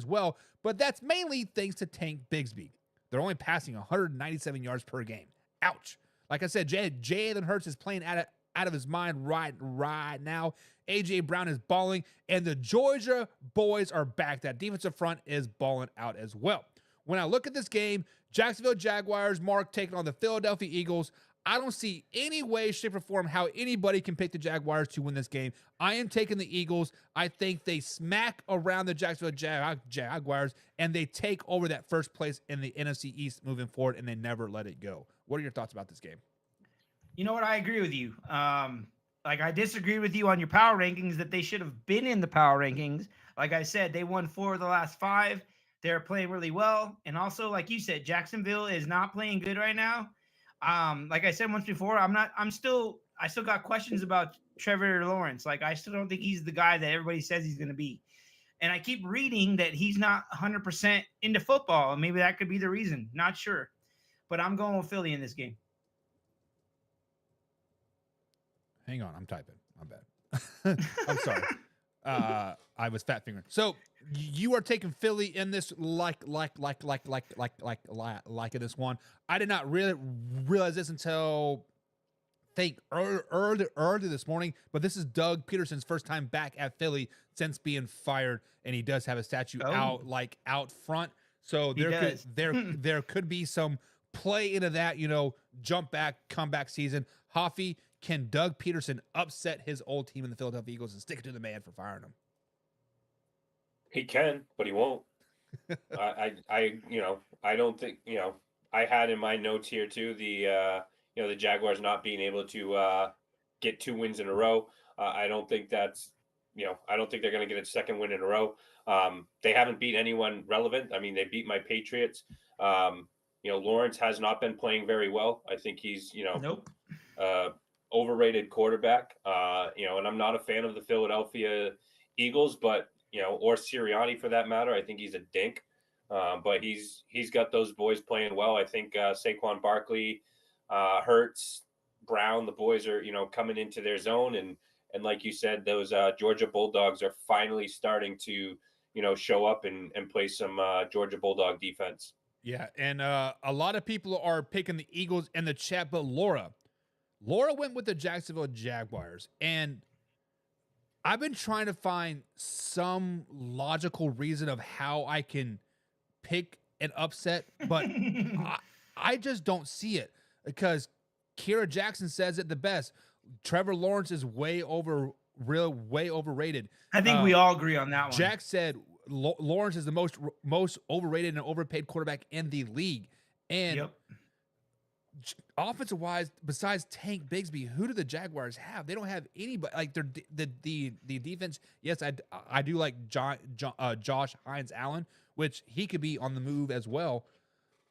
well, but that's mainly thanks to Tank Bigsby. They're only passing 197 yards per game. Ouch. Like I said, Jalen Hurts is playing out of his mind right now. A.J. Brown is balling, and the Georgia boys are back. That defensive front is balling out as well. When I look at this game, Jacksonville Jaguars, Mark, taking on the Philadelphia Eagles, I don't see any way, shape, or form how anybody can pick the Jaguars to win this game. I am taking the Eagles. I think they smack around the Jacksonville Jaguars, and they take over that first place in the NFC East moving forward, and they never let it go. What are your thoughts about this game? You know what? I agree with you. I disagree with you on your power rankings that they should have been in the power rankings. Like I said, they won 4 of the last 5. They're playing really well. And also, like you said, Jacksonville is not playing good right now. Like I said once before, I still got questions about Trevor Lawrence. Like, I still don't think he's the guy that everybody says he's going to be. And I keep reading that he's not 100% into football. And maybe that could be the reason. Not sure. But I'm going with Philly in this game. Hang on, I'm typing. My bad. I'm sorry. I was fat fingering. So you are taking Philly in this like in this one. I did not really realize this until early this morning. But this is Doug Peterson's first time back at Philly since being fired, and he does have a statue out front. So there could be some play into that, jump back, comeback season. Hoffy, can Doug Peterson upset his old team in the Philadelphia Eagles and stick it to the man for firing him? He can, but he won't. I don't think, I had in my notes here too, the Jaguars not being able to get 2 wins in a row. I don't think that's, I don't think they're going to get a second win in a row. They haven't beat anyone relevant. I mean, they beat my Patriots. Lawrence has not been playing very well. I think he's, Nope. Overrated quarterback. And I'm not a fan of the Philadelphia Eagles, but or Sirianni for that matter. I think he's a dink. But he's got those boys playing well. I think Saquon Barkley, Hurts, Brown, the boys are, coming into their zone. And like you said, those Georgia Bulldogs are finally starting to, show up and play some Georgia Bulldog defense. Yeah, and a lot of people are picking the Eagles in the chat, but Laura went with the Jacksonville Jaguars, and I've been trying to find some logical reason of how I can pick an upset, but I just don't see it because Kira Jackson says it the best. Trevor Lawrence is way overrated. I think we all agree on that one. Jack said Lawrence is the most overrated and overpaid quarterback in the league. And offensive wise, besides Tank Bigsby, who do the Jaguars have? They don't have anybody. Like the defense. Yes, I do like Josh Hines Allen, which he could be on the move as well.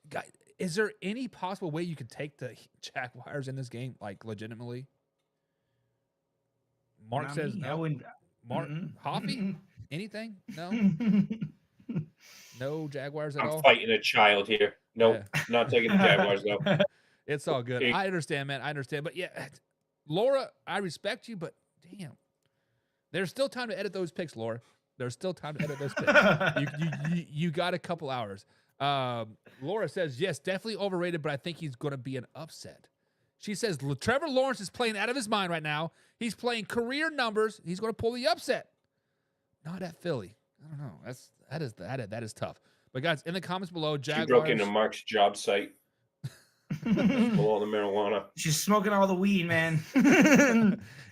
Guy, is there any possible way you could take the Jaguars in this game, like legitimately? Mark Not says me. I no. wouldn't. Mark Mm-mm. Hoffy, anything? No, no Jaguars at I'm all. fighting a child here. Nope, not taking the Jaguars though. It's all good. Hey. I understand, man. I understand. But yeah, Laura, I respect you, but damn. There's still time to edit those picks, Laura. There's still time to edit those picks. You got a couple hours. Laura says, yes, definitely overrated, but I think he's going to be an upset. She says, Trevor Lawrence is playing out of his mind right now. He's playing career numbers. He's going to pull the upset. Not at Philly. I don't know. That is tough. But guys, in the comments below, Jaguars. She broke into Mark's job site. Full all the marijuana. She's smoking all the weed, man.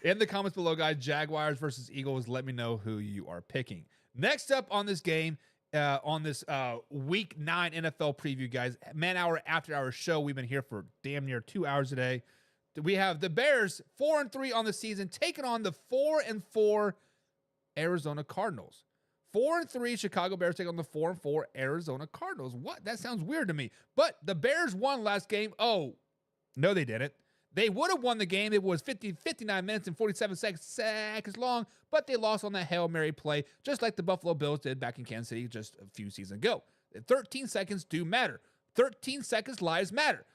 In the comments below, guys, Jaguars versus Eagles. Let me know who you are picking. Next up on this game, on this Week 9 NFL preview, guys, man hour after our show. We've been here for damn near 2 hours a day. We have the Bears 4-3 on the season, taking on the 4-4 Arizona Cardinals. 4-3 Chicago Bears take on the 4-4 Arizona Cardinals. What? That sounds weird to me. But the Bears won last game. Oh, no, they didn't. They would have won the game. It was 59 minutes and 47 seconds long, but they lost on that Hail Mary play, just like the Buffalo Bills did back in Kansas City just a few seasons ago. 13 seconds do matter. 13 seconds lives matter.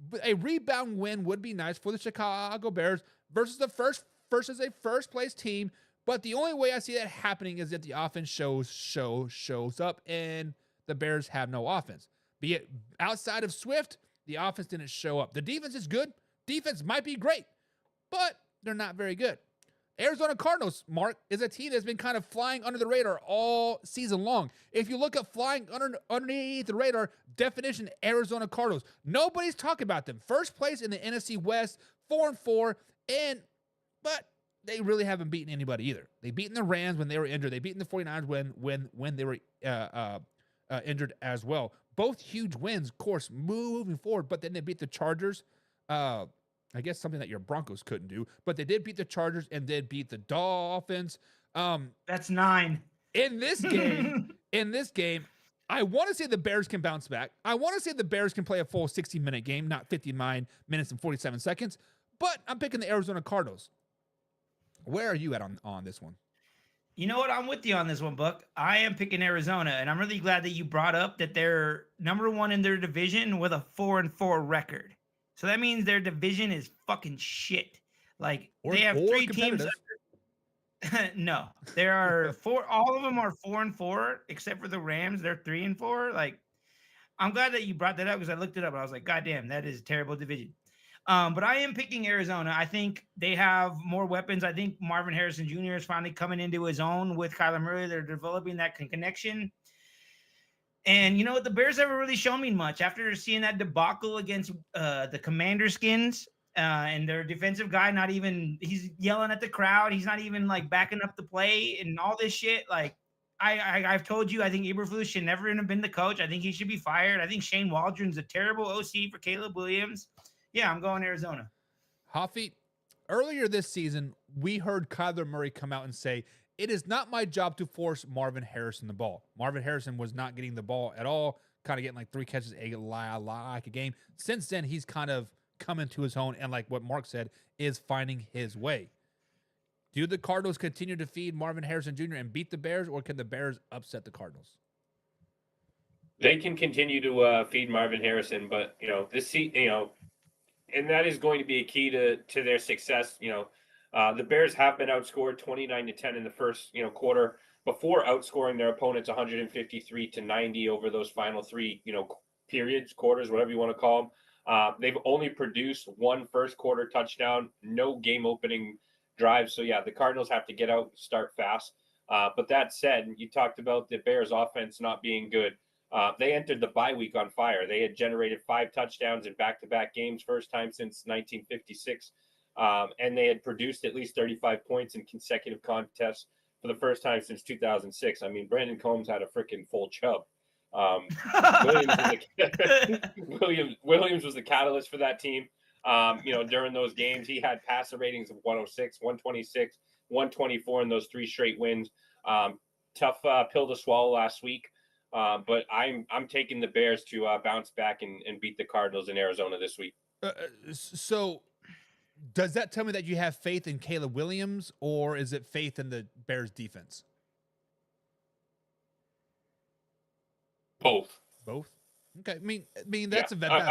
But a rebound win would be nice for the Chicago Bears versus a first place team. But the only way I see that happening is that the offense shows up and the Bears have no offense. Be it outside of Swift, the offense didn't show up. The defense is good. Defense might be great, but they're not very good. Arizona Cardinals, Mark, is a team that's been kind of flying under the radar all season long. If you look at flying underneath the radar, definition, Arizona Cardinals. Nobody's talking about them. First place in the NFC West, 4-4, but they really haven't beaten anybody either. They've beaten the Rams when they were injured. They've beaten the 49ers when they were injured as well. Both huge wins, of course, moving forward, but then they beat the Chargers. I guess something that your Broncos couldn't do, but they did beat the Chargers and did beat the Dolphins. That's 9. In this game, I want to say the Bears can bounce back. I want to say the Bears can play a full 60-minute game, not 59 minutes and 47 seconds, but I'm picking the Arizona Cardinals. Where are you at on this one? You know what? I'm with you on this one, Buck. I am picking Arizona, and I'm really glad that you brought up that they're number 1 in their division with a 4-4 record. So that means their division is fucking shit. Like they have 3 teams. No, there are 4. All of them are 4-4 except for the Rams. They're 3-4. Like, I'm glad that you brought that up because I looked it up and I was like, God damn, that is a terrible division. But I am picking Arizona. I think they have more weapons. I think Marvin Harrison Jr. is finally coming into his own with Kyler Murray. They're developing that connection. And you know what? The Bears haven't really shown me much after seeing that debacle against the Commander Skins and their defensive guy. He's yelling at the crowd. He's not even like backing up the play and all this shit. Like I've told you, I think Eberflus should never have been the coach. I think he should be fired. I think Shane Waldron's a terrible OC for Caleb Williams. Yeah, I'm going Arizona. Hoffy, earlier this season, we heard Kyler Murray come out and say, it is not my job to force Marvin Harrison the ball. Marvin Harrison was not getting the ball at all, kind of getting like 3 catches like a game. Since then, he's kind of come into his own, and like what Mark said, is finding his way. Do the Cardinals continue to feed Marvin Harrison Jr. and beat the Bears, or can the Bears upset the Cardinals? They can continue to feed Marvin Harrison, but and that is going to be a key to their success. The Bears have been outscored 29-10 in the first quarter before outscoring their opponents 153-90 over those final 3 quarters, whatever you want to call them. They've only produced 1 first quarter touchdown, no game opening drive. So yeah, the Cardinals have to get out, start fast. But that said, you talked about the Bears offense not being good. They entered the bye week on fire. They had generated 5 touchdowns in back-to-back games, first time since 1956. And they had produced at least 35 points in consecutive contests for the first time since 2006. I mean, Brandon Combs had a freaking full chub. Williams, Williams was the catalyst for that team. During those games, he had passer ratings of 106, 126, 124 in those 3 straight wins. Tough pill to swallow last week. But I'm taking the Bears to bounce back and beat the Cardinals in Arizona this week. So does that tell me that you have faith in Caleb Williams, or is it faith in the Bears defense? Both. Okay. I mean that's a valid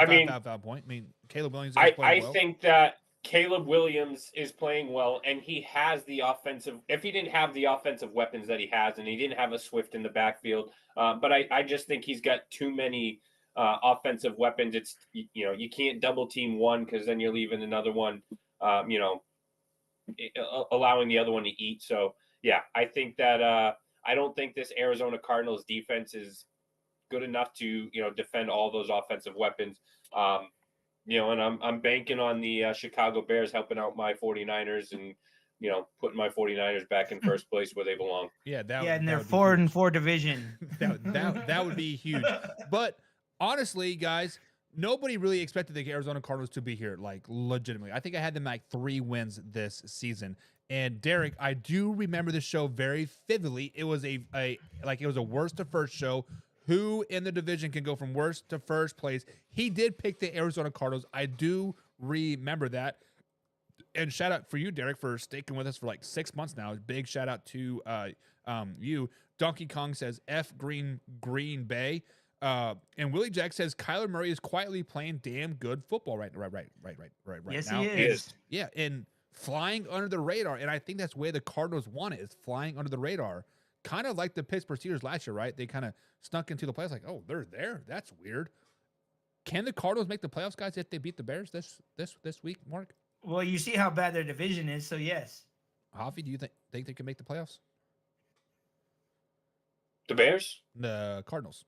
point. I mean, Caleb Williams. I think that Caleb Williams is playing well, and he has the offensive. If he didn't have the offensive weapons that he has, and he didn't have a Swift in the backfield, but I just think he's got too many offensive weapons. It's you can't double team one because then you're leaving another one, allowing the other one to eat. So yeah, I think that I don't think this Arizona Cardinals defense is good enough to defend all those offensive weapons. And I'm banking on the Chicago Bears helping out my 49ers and putting my 49ers back in first place where they belong. Yeah, and they're 4-4 division. that would be huge. But honestly, guys, nobody really expected the Arizona Cardinals to be here, like legitimately. I think I had them like 3 wins this season. And Derek, I do remember the show very vividly. It was it was a worst to first show. Who in the division can go from worst to first place? He did pick the Arizona Cardinals. I do remember that. And shout out for you, Derek, for sticking with us for like 6 months now. Big shout out to you. Donkey Kong says F Green Bay. And Willie Jack says Kyler Murray is quietly playing damn good football right yes, now. He is. Yeah, and flying under the radar. And I think that's the way the Cardinals want it, is flying under the radar. Kind of like the Pittsburgh Steelers last year, right? They kind of snuck into the playoffs like, oh, they're there. That's weird. Can the Cardinals make the playoffs, guys, if they beat the Bears this week, Mark? Well, you see how bad their division is, so yes. Hoffy, do you think they can make the playoffs? The Bears? The Cardinals.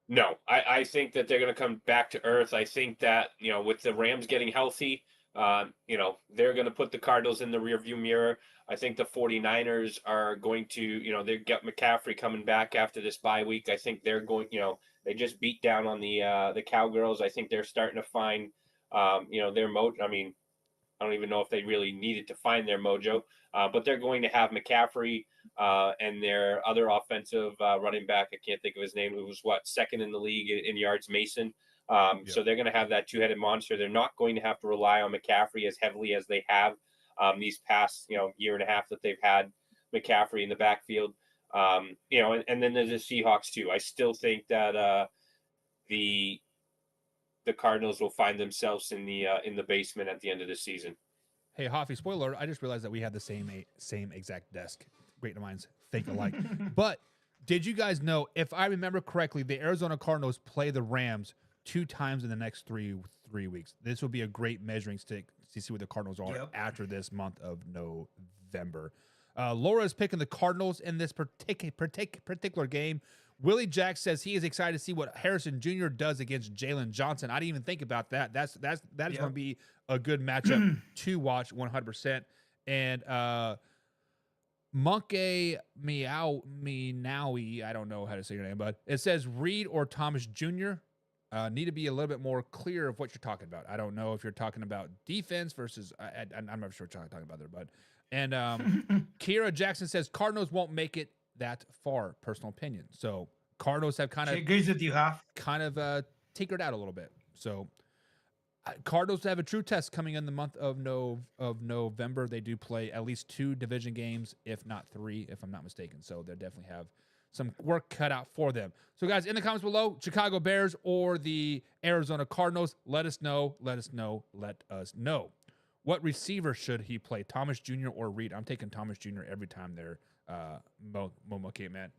No, I think that they're going to come back to earth. I think that, with the Rams getting healthy, they're going to put the Cardinals in the rearview mirror. I think the 49ers are going to, they got McCaffrey coming back after this bye week. I think they're going, they just beat down on the Cowgirls. I think they're starting to find, their mojo. I mean, I don't even know if they really needed to find their mojo, but they're going to have McCaffrey and their other offensive running back. I can't think of his name, who was second in the league in yards, Mason. So they're going to have that 2-headed monster. They're not going to have to rely on McCaffrey as heavily as they have these past, year and a half that they've had McCaffrey in the backfield. And then there's the Seahawks too. I still think that the Cardinals will find themselves in the basement at the end of the season. Hey, Hoffy, spoiler, I just realized that we have the same exact desk. Great minds think alike. But did you guys know, if I remember correctly, the Arizona Cardinals play the Rams 2 times in the next three weeks. This will be a great measuring stick to see where the Cardinals are after this month of November. Laura is picking the Cardinals in this particular game. Willie Jack says he is excited to see what Harrison Jr. does against Jalen Johnson. I didn't even think about that. That is going to be a good matchup to watch 100%. And Monkey Meowie, I don't know how to say your name, but it says Reed or Thomas Jr. Need to be a little bit more clear of what you're talking about. I don't know if you're talking about defense versus I'm not sure what you're talking about there, bud. And Kira Jackson says Cardinals won't make it that far. Personal opinion. So Cardinals have kind of agrees with you, Hoff. Kind of tinkered out a little bit. So Cardinals have a true test coming in the month of November. They do play at least 2 division games, if not 3, if I'm not mistaken. So they definitely have some work cut out for them. So guys, in the comments below, Chicago Bears or the Arizona Cardinals, let us know. What receiver should he play, Thomas Jr. or Reed? I'm taking Thomas Jr. every time they're okay, man.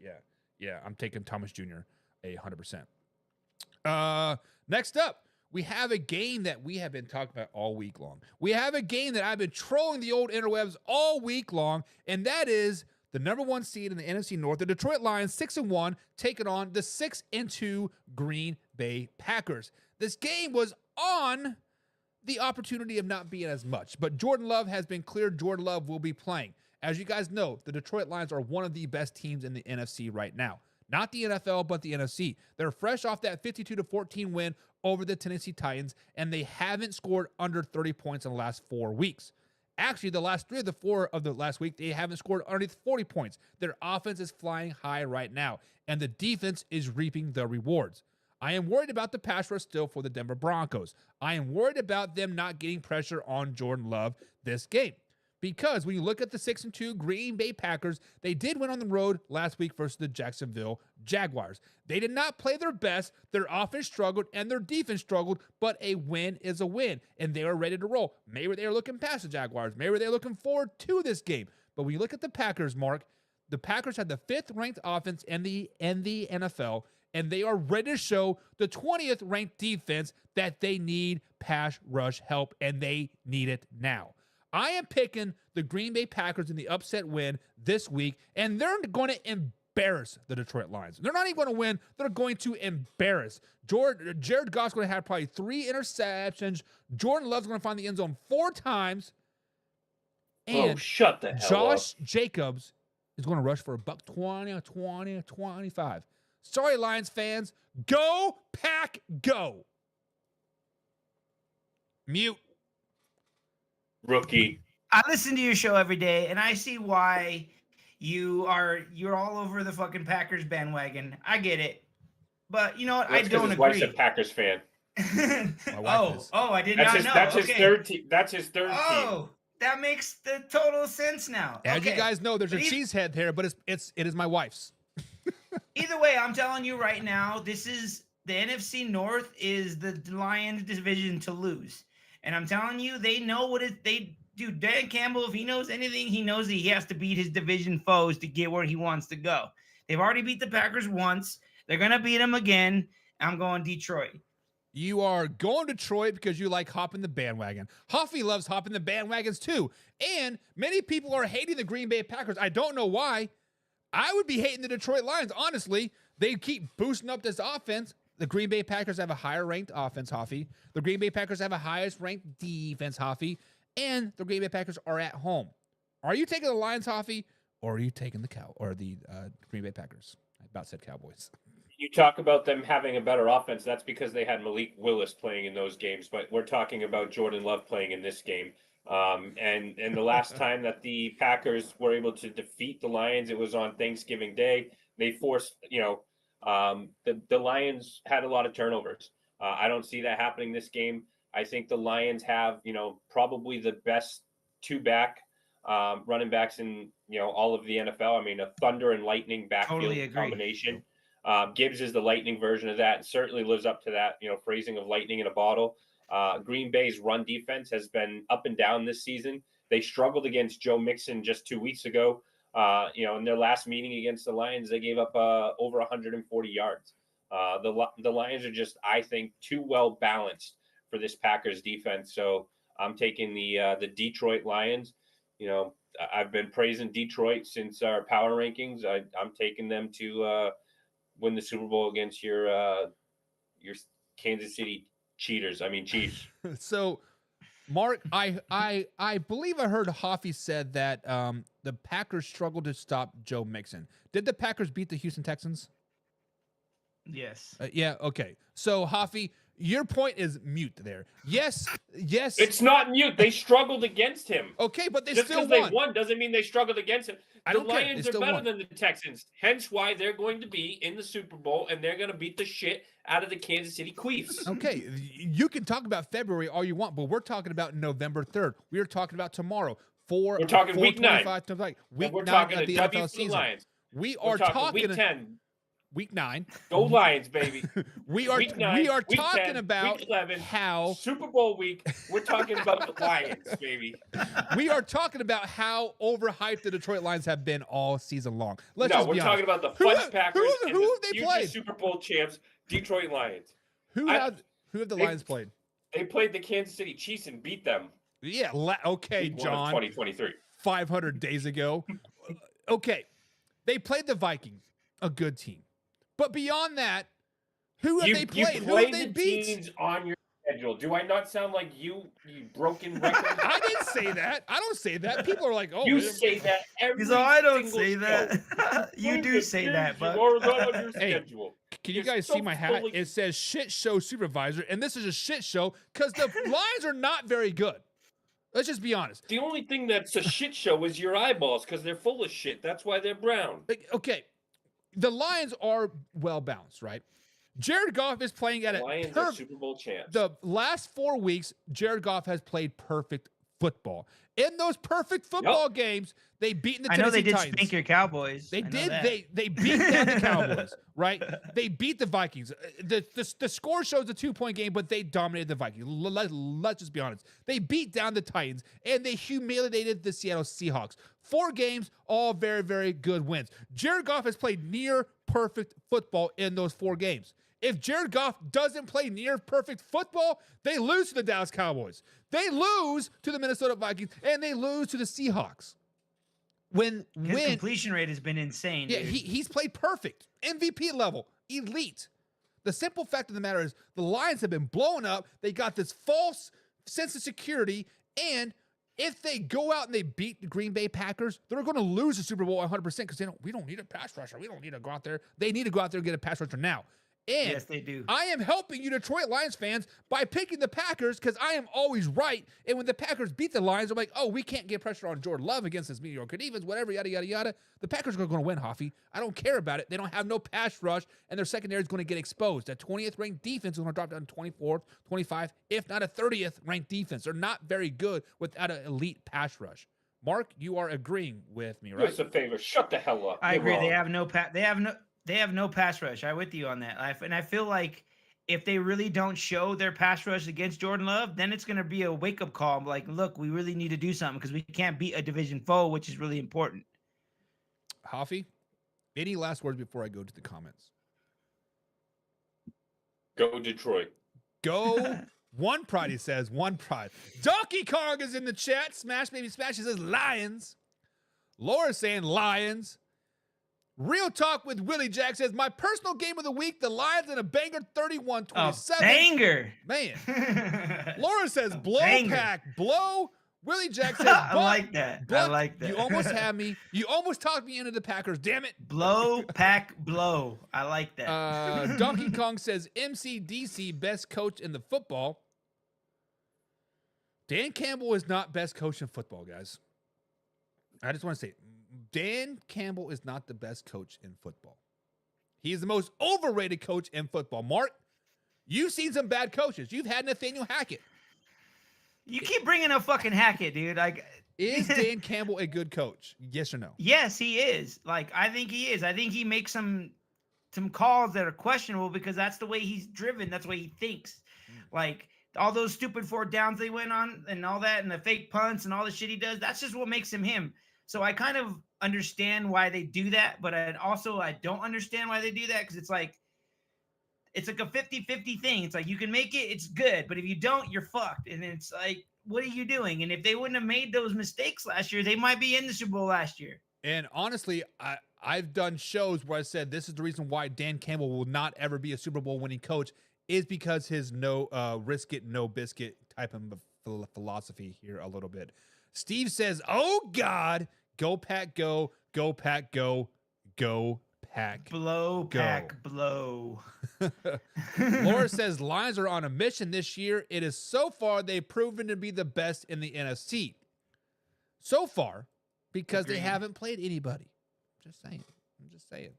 Yeah, I'm taking Thomas Jr. 100%. Next up, we have a game that we have been talking about all week long. We have a game that I've been trolling the old interwebs all week long, and that is the number 1 seed in the NFC North, the Detroit Lions, 6-1, taking on the 6-2 Green Bay Packers. This game was on the opportunity of not being as much, but Jordan Love has been cleared. Jordan Love will be playing. As you guys know, the Detroit Lions are one of the best teams in the NFC right now. Not the NFL, but the NFC. They're fresh off that 52-14 win over the Tennessee Titans, and they haven't scored under 30 points in the last 4 weeks. Actually, the last 3 of the 4 of the last week, they haven't scored underneath 40 points. Their offense is flying high right now, and the defense is reaping the rewards. I am worried about the pass rush still for the Denver Broncos. I am worried about them not getting pressure on Jordan Love this game. Because when you look at the 6-2 Green Bay Packers, they did win on the road last week versus the Jacksonville Jaguars. They did not play their best. Their offense struggled and their defense struggled, but a win is a win, and they are ready to roll. Maybe they are looking past the Jaguars. Maybe they're looking forward to this game. But when you look at the Packers, Mark, the Packers had the 5th ranked offense in the NFL, and they are ready to show the 20th ranked defense that they need pass rush help, and they need it now. I am picking the Green Bay Packers in the upset win this week, and they're going to embarrass the Detroit Lions. They're not even going to win. They're going to embarrass. Jared Goff's going to have probably 3 interceptions. Jordan Love's going to find the end zone 4 times. And shut the hell Josh up. Jacobs is going to rush for $120, 20, 25. Sorry, Lions fans. Go, Pack, go. Mute. Rookie. I listen to your show every day, and I see why you're all over the fucking Packers bandwagon. I get it, but you know what? That's I don't his wife's a agree. Packers fan. I did not know. That's his Okay. third team. That's his third team. Oh, that makes the total sense now. As you Okay. guys know, there's a But cheesehead there, but it is my wife's. Either way, I'm telling you right now, this is the NFC North is the Lions division to lose. And I'm telling you, they know what they do. Dan Campbell, if he knows anything, he knows that he has to beat his division foes to get where he wants to go. They've already beat the Packers once. They're going to beat them again. I'm going Detroit. You are going to Detroit because you like hopping the bandwagon. Huffy loves hopping the bandwagons too. And many people are hating the Green Bay Packers. I don't know why. I would be hating the Detroit Lions, honestly. They keep boosting up this offense. The Green Bay Packers have a higher ranked offense, Huffy. The Green Bay Packers have a highest ranked defense, Huffy. And the Green Bay Packers are at home. Are you taking the Lions, Huffy, or are you taking the Green Bay Packers? I about said Cowboys. You talk about them having a better offense. That's because they had Malik Willis playing in those games. But we're talking about Jordan Love playing in this game. And the last time that the Packers were able to defeat the Lions, it was on Thanksgiving Day. They forced, the Lions had a lot of turnovers. I don't see that happening this game. I think the Lions have, probably the best 2-back running backs in, all of the NFL. I mean, a thunder and lightning backfield Totally agree. combination. Gibbs is the lightning version of that and certainly lives up to that, phrasing of lightning in a bottle. Green Bay's run defense has been up and down this season. They struggled against Joe Mixon just 2 weeks ago. In their last meeting against the Lions, they gave up over 140 yards. The Lions are just, I think, too well balanced for this Packers defense. So I'm taking the Detroit Lions. I've been praising Detroit since our power rankings. I'm taking them to win the Super Bowl against your Kansas City Chiefs. So, Mark, I believe I heard Hoffy said that the Packers struggled to stop Joe Mixon. Did the Packers beat the Houston Texans? Yes. Yeah, okay. So, Hoffy, your point is mute there. Yes. It's not mute. They struggled against him. Okay, but they Just still because won. they won doesn't mean they struggled against him. I The don't care. They Lions are still better won. than the Texans. Hence why they're going to be in the Super Bowl and they're going to beat the shit out of the Kansas City Chiefs. Okay, you can talk about February all you want, but we're talking about November 3rd. We are talking about tomorrow. We're talking week 9. Week We're 9 talking of a the W NFL for the season. Lions. We We're are talking week 10. Week 9. Go Lions, baby. We are Week 9, week talking 10, about week 11, how Super Bowl week. We're talking about the Lions, baby. we are talking about how overhyped the Detroit Lions have been all season long. Let's No, just we're be talking honest. about the Who Fudge have- Packers who and have the they future played? Super Bowl champs, Detroit Lions. Who have the Lions played? They played the Kansas City Chiefs and beat them. Yeah, okay, Week 1 of John. 2023. 500 days ago. Okay, they played the Vikings, a good team. But beyond that, who have they played? Who have they the beat? teams on your schedule. Do I not sound like you broken record? I didn't say that. I don't say that. People are like, oh, You say that every He's all, I don't single say show. that. You do say that, but but you are not on your Hey, schedule. Can you You're guys so see my hat? fully- It says shit show supervisor, and this is a shit show because the Lions are not very good. Let's just be honest. The only thing that's a shit show is your eyeballs because they're full of shit. That's why they're brown. Like, okay, the Lions are well balanced, right? Jared Goff is playing at Lions are Super Bowl champs. the last 4 weeks, Jared Goff has played perfect football. In those perfect football games, they beat the I know Tennessee they did Titans. spank your Cowboys. They I know did. that. They beat down the Cowboys, right? They beat the Vikings. The score shows a 2-point game, but they dominated the Vikings. Let's just be honest. They beat down the Titans and they humiliated the Seattle Seahawks. 4 games, all very, very good wins. Jared Goff has played near perfect football in those 4 games. If Jared Goff doesn't play near perfect football, they lose to the Dallas Cowboys. They lose to the Minnesota Vikings, and they lose to the Seahawks. His completion rate has been insane. Yeah, dude. he's played perfect. MVP level, elite. The simple fact of the matter is the Lions have been blown up. They got this false sense of security, and if they go out and they beat the Green Bay Packers, they're going to lose the Super Bowl 100% because we don't need a pass rusher. We don't need to go out there. They need to go out there and get a pass rusher now. And Yes, they do. I am helping you Detroit Lions fans by picking the Packers because I am always right. And when the Packers beat the Lions, I'm like, oh, we can't get pressure on Jordan Love against this mediocre defense, whatever, yada, yada, yada. The Packers are going to win, Hoffy. I don't care about it. They don't have no pass rush, and their secondary is going to get exposed. That 20th ranked defense is going to drop down to 24th, 25th, if not a 30th ranked defense. They're not very good without an elite pass rush. Mark, you are agreeing with me, Do right? us a favor. Shut the hell up. I You're agree. wrong. They have no pass rush. I'm with you on that. And I feel like if they really don't show their pass rush against Jordan Love, then it's going to be a wake up call. Like, look, we really need to do something because we can't beat a division foe, which is really important. Hoffy, any last words before I go to the comments? Go Detroit. Go One Pride, he says. One Pride. Donkey Kong is in the chat. Smash Baby Smash. He says Lions. Laura's saying Lions. Real Talk with Willie Jack says, my personal game of the week, the Lions in a banger 31-27. Banger. Man. Laura says, blow Banger. pack, blow. Willie Jack says, I Buck, like that. I Buck, like that. You almost had me. You almost talked me into the Packers. Damn it. Blow, pack, blow. I like that. Donkey Kong says, MCDC, best coach in the football. Dan Campbell is not best coach in football, guys. I just want to say, Dan Campbell is not the best coach in football. He is the most overrated coach in football. Mark, you've seen some bad coaches. You've had Nathaniel Hackett. You keep bringing up fucking Hackett, dude. Like, Is Dan Campbell a good coach? Yes or no? yes, he is. Like, I think he is. I think he makes some calls that are questionable because that's the way he's driven. That's the way he thinks. Like, all those stupid 4th downs they went on and all that and the fake punts and all the shit he does, that's just what makes him him. So I kind of understand why they do that, but I don't understand why they do that because it's like a 50-50 thing. It's like you can make it, it's good, but if you don't, you're fucked. And it's like, what are you doing? And if they wouldn't have made those mistakes last year, they might be in the Super Bowl last year. And honestly, I've done shows where I said this is the reason why Dan Campbell will not ever be a Super Bowl winning coach is because his no risk it, no biscuit type of philosophy here a little bit. Steve says, oh God, go Pack, go Pack, go Pack. Blow, Go. pack, blow. Laura says Lions are on a mission this year. It is so far they've proven to be the best in the NFC. So far, because they Agreed. haven't played anybody. Just saying. I'm just saying.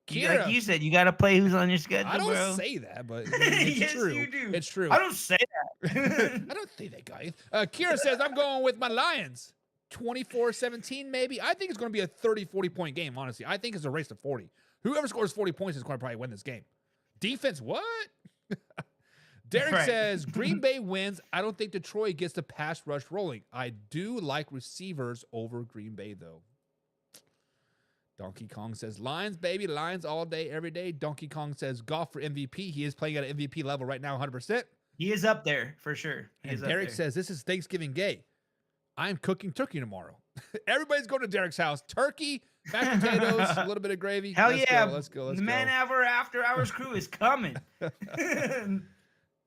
Like Kira, you said, you got to play who's on your schedule, I don't bro. say that, but it's Yes, true. you do. It's true. I don't say that. I don't say that, guys. Kira says, I'm going with my Lions. 24-17, maybe. I think it's going to be a 30-40 point game, honestly. I think it's a race to 40. Whoever scores 40 points is going to probably win this game. Defense, what? Derek Right. says, Green Bay wins. I don't think Detroit gets the pass rush rolling. I do like receivers over Green Bay, though. Donkey Kong says, Lions, baby. Lions all day, every day. Donkey Kong says, Goff for MVP. He is playing at an MVP level right now, 100%. He is up there for sure. He And is up Derek there. says, this is Thanksgiving gay. I'm cooking turkey tomorrow. Everybody's going to Derek's house. Turkey, mashed potatoes, a little bit of gravy. Hell Let's yeah. Go, let's go. Let's the Man go. Hour After Hours crew is coming.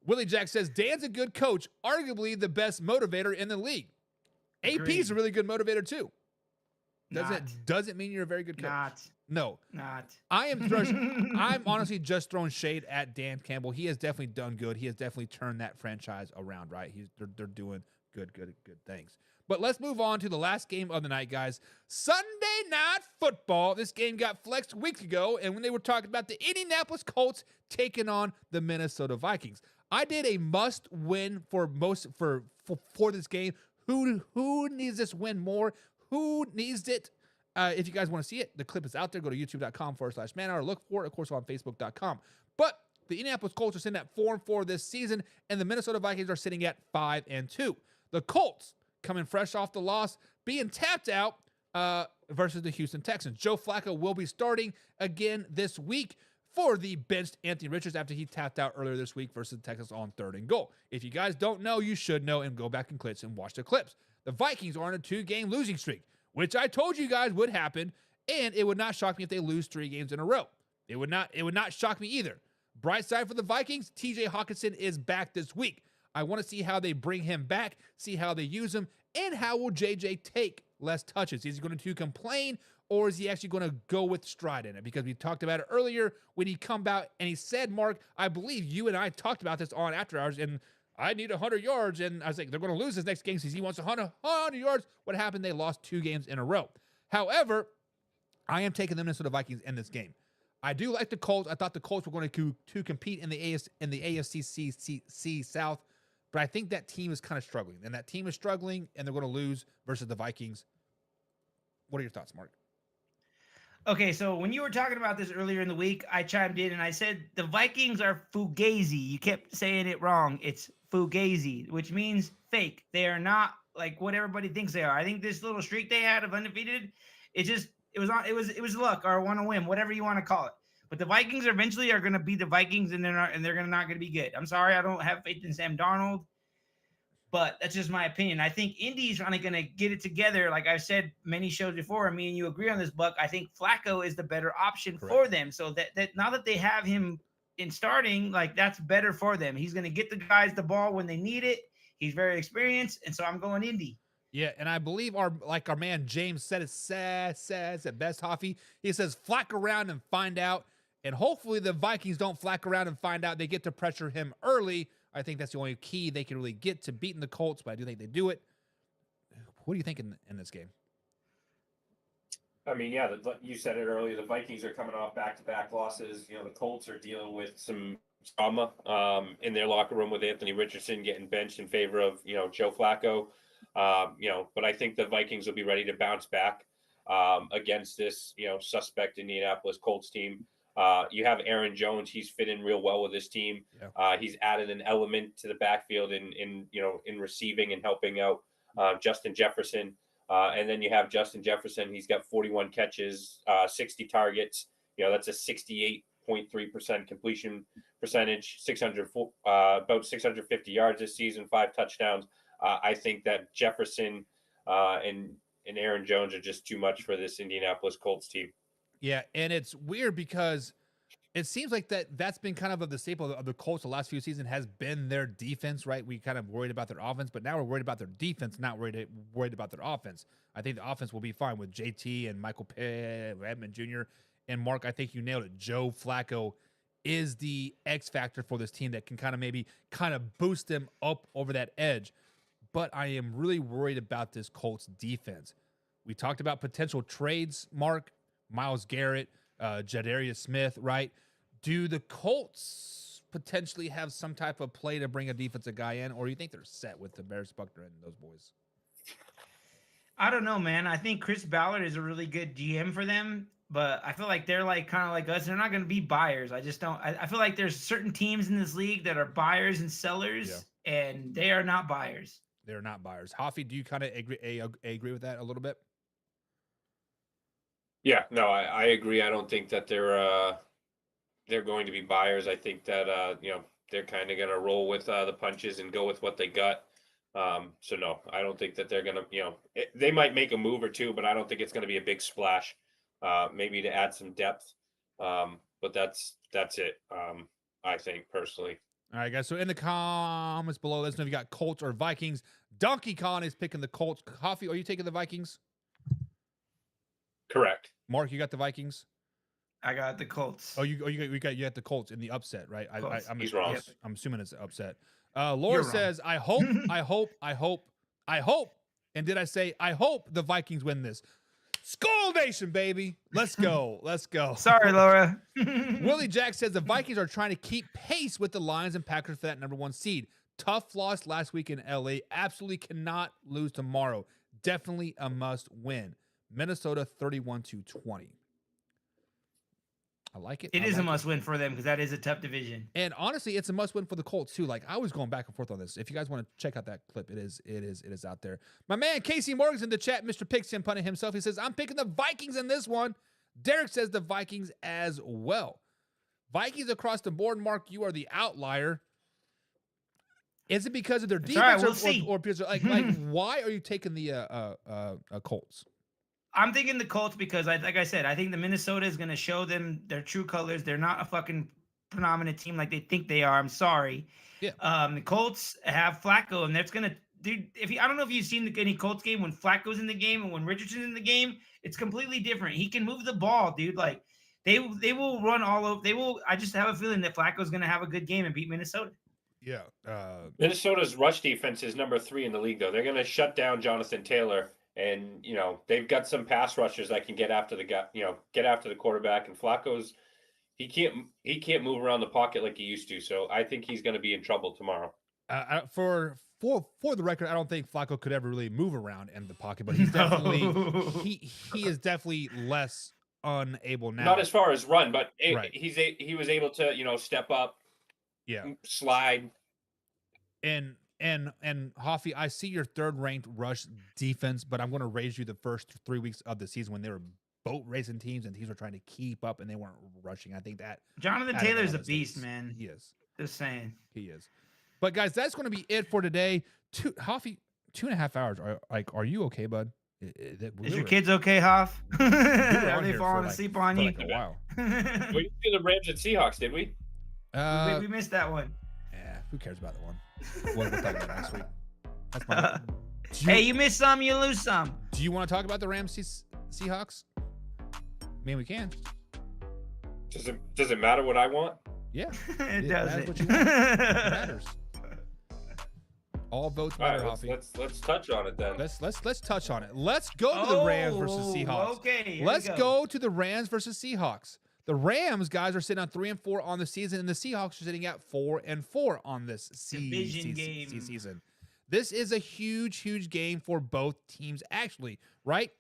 Willie Jack says Dan's a good coach, arguably the best motivator in the league. AP Agreed. is a really good motivator too. Not. Doesn't mean you're a very good coach. Not. No. I'm honestly just throwing shade at Dan Campbell. He has definitely done good. He has definitely turned that franchise around, right? They're doing good things. But let's move on to the last game of the night, guys. Sunday Night Football. This game got flexed weeks ago, and when they were talking about the Indianapolis Colts taking on the Minnesota Vikings. I did a must-win for this game. Who needs this win more? Who needs it? If you guys want to see it, the clip is out there. Go to youtube.com/manhour. Look for it, of course, on facebook.com. But the Indianapolis Colts are sitting at 4-4 this season, and the Minnesota Vikings are sitting at 5-2. The Colts, coming fresh off the loss, being tapped out versus the Houston Texans. Joe Flacco will be starting again this week for the benched Anthony Richards after he tapped out earlier this week versus the Texans on 3rd and goal. If you guys don't know, you should know, and go back and clips and watch the clips. The Vikings are on a 2-game losing streak, which I told you guys would happen, and it would not shock me if they lose 3 games in a row. It would not shock me either. Bright side for the Vikings, TJ Hawkinson is back this week. I want to see how they bring him back, see how they use him, and how will JJ take less touches? Is he going to complain, or is he actually going to go with stride in it? Because we talked about it earlier when he come out and he said, Mark, I believe you and I talked about this on After Hours, and I need 100 yards, and I was like, they're going to lose this next game because he wants 100 yards. What happened? They lost 2 games in a row. However, I am taking the Minnesota Vikings in this game. I do like the Colts. I thought the Colts were going to compete in the AFC South, but I think that team is kind of struggling, and that team is struggling, and they're going to lose versus the Vikings. What are your thoughts, Mark? Okay, so when you were talking about this earlier in the week, I chimed in and I said the Vikings are fugazi. You kept saying it wrong. It's fugazi, which means fake. They are not like what everybody thinks they are. I think this little streak they had of undefeated, it was luck or want to win, whatever you want to call it. But the Vikings eventually are going to be the Vikings, and they're not going to be good. I'm sorry, I don't have faith in Sam Darnold, but that's just my opinion. I think Indy's finally going to get it together. Like I've said many shows before, and me and you agree on this, Buck. I think Flacco is the better option for them. So that now that they have him in starting, like that's better for them. He's going to get the guys the ball when they need it. He's very experienced, and so I'm going Indy. Yeah, and I believe our man James said it says at best, Hoffy. He says flack around and find out, and hopefully the Vikings don't flack around and find out. They get to pressure him early. I think that's the only key they can really get to beating the Colts, but I do think they do it. What do you think in this game? I mean, yeah, you said it earlier. The Vikings are coming off back-to-back losses. You know, the Colts are dealing with some trauma in their locker room with Anthony Richardson getting benched in favor of, Joe Flacco. But I think the Vikings will be ready to bounce back against this, suspect Indianapolis Colts team. You have Aaron Jones. He's fit in real well with this team. Yeah. He's added an element to the backfield in receiving and helping out Justin Jefferson. And then you have Justin Jefferson. He's got 41 catches, 60 targets. That's a 68.3% completion percentage, about 650 yards this season, 5 touchdowns. I think that Jefferson and Aaron Jones are just too much for this Indianapolis Colts team. Yeah, and it's weird because it seems like that's been kind of the staple of the Colts the last few seasons has been their defense, right? We kind of worried about their offense, but now we're worried about their defense, not worried about their offense. I think the offense will be fine with JT and Michael Pittman Jr. And Mark, I think you nailed it. Joe Flacco is the X factor for this team that can kind of boost them up over that edge. But I am really worried about this Colts defense. We talked about potential trades, Mark. Myles Garrett, Jadarius Smith, right? Do the Colts potentially have some type of play to bring a defensive guy in, or do you think they're set with the Darius Buckner and those boys? I don't know, man. I think Chris Ballard is a really good GM for them, but I feel like they're kind of like us. They're not going to be buyers. I just don't. I feel like there's certain teams in this league that are buyers and sellers, and they are not buyers. They're not buyers. Hoffy, do you kind of agree with that a little bit? Yeah, no, I agree. I don't think that they're going to be buyers. I think that they're kind of going to roll with the punches and go with what they got. So no, I don't think that they're going to. They might make a move or two, but I don't think it's going to be a big splash. Maybe to add some depth, but that's it. I think personally. All right, guys. So in the comments below, let us know if you got Colts or Vikings. Donkey Kong is picking the Colts. Coffee, are you taking the Vikings? Correct. Mark, you got the Vikings? I got the Colts. Oh, you got the Colts in the upset, right? Colts. He's wrong. I'm assuming it's the upset. Laura says, I hope, and did I say I hope the Vikings win this? Skull Nation, baby. Let's go. Let's go. Sorry, Laura. Willie Jack says the Vikings are trying to keep pace with the Lions and Packers for that number 1 seed. Tough loss last week in LA. Absolutely cannot lose tomorrow. Definitely a must win. Minnesota 31-20. I like it. It is a must win for them because that is a tough division. And honestly, it's a must win for the Colts too. Like I was going back and forth on this. If you guys want to check out that clip, it is out there. My man Casey Morgan's in the chat. Mr. Pigskin punting himself. He says, I'm picking the Vikings in this one. Derek says the Vikings as well. Vikings across the board. Mark, you are the outlier. Is it because of their defense, or because like why are you taking the Colts? I'm thinking the Colts because, like I said, I think the Minnesota is going to show them their true colors. They're not a fucking predominant team like they think they are. I'm sorry. Yeah. The Colts have Flacco, and that's going to, dude. I don't know if you've seen any Colts game when Flacco's in the game and when Richardson's in the game, it's completely different. He can move the ball, dude. Like they will run all over. They will. I just have a feeling that Flacco's going to have a good game and beat Minnesota. Yeah. Minnesota's rush defense is number 3 in the league, though. They're going to shut down Jonathan Taylor. And, they've got some pass rushers that can get after the quarterback. And Flacco's, he can't move around the pocket like he used to. So I think he's going to be in trouble tomorrow. For the record, I don't think Flacco could ever really move around in the pocket, but he's definitely he is definitely less unable now. Not as far as run, but right. he was able to step up, slide. And Hoffy, I see your 3rd ranked rush defense, but I'm going to raise you the first 3 weeks of the season when they were boat racing teams and teams were trying to keep up and they weren't rushing. I think that Jonathan Taylor's a beast, man. He is. Just saying. He is. But guys, that's going to be it for today. Hoffy, 2.5 hours. Are you okay, bud? Is your kids okay, Hoff? Are they falling asleep on you? For a while. We didn't do the Rams and Seahawks, did we? We missed that one. Yeah, who cares about that one? We'll talk about next week. That's my hey, you miss some, you lose some. Do you want to talk about the Rams Seahawks? I mean, we can. Does it matter what I want? Yeah, it does. What you want. It matters. All votes matter, right, let's touch on it then. Let's touch on it. Let's go to the Rams versus Seahawks. Okay. Let's go to the Rams versus Seahawks. The Rams guys are sitting on 3-4 on the season, and the Seahawks are sitting at 4-4 on this season. This is a huge game for both teams, actually, right?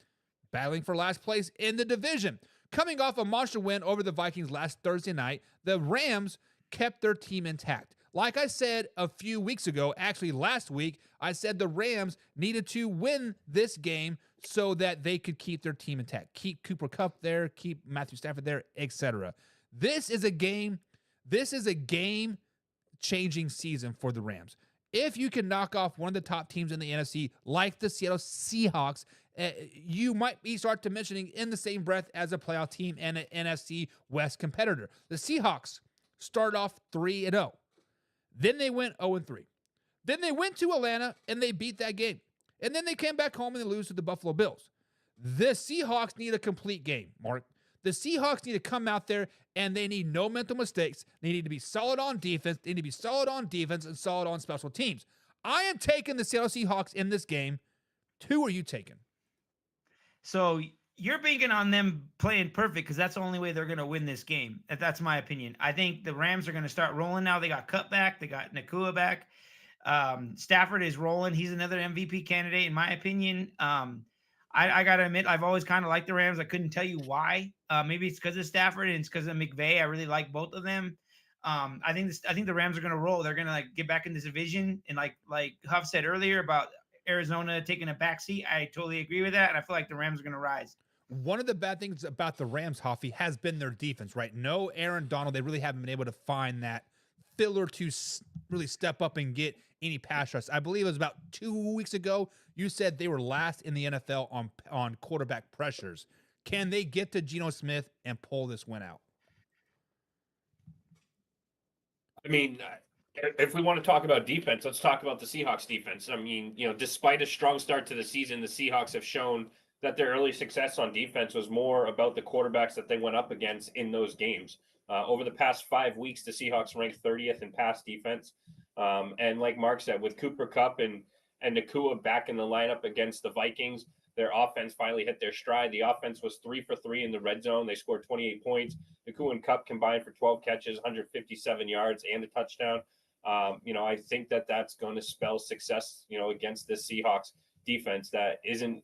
Battling for last place in the division. Coming off a monster win over the Vikings last Thursday night, the Rams kept their team intact. Like I said a few weeks ago, actually last week, I said the Rams needed to win this game so that they could keep their team intact. Keep Cooper Kupp there, keep Matthew Stafford there, etc. This is a game-changing season for the Rams. If you can knock off one of the top teams in the NFC, like the Seattle Seahawks, you might be start to mentioning in the same breath as a playoff team and an NFC West competitor. The Seahawks started off 3-0. Then they went 0-3. Then they went to Atlanta and they beat that game. And then they came back home and they lose to the Buffalo Bills. The Seahawks need a complete game, Mark. The Seahawks need to come out there and they need no mental mistakes. They need to be solid on defense. They need to be solid on defense and solid on special teams. I am taking the Seattle Seahawks in this game. Who are you taking? So you're banking on them playing perfect because that's the only way they're going to win this game. That's my opinion. I think the Rams are going to start rolling now. They got Kupp back. They got Nakua back. Stafford is rolling. He's another MVP candidate, in my opinion. I got to admit, I've always kind of liked the Rams. I couldn't tell you why. Maybe it's because of Stafford and it's because of McVay. I really like both of them. I think the Rams are going to roll. They're going to get back in this division. And like Huff said earlier about Arizona taking a backseat, I totally agree with that. And I feel like the Rams are going to rise. One of the bad things about the Rams, Hoffy, has been their defense, right? No Aaron Donald. They really haven't been able to find that filler to really step up and get any pass rush. I believe it was about 2 weeks ago, you said they were last in the NFL on quarterback pressures. Can they get to Geno Smith and pull this win out? I mean, If we want to talk about defense, let's talk about the Seahawks defense. I mean, despite a strong start to the season, the Seahawks have shown that their early success on defense was more about the quarterbacks that they went up against in those games. Over the past 5 weeks, the Seahawks ranked 30th in pass defense. And like Mark said, with Cooper Kupp and Nakua back in the lineup against the Vikings, their offense finally hit their stride. The offense was 3 for 3 in the red zone. They scored 28 points. Nakua and Kupp combined for 12 catches, 157 yards, and a touchdown. I think that that's going to spell success, against the Seahawks defense that isn't,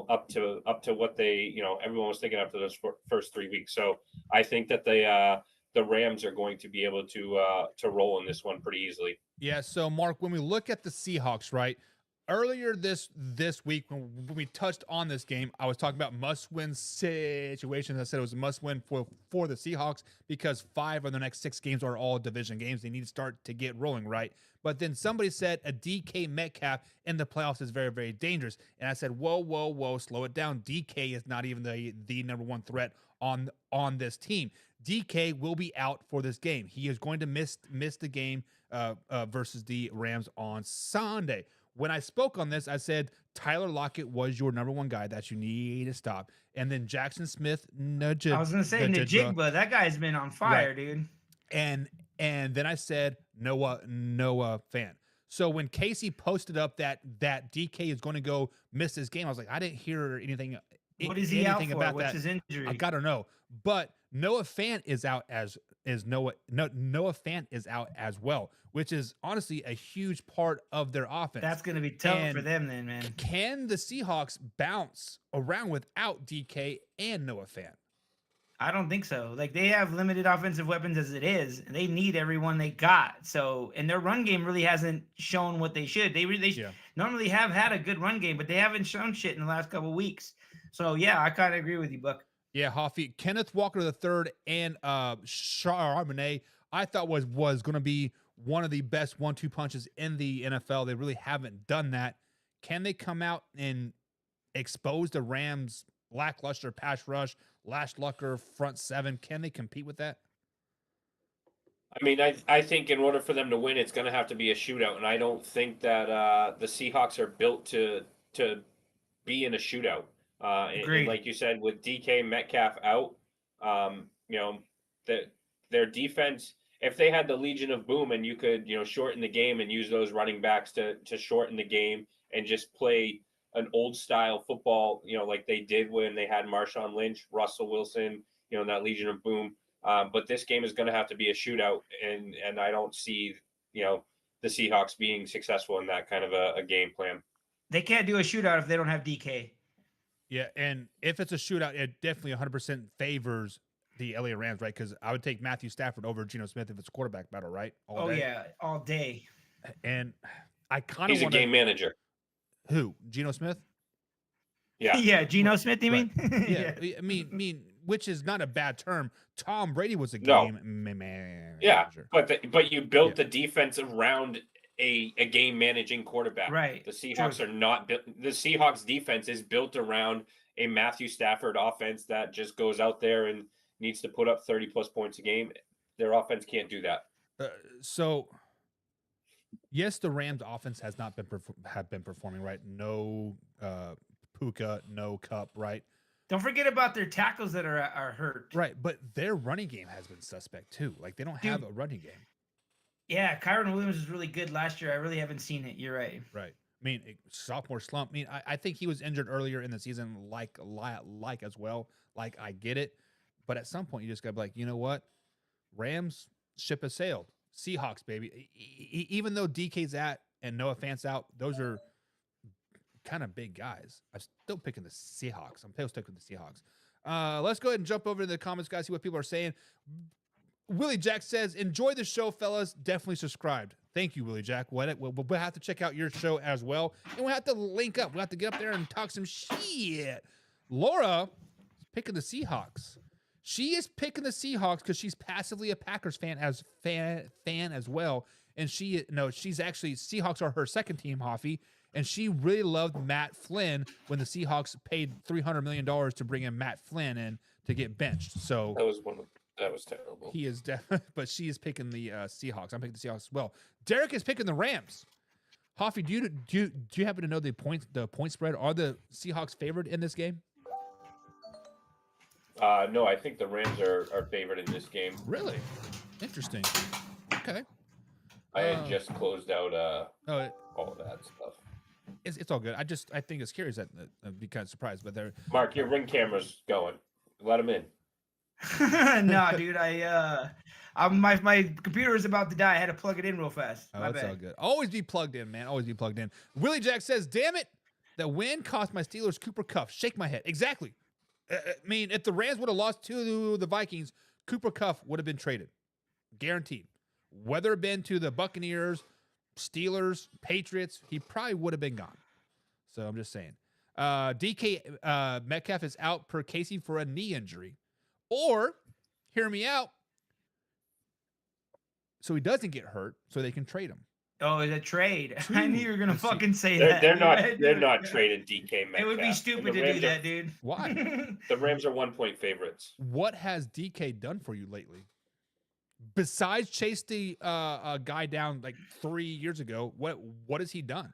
up to what they, everyone was thinking after those first 3 weeks. So I think that the Rams are going to be able to roll in this one pretty easily. Yeah. So Mark, when we look at the Seahawks, right, earlier this week when we touched on this game, I was talking about must-win situations. I said it was a must-win for the Seahawks because 5 of the next 6 games are all division games. They need to start to get rolling, right? But then somebody said a DK Metcalf in the playoffs is very, very dangerous. And I said, whoa, slow it down. DK is not even the number one threat on this team. DK will be out for this game. He is going to miss the game versus the Rams on Sunday. When I spoke on this, I said Tyler Lockett was your number one guy that you need to stop. And then Jackson Smith, I was going to say Najigba. That guy's been on fire, right, dude. And then I said Noah Fant. So when Casey posted up that DK is going to go miss this game, I was like, I didn't hear anything. What is he out for? About What's his injury? I gotta know. But Noah Fant is out Noah Fant is out as well, which is honestly a huge part of their offense. That's going to be tough for them then, man. Can the Seahawks bounce around without DK and Noah Fant? I don't think so. Like, they have limited offensive weapons as it is, and they need everyone they got. So, and their run game really hasn't shown what they should. They normally have had a good run game, but they haven't shown shit in the last couple of weeks. So, yeah, I kind of agree with you, Buck. Yeah, Hoffy, Kenneth Walker III and Charbonnet, I thought was going to be one of the best 1-2 punches in the NFL. They really haven't done that. Can they come out and expose the Rams' lackluster pass rush, lackluster front seven? Can they compete with that? I mean, I think in order for them to win, it's going to have to be a shootout, and I don't think that the Seahawks are built to be in a shootout. And like you said, with DK Metcalf out, their defense, if they had the Legion of Boom and you could, shorten the game and use those running backs to shorten the game and just play an old style football, like they did when they had Marshawn Lynch, Russell Wilson, that Legion of Boom. But this game is going to have to be a shootout, and I don't see, the Seahawks being successful in that kind of a game plan. They can't do a shootout if they don't have DK. Yeah, and if it's a shootout, it definitely 100% favors the LA Rams, right? Because I would take Matthew Stafford over Geno Smith if it's a quarterback battle, right? All day. Yeah, all day. And I kind of He's a game manager. Who? Geno Smith? Yeah. Yeah, Geno Smith, you mean? Yeah. I mean, which is not a bad term. Tom Brady was a game manager. Yeah, but you built the defense around a game managing quarterback. Right. The Seahawks are not built. The Seahawks defense is built around a Matthew Stafford offense that just goes out there and needs to put up 30 plus points a game. Their offense can't do that. So yes, the Rams offense has not been performing, right? No Puka, no Kupp, right? Don't forget about their tackles that are hurt. Right, but their running game has been suspect too. Like, they don't have a running game. Yeah, Kyron Williams was really good last year. I really haven't seen it. You're right. Right. I mean, sophomore slump. I mean, I think he was injured earlier in the season, like as well. Like, I get it. But at some point, you just got to be like, you know what? Rams, ship has sailed. Seahawks, baby. Even though DK's out and Noah Fant's out, those are kind of big guys. I'm still picking the Seahawks. I'm still sticking with the Seahawks. Let's go ahead and jump over to the comments, guys, see what people are saying. Willie Jack says, enjoy the show, fellas. Definitely subscribed. Thank you, Willie Jack. We'll have to check out your show as well. And we'll have to link up. We'll have to get up there and talk some shit. Laura is picking the Seahawks. She is picking the Seahawks because she's passively a Packers fan as well. And she's actually, Seahawks are her second team, Hoffy. And she really loved Matt Flynn when the Seahawks paid $300 million to bring in Matt Flynn in to get benched. So that was one That was terrible. He is definitely, but she is picking the Seahawks. I'm picking the Seahawks as well. Derek is picking the Rams. Hoffy, do you happen to know the point spread? Are the Seahawks favored in this game? No, I think the Rams are favored in this game. Really? Interesting. Okay. I had just closed out Oh, all that stuff. it's all good. I think it's curious that I'd be kind of surprised, but they're Mark, your ring camera's going. Let him in. No, dude, my computer is about to die. I had to plug it in real fast. oh, My that's bad. all good. Always be plugged in, man. Always be plugged in. Willie Jack says, "Damn it, that win cost my Steelers Cooper Kupp." Shake my head. Exactly. I mean, if the Rams would have lost to the Vikings, Cooper Kupp would have been traded, guaranteed. Whether it been to the Buccaneers, Steelers, Patriots, he probably would have been gone. So I'm just saying. DK Metcalf is out per Casey for a knee injury. Or, hear me out, so he doesn't get hurt, so they can trade him. Oh, it's a trade. I knew you were gonna Let's see. fucking say They're, that. they're dude. not they're not trading DK Metcalf. It would be And stupid the to do Rams that, dude. Why? The Rams are 1-point favorites. What has DK done for you lately? Besides chase the guy down like 3 years ago, what has he done?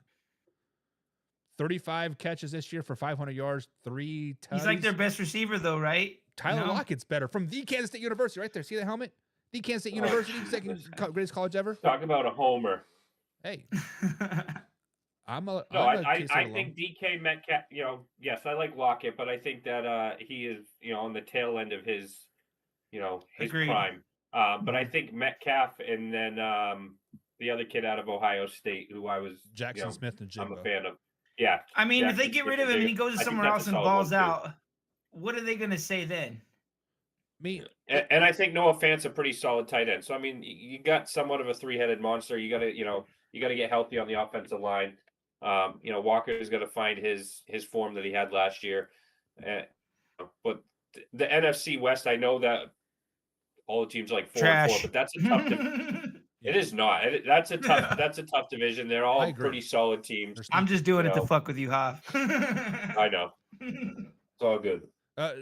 35 catches this year for 500 yards, 3 touchdowns. He's like their best receiver, though, right? Tyler No? Lockett's better from the Kansas State University, right there. See the helmet? The Kansas State University, greatest college ever. Talk about a homer. Hey, I'm a No, I'm a I K-State alum. think DK Metcalf, yes, I like Lockett, but I think that he is, on the tail end of his Agreed. prime. But I think Metcalf and then the other kid out of Ohio State who I was Jackson Smith and I'm Jimbo. a fan of. Yeah. I mean, if they Jackson get rid Smith of him is and he goes I think somewhere that's else a and solid balls one, too. out, what are they gonna say then? Me, And I think Noah Fant's a pretty solid tight end. So I mean, you got somewhat of a three-headed monster. You got to get healthy on the offensive line. Walker is going to find his form that he had last year. But the NFC West, I know that all the teams are like 4-4, Trash. but that's a tough. It is not. That's a tough division. They're I all agree. pretty solid teams. There's I'm just doing it to No. fuck with you, Hoff. I know. It's all good.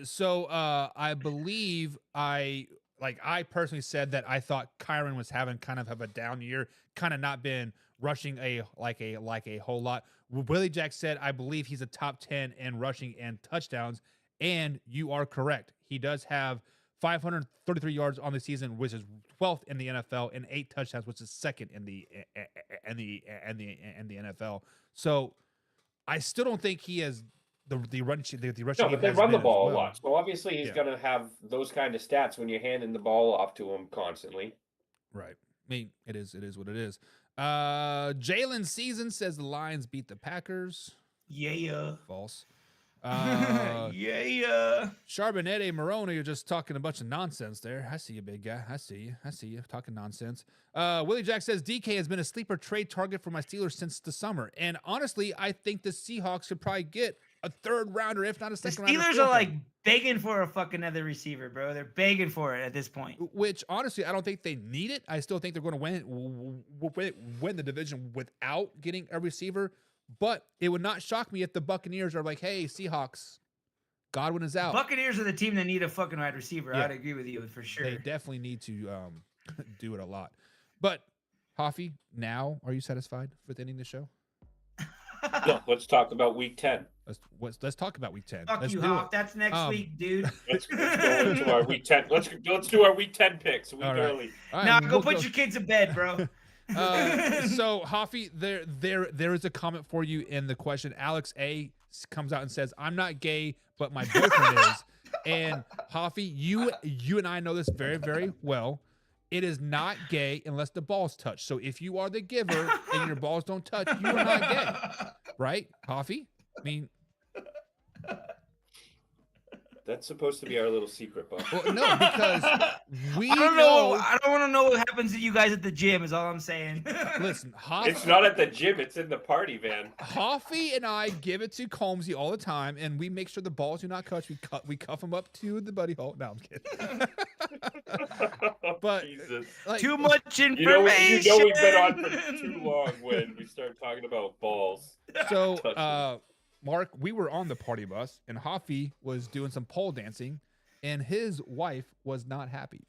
So I believe I personally said that I thought Kyron was having kind of a down year, kind of not been rushing a whole lot. Willie Jack said I believe he's a top 10 in rushing and touchdowns, and you are correct. He does have 533 yards on the season, which is 12th in the NFL, and 8 touchdowns, which is second in the NFL. So I still don't think he has the rushing. The rushing No, game but they has run the been as ball a well. lot. So obviously he's Yeah. going to have those kind of stats when you're handing the ball off to him constantly. Right. I mean, it is what it is. Jalen Season says the Lions beat the Packers. Yeah. False. Yeah. Charbonnet Moroni, you're just talking a bunch of nonsense there. I see you, big guy. I see you talking nonsense. Willie Jack says DK has been a sleeper trade target for my Steelers since the summer. And honestly, I think the Seahawks could probably get a third rounder, if not a The second rounder. Steelers fourth are like rounder. begging for a fucking other receiver, bro. They're begging for it at this point. Which honestly, I don't think they need it. I still think they're going to win the division without getting a receiver. But it would not shock me if the Buccaneers are like, "Hey, Seahawks, Godwin is out." Buccaneers are the team that need a fucking wide receiver. Yeah. I'd agree with you for sure. They definitely need to do it a lot. But Hoffy, now are you satisfied with ending the show? No, let's talk about week 10. Let's talk about week 10. Fuck Let's you, do Hoff. it. That's next week, dude. Let's go into our week 10. Let's do our week 10 picks a week All right. early. All right, Now go we'll put your kids to bed, bro. So Hoffy, there is a comment for you in the question. Alex A comes out and says, "I'm not gay, but my boyfriend is." And Hoffy, you and I know this very, very well. It is not gay unless the balls touch. So if you are the giver and your balls don't touch, you are not gay, right, Hoffy? I mean, That's supposed to be our little secret, Bob. well, no, because we I don't know. know. I don't want to know what happens to you guys at the gym. Is all I'm saying. Listen, It's not at the gym. It's in the party van. Hoffy and I give it to Combsy all the time, and we make sure the balls do not touch. We cuff them up to the buddy hole. No, I'm kidding. But Jesus. like, Too much You information. know we've been on for too long when we start talking about balls. so, Touch them. Mark, we were on the party bus, and Hoffy was doing some pole dancing, and his wife was not happy.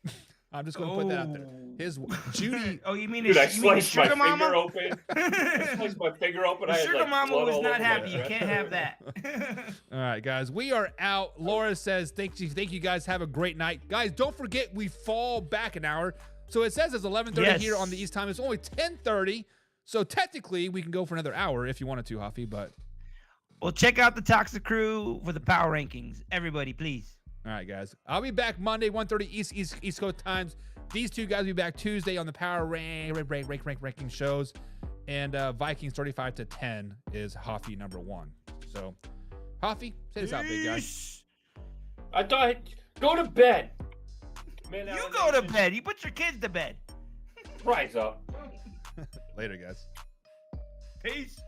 I'm just going to put that out there. His Judy. Oh, you mean Dude, I his, you mean his sliced my sugar finger mama? open. I sliced my finger open. The I had, sugar like, mama blood was all not over my happy. You dress. can't have that. All right, guys, we are out. Laura says, thank you guys. Have a great night. Guys, don't forget we fall back an hour. So it says it's 11:30 Yes. here on the East Time. It's only 10:30. So technically we can go for another hour if you wanted to, Huffy, but Well, check out the Toxic Crew for the power rankings. Everybody, please. all right, guys. I'll be back Monday, 1:30 East Coast times. These two guys will be back Tuesday on the power ranking shows. And Vikings 35-10 is Huffy number 1. So, Huffy, say this out, big guy. Peace. I thought, go to bed. Man, You go to bed. You put your kids to bed. Rise up. Later, guys. Peace.